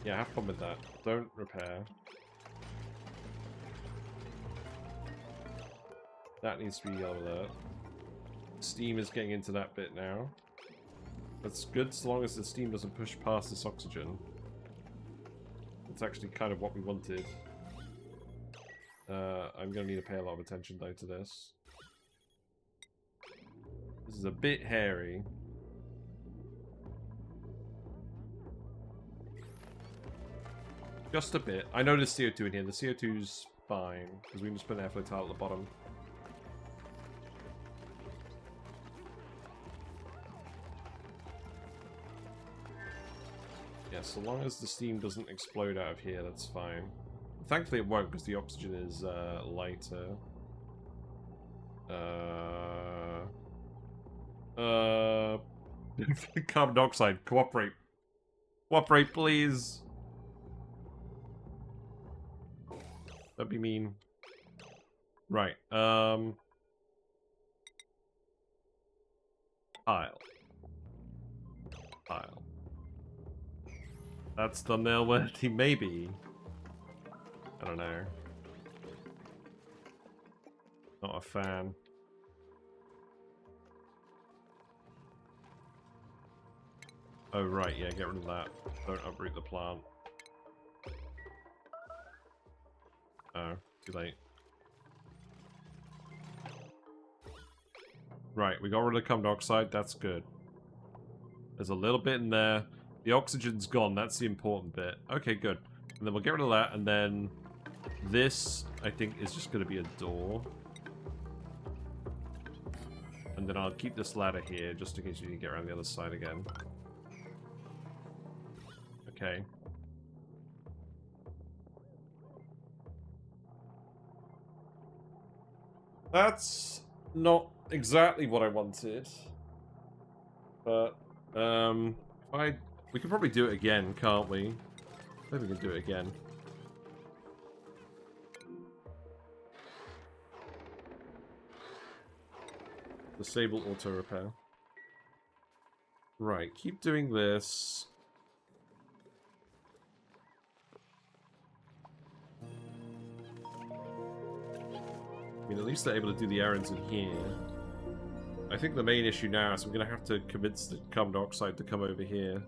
Yeah, have fun with that. Don't repair. That needs to be yellow alert. Steam is getting into that bit now. That's good so long as the steam doesn't push past this oxygen. It's actually kind of what we wanted. I'm going to need to pay a lot of attention though to this. This is a bit hairy. Just a bit. I know there's CO2 in here. The CO2's fine, because we can just put an airflow tile at the bottom. Yeah, so long as the steam doesn't explode out of here, that's fine. Thankfully it won't, because the oxygen is lighter. Carbon dioxide, cooperate. Cooperate, please. That'd be mean. Right, Tile. Tile. That's thumbnail worthy, maybe. I don't know. Not a fan. Oh, right, yeah, get rid of that. Don't uproot the plant. Oh, too late. Right, we got rid of the carbon dioxide, that's good. There's a little bit in there. The oxygen's gone, that's the important bit. Okay, good. And then we'll get rid of that, and then this, I think, is just going to be a door. And then I'll keep this ladder here, just in case you can get around the other side again. Okay. That's not exactly what I wanted. But, we can probably do it again, can't we? I think we can do it again. Disable auto repair. Right, keep doing this. I mean, at least they're able to do the errands in here. I think the main issue now is we're going to have to convince the carbon dioxide to come over here.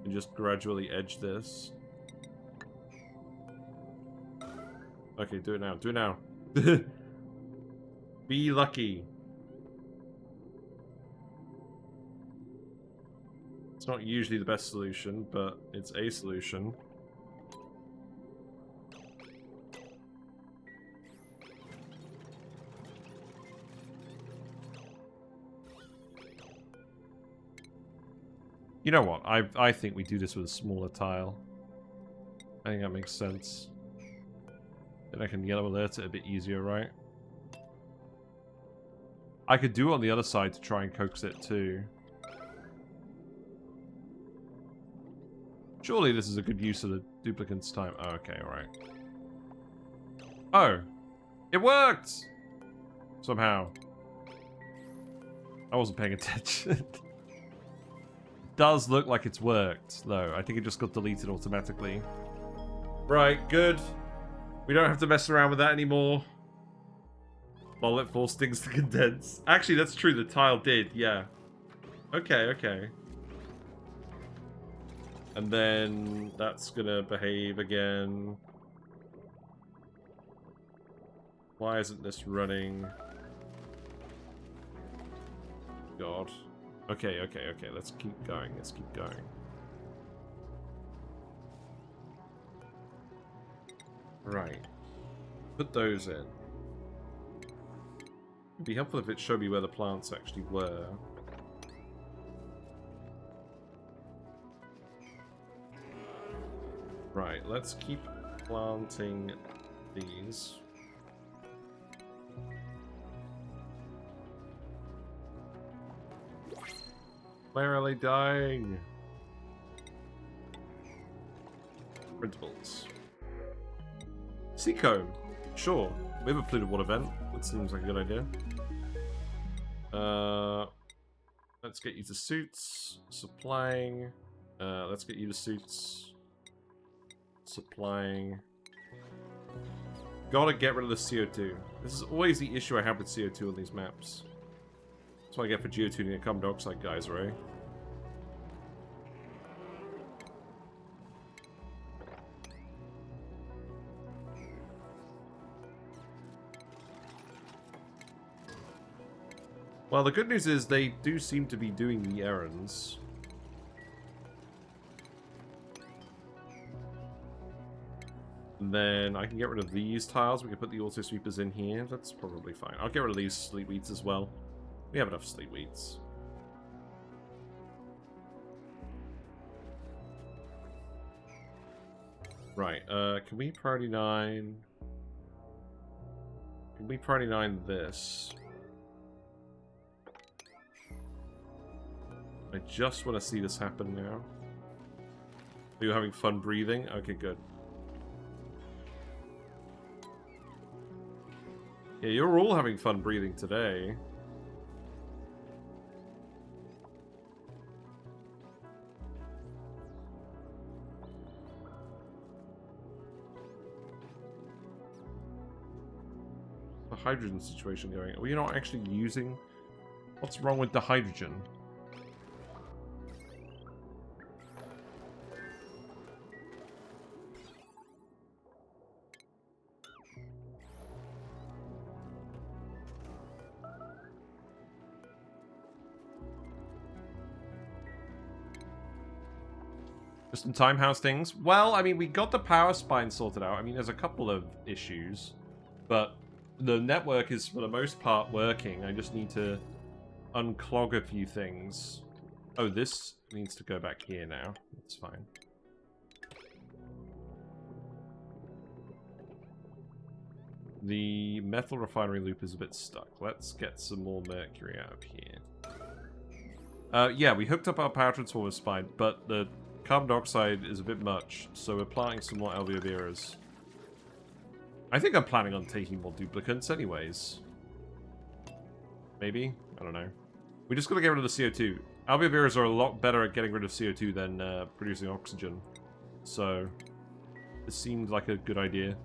And just gradually edge this. Okay, do it now. Do it now. Be lucky. It's not usually the best solution, but it's a solution. You know what? I think we do this with a smaller tile. I think that makes sense. Then I can yellow alert it a bit easier, right? I could do it on the other side to try and coax it too. Surely this is a good use of the duplicant's time. Oh, okay, alright. Oh! It worked! Somehow. I wasn't paying attention. Does look like it's worked, though. I think it just got deleted automatically. Right, good. We don't have to mess around with that anymore. While it forced things to condense. Actually, that's true. The tile did, yeah. Okay, okay. And then that's gonna behave again. Why isn't this running? God. Okay, okay, okay. Let's keep going. Let's keep going. Right. Put those in. It'd be helpful if it showed me where the plants actually were. Right, let's keep planting these. Where are they dying? Printables. Sea comb. Sure. We have a polluted water vent. That seems like a good idea. Let's get you to suits. Supplying. Let's get you the suits. Supplying. Gotta get rid of the CO2. This is always the issue I have with CO2 on these maps. That's what I get for geotuning a carbon dioxide geyser, eh? Well, the good news is they do seem to be doing the errands. And then I can get rid of these tiles. We can put the auto sweepers in here. That's probably fine. I'll get rid of these sleep weeds as well. We have enough sleep weeds. Right, can we priority 9? Can we priority 9 this? I just want to see this happen now. Are you having fun breathing? Okay, good. Yeah, you're all having fun breathing today. The hydrogen situation going. Are we not actually using... What's wrong with the hydrogen? Just in time, how's things? Well, I mean, we got the power spine sorted out. I mean, there's a couple of issues, but the network is, for the most part, working. I just need to unclog a few things. Oh, this needs to go back here now. That's fine. The Metal Refinery loop is a bit stuck. Let's get some more Mercury out of here. Yeah, we hooked up our power transformer spine, but the carbon dioxide is a bit much, so we're planting some more alveoveras. I think I'm planning on taking more duplicants anyways. Maybe? I don't know. We just gotta get rid of the CO2. Alveoveras are a lot better at getting rid of CO2 than producing oxygen. So, this seemed like a good idea.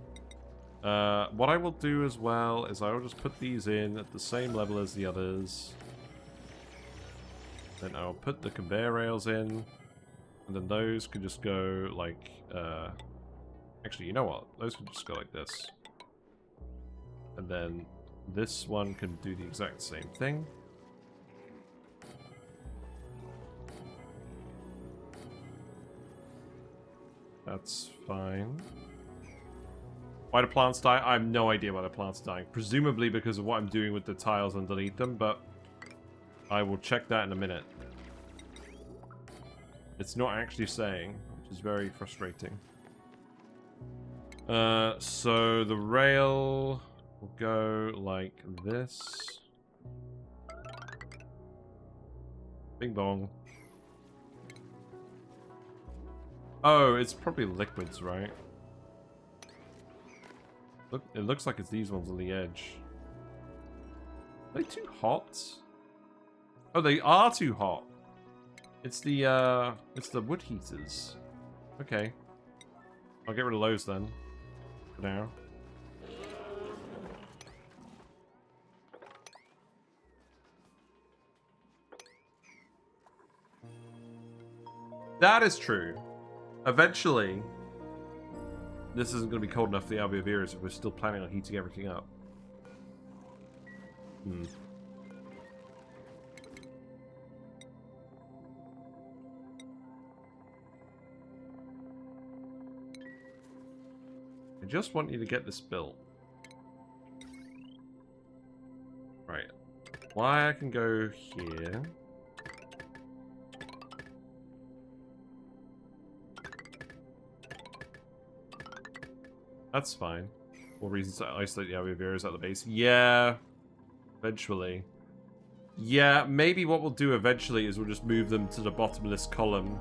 What I will do as well is I will just put these in at the same level as the others. Then I'll put the conveyor rails in. And then those could just go like, actually, you know what? Those could just go like this. And then this one can do the exact same thing. That's fine. Why do plants die? I have no idea why the plants are dying. Presumably because of what I'm doing with the tiles underneath them, but I will check that in a minute. It's not actually saying, which is very frustrating. So the rail will go like this. Bing bong. Oh, it's probably liquids, right? Look, it looks like it's these ones on the edge. Are they too hot? Oh, they are too hot. It's the wood heaters. Okay. I'll get rid of those then. For now. That is true. Eventually, this isn't going to be cold enough for the alveoveras if we're still planning on heating everything up. I just want you to get this built. Right. Why I can go here. That's fine. More reasons to isolate the alveoveras at the base. Yeah. Eventually. Yeah, maybe what we'll do eventually is we'll just move them to the bottomless column.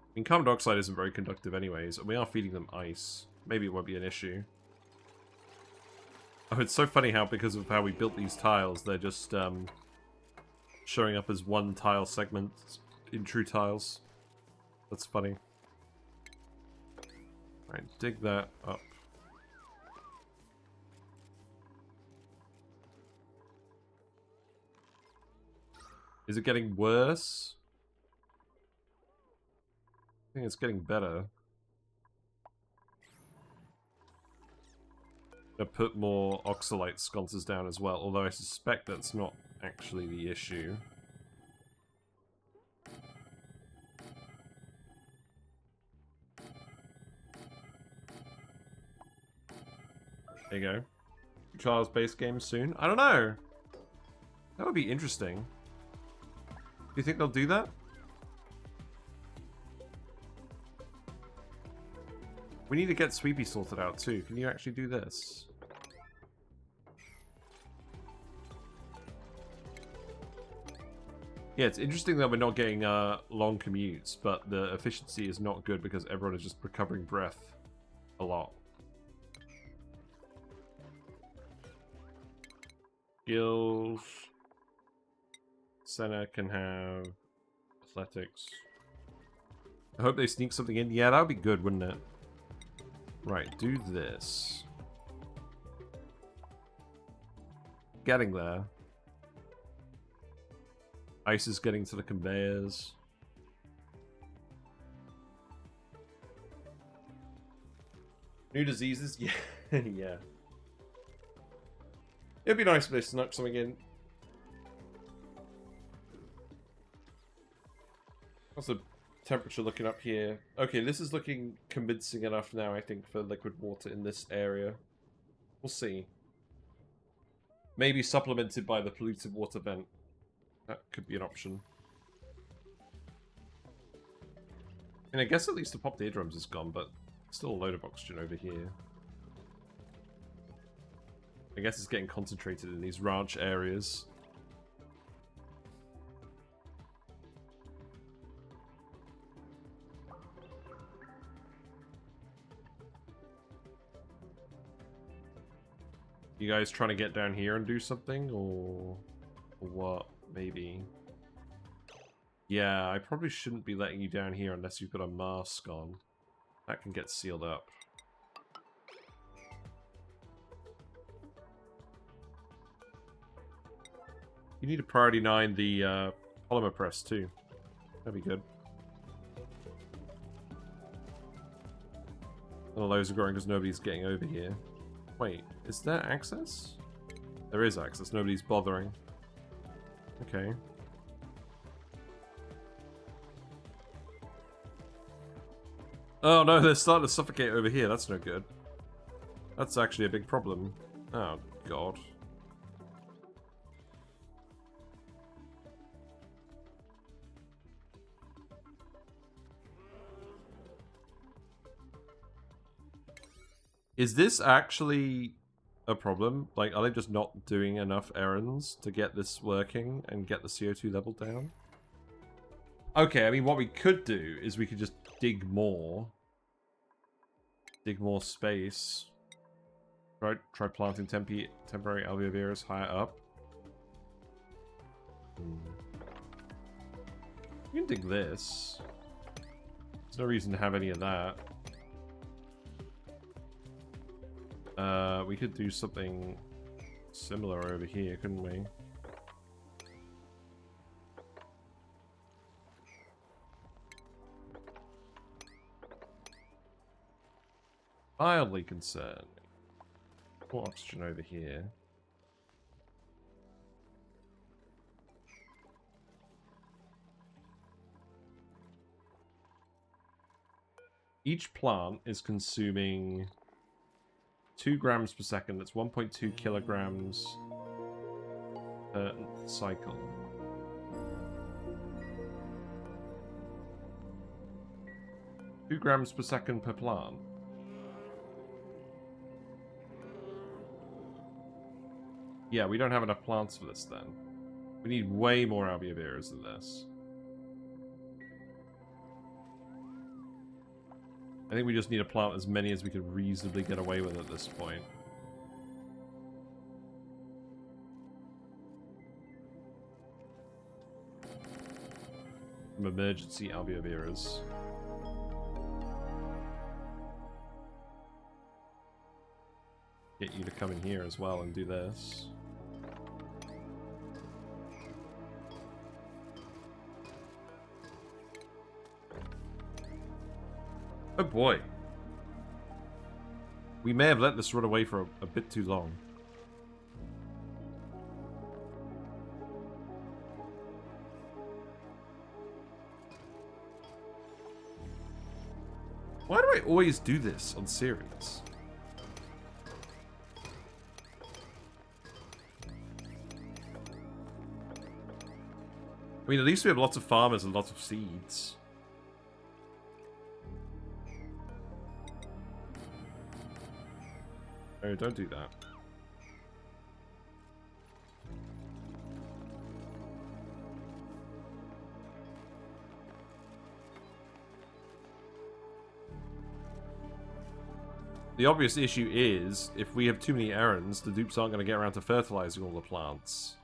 I mean, carbon dioxide isn't very conductive anyways, and we are feeding them ice. Maybe it won't be an issue. Oh, it's so funny how, because of how we built these tiles, they're just showing up as one tile segment in true tiles. That's funny. Alright, dig that up. Is it getting worse? I think it's getting better. I put more oxalate sconces down as well, although I suspect that's not actually the issue. There you go. Trials-based games soon? I don't know. That would be interesting. Do you think they'll do that? We need to get Sweepy sorted out too. Can you actually do this? Yeah, it's interesting that we're not getting long commutes, but the efficiency is not good because everyone is just recovering breath a lot. Skills. Senna can have athletics. I hope they sneak something in. Yeah, that would be good, wouldn't it? Right, do this. Getting there. Ice is getting to the conveyors. New diseases? Yeah. Yeah. It'd be nice if they snuck something in. What's the temperature looking up here? Okay, this is looking convincing enough now, I think, for liquid water in this area. We'll see. Maybe supplemented by the polluted water vent. That could be an option. And I guess at least the popped eardrums is gone, but still a load of oxygen over here. I guess it's getting concentrated in these ranch areas. You guys trying to get down here and do something, or what? Maybe. Yeah, I probably shouldn't be letting you down here unless you've got a mask on. That can get sealed up. You need to priority 9 the polymer press too. That'd be good. None of those are growing because nobody's getting over here. Wait, is there access? There is access, nobody's bothering. Okay. Oh no, they're starting to suffocate over here, that's no good. That's actually a big problem. Oh god. Is this actually a problem? Like, are they just not doing enough errands to get this working and get the CO2 level down? Okay, I mean, what we could do is we could just dig more. Dig more space. Try planting temporary alveoveras higher up. You can dig this. There's no reason to have any of that. We could do something similar over here, couldn't we? Mildly concerned. More oxygen over here. Each plant is consuming 2 grams per second. That's 1.2 kilograms per cycle. Two grams per second per plant. Yeah, we don't have enough plants for this then. We need way more alveoveras than this. I think we just need to plant as many as we could reasonably get away with at this point. Some emergency alveovirus. Get you to come in here as well and do this. Oh boy. We may have let this run away for a bit too long. Why do I always do this on Ceres? I mean, at least we have lots of farmers and lots of seeds. Oh, don't do that. The obvious issue is, if we have too many errands, the dupes aren't going to get around to fertilizing all the plants.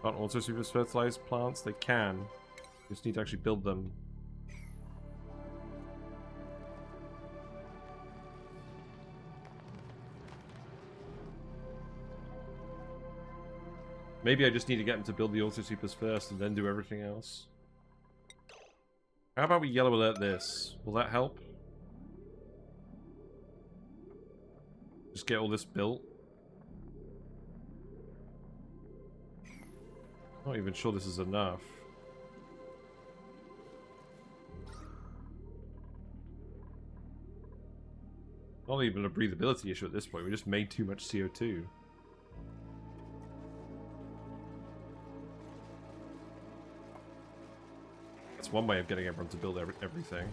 Can't also super fertilize plants? They can. You just need to actually build them. Maybe I just need to get them to build the auto supers first and then do everything else. How about we yellow alert this? Will that help? Just get all this built. Not even sure this is enough. Not even a breathability issue at this point. We just made too much CO2. That's one way of getting everyone to build everything.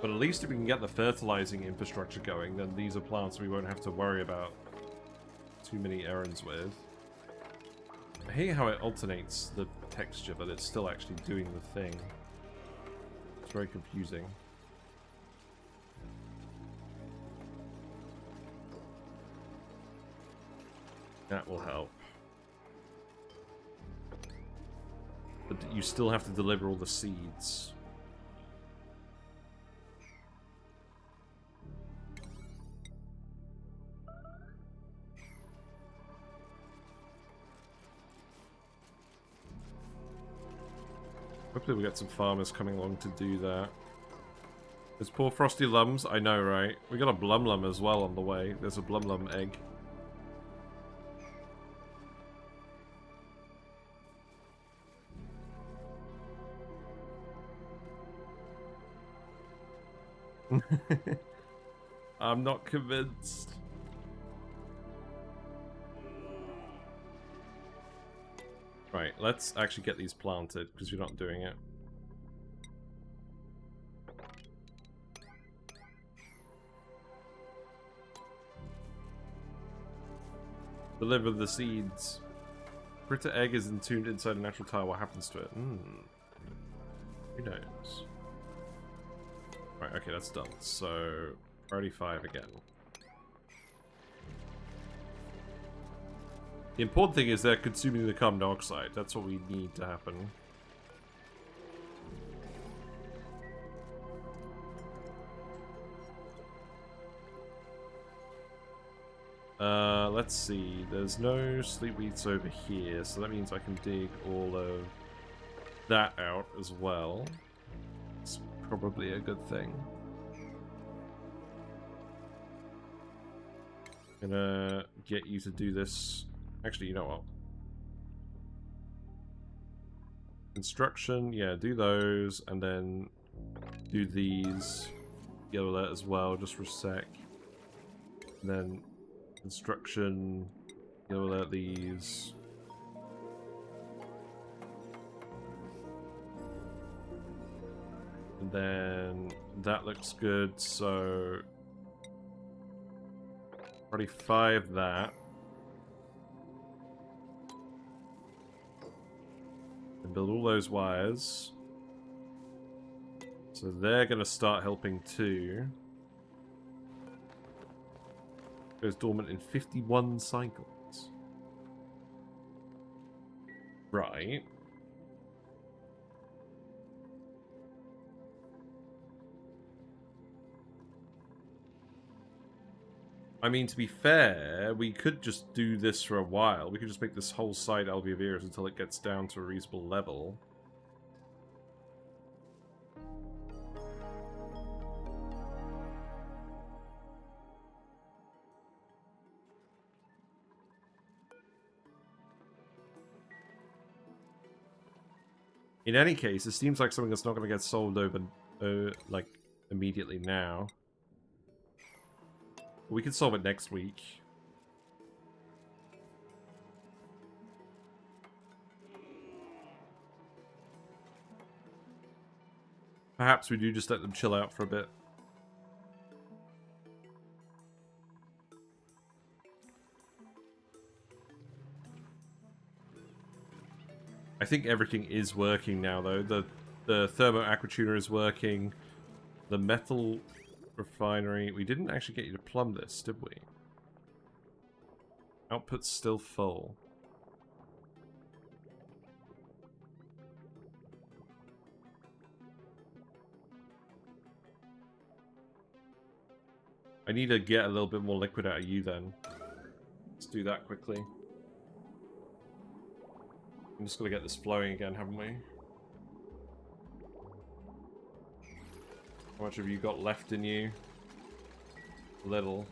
But at least if we can get the fertilizing infrastructure going, then these are plants we won't have to worry about too many errands with. I hate how it alternates the texture, but it's still actually doing the thing. It's very confusing. That will help. But you still have to deliver all the seeds. Hopefully we get some farmers coming along to do that. There's poor Frosty Lums, I know, right? We got a Blumlum as well on the way. There's a Blumlum egg. I'm not convinced. Right, let's actually get these planted, because you're not doing it. Deliver the seeds. Critter egg is entombed inside a natural tile. What happens to it? Who knows? Right, okay, that's done. So, priority 5 again. The important thing is they're consuming the carbon dioxide. That's what we need to happen. Let's see. There's no sleep weeds over here, so that means I can dig all of that out as well. It's probably a good thing. Gonna get you to do this. Actually, you know what? Construction, yeah, do those, and then do these. Yellow alert as well, just for a sec. And then construction, yellow alert these. And then That looks good, so... Already 5 that. And build all those wires. So they're going to start helping too. Goes dormant in 51 cycles. Right. I mean, to be fair, we could just do this for a while. We could just make this whole side Alveovirus until it gets down to a reasonable level. In any case, it seems like something that's not going to get solved over, like, immediately now. We can solve it next week. Perhaps we do just let them chill out for a bit. I think everything is working now, though. The Thermo Aquatuner is working. The Metal Refinery... We didn't actually get you to plumb this, did we? Output's still full. I need to get a little bit more liquid out of you, then. Let's do that quickly. I'm just gonna get this flowing again, haven't we? How much have you got left in you? Little.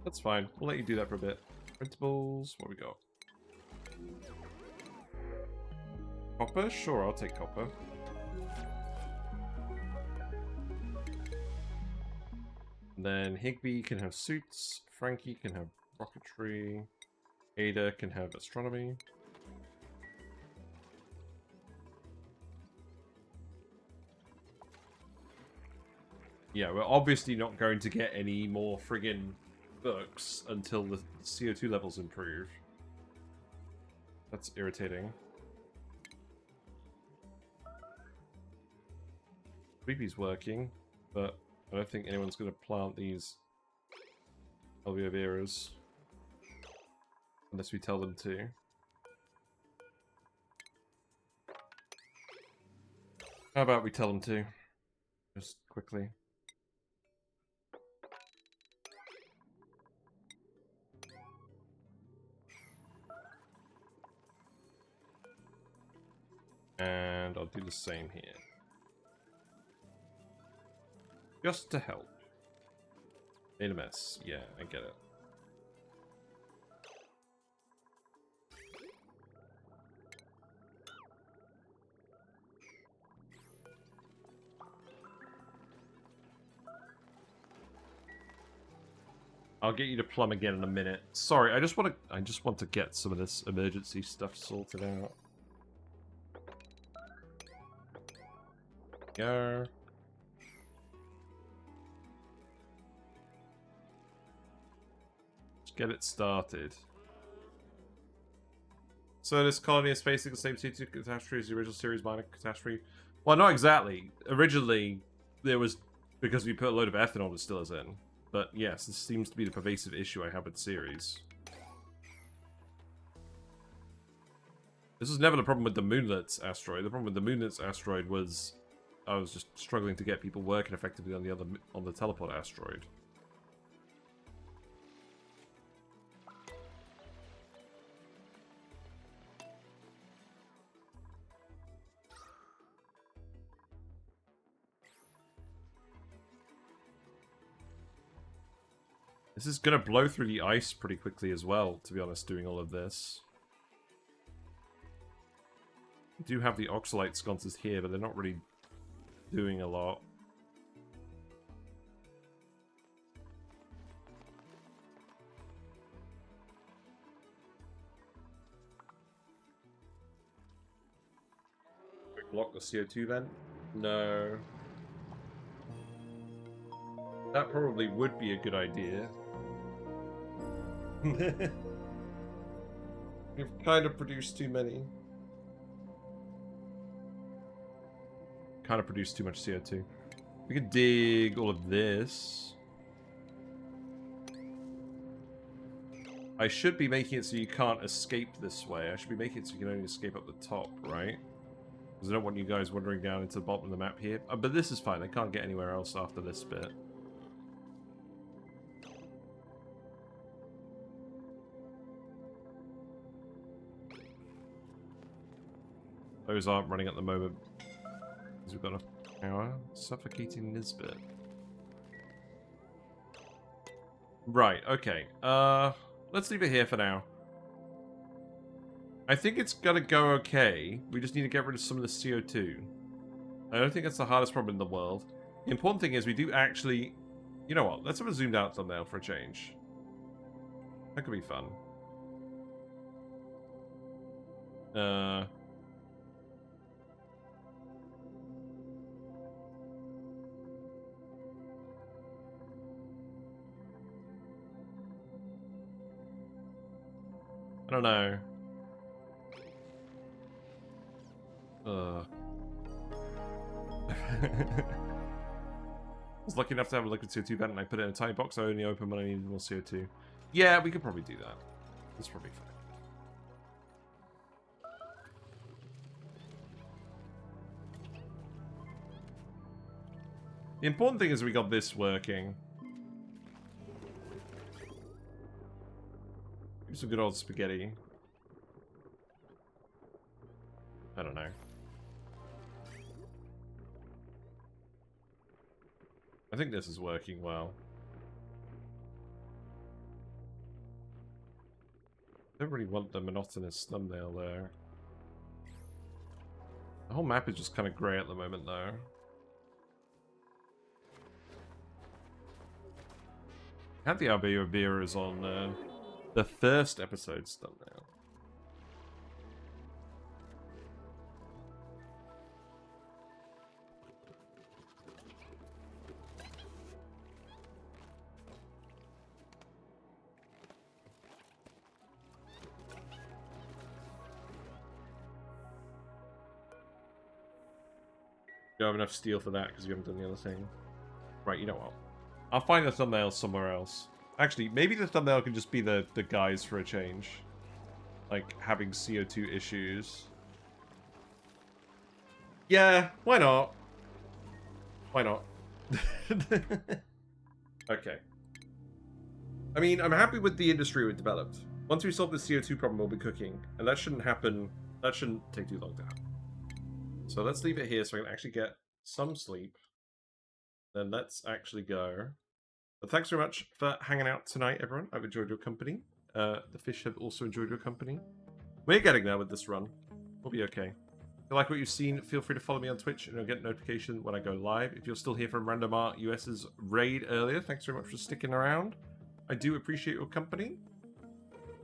That's fine. We'll let you do that for a bit. Printables, what we got? Copper? Sure, I'll take copper. And then Higby can have suits, Frankie can have rocketry, Ada can have astronomy. Yeah, we're obviously not going to get any more friggin' books until the CO2 levels improve. That's irritating. Creepy's working, but I don't think anyone's going to plant these Alveoviras unless we tell them to. How about we tell them to? Just quickly. And I'll do the same here. Just to help. Made a mess. Yeah, I get it. I'll get you to plumb again in a minute. Sorry, I just want to get some of this emergency stuff sorted out. Go. Get it started. So this colony is facing the same CO2 catastrophe as the original Ceres Minor catastrophe. Well, not exactly. Originally, there was because we put a load of ethanol distillers in. But yes, this seems to be the pervasive issue I have with Ceres. This was never the problem with the Moonlets asteroid. The problem with the Moonlets asteroid was I was just struggling to get people working effectively on the teleport asteroid. This is going to blow through the ice pretty quickly as well, to be honest, doing all of this. We do have the oxalite sconces here, but they're not really doing a lot. Block the CO2 vent? No. That probably would be a good idea. We've kind of produced too many. Kind of produced too much CO2. We could dig all of this. I should be making it so you can't escape this way. I should be making it so you can only escape up the top, right? Because I don't want you guys wandering down into the bottom of the map here. But this is fine. They can't get anywhere else after this bit. Those aren't running at the moment. Because we've got a power. Suffocating Nisbet. Right, okay. Let's leave it here for now. I think it's gonna go okay. We just need to get rid of some of the CO2. I don't think that's the hardest problem in the world. The important thing is we do actually... You know what? Let's have a zoomed out thumbnail for a change. That could be fun. I don't know. I was lucky enough to have a liquid CO2 vent and I put it in a tiny box. I only opened when I needed more CO2. Yeah, we could probably do that. That's probably fine. The important thing is we got this working. Some good old spaghetti. I don't know. I think this is working well. I don't really want the monotonous thumbnail there. The whole map is just kind of grey at the moment, though. I had the Albeoberas on the first episode's thumbnail. You don't have enough steel for that because you haven't done the other thing. Right, you know what? I'll find the thumbnail somewhere else. Actually, maybe the thumbnail can just be the guys for a change. Like, having CO2 issues. Yeah, why not? Why not? Okay. I mean, I'm happy with the industry we've developed. Once we solve the CO2 problem, we'll be cooking. And that shouldn't happen. That shouldn't take too long to happen. So let's leave it here so I can actually get some sleep. Then let's actually go. But thanks very much for hanging out tonight, everyone. I've enjoyed your company. The fish have also enjoyed your company. We're getting there with this run. We'll be okay. If you like what you've seen, feel free to follow me on Twitch and you'll get a notification when I go live. If you're still here from Random Art US's raid earlier, thanks very much for sticking around. I do appreciate your company.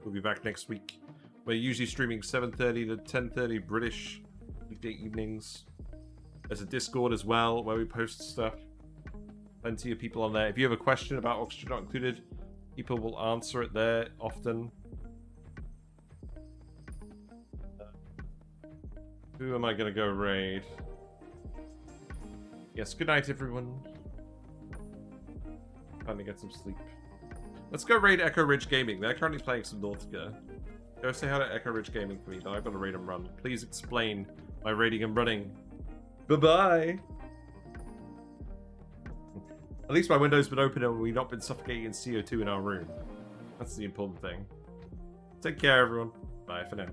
We'll be back next week. We're usually streaming 7:30 to 10:30 British weekday evenings. There's a Discord as well where we post stuff. Plenty of people on there. If you have a question about Oxygen Not Included, people will answer it there often. Who am I going to go raid? Yes, good night, everyone. Time to get some sleep. Let's go raid Echo Ridge Gaming. They're currently playing some Northca. Go say hi to Echo Ridge Gaming for me, though. I've got to raid and run. Please explain my raiding and running. Bye-bye! At least my window's been open and we've not been suffocating in CO2 in our room. That's the important thing. Take care, everyone. Bye for now.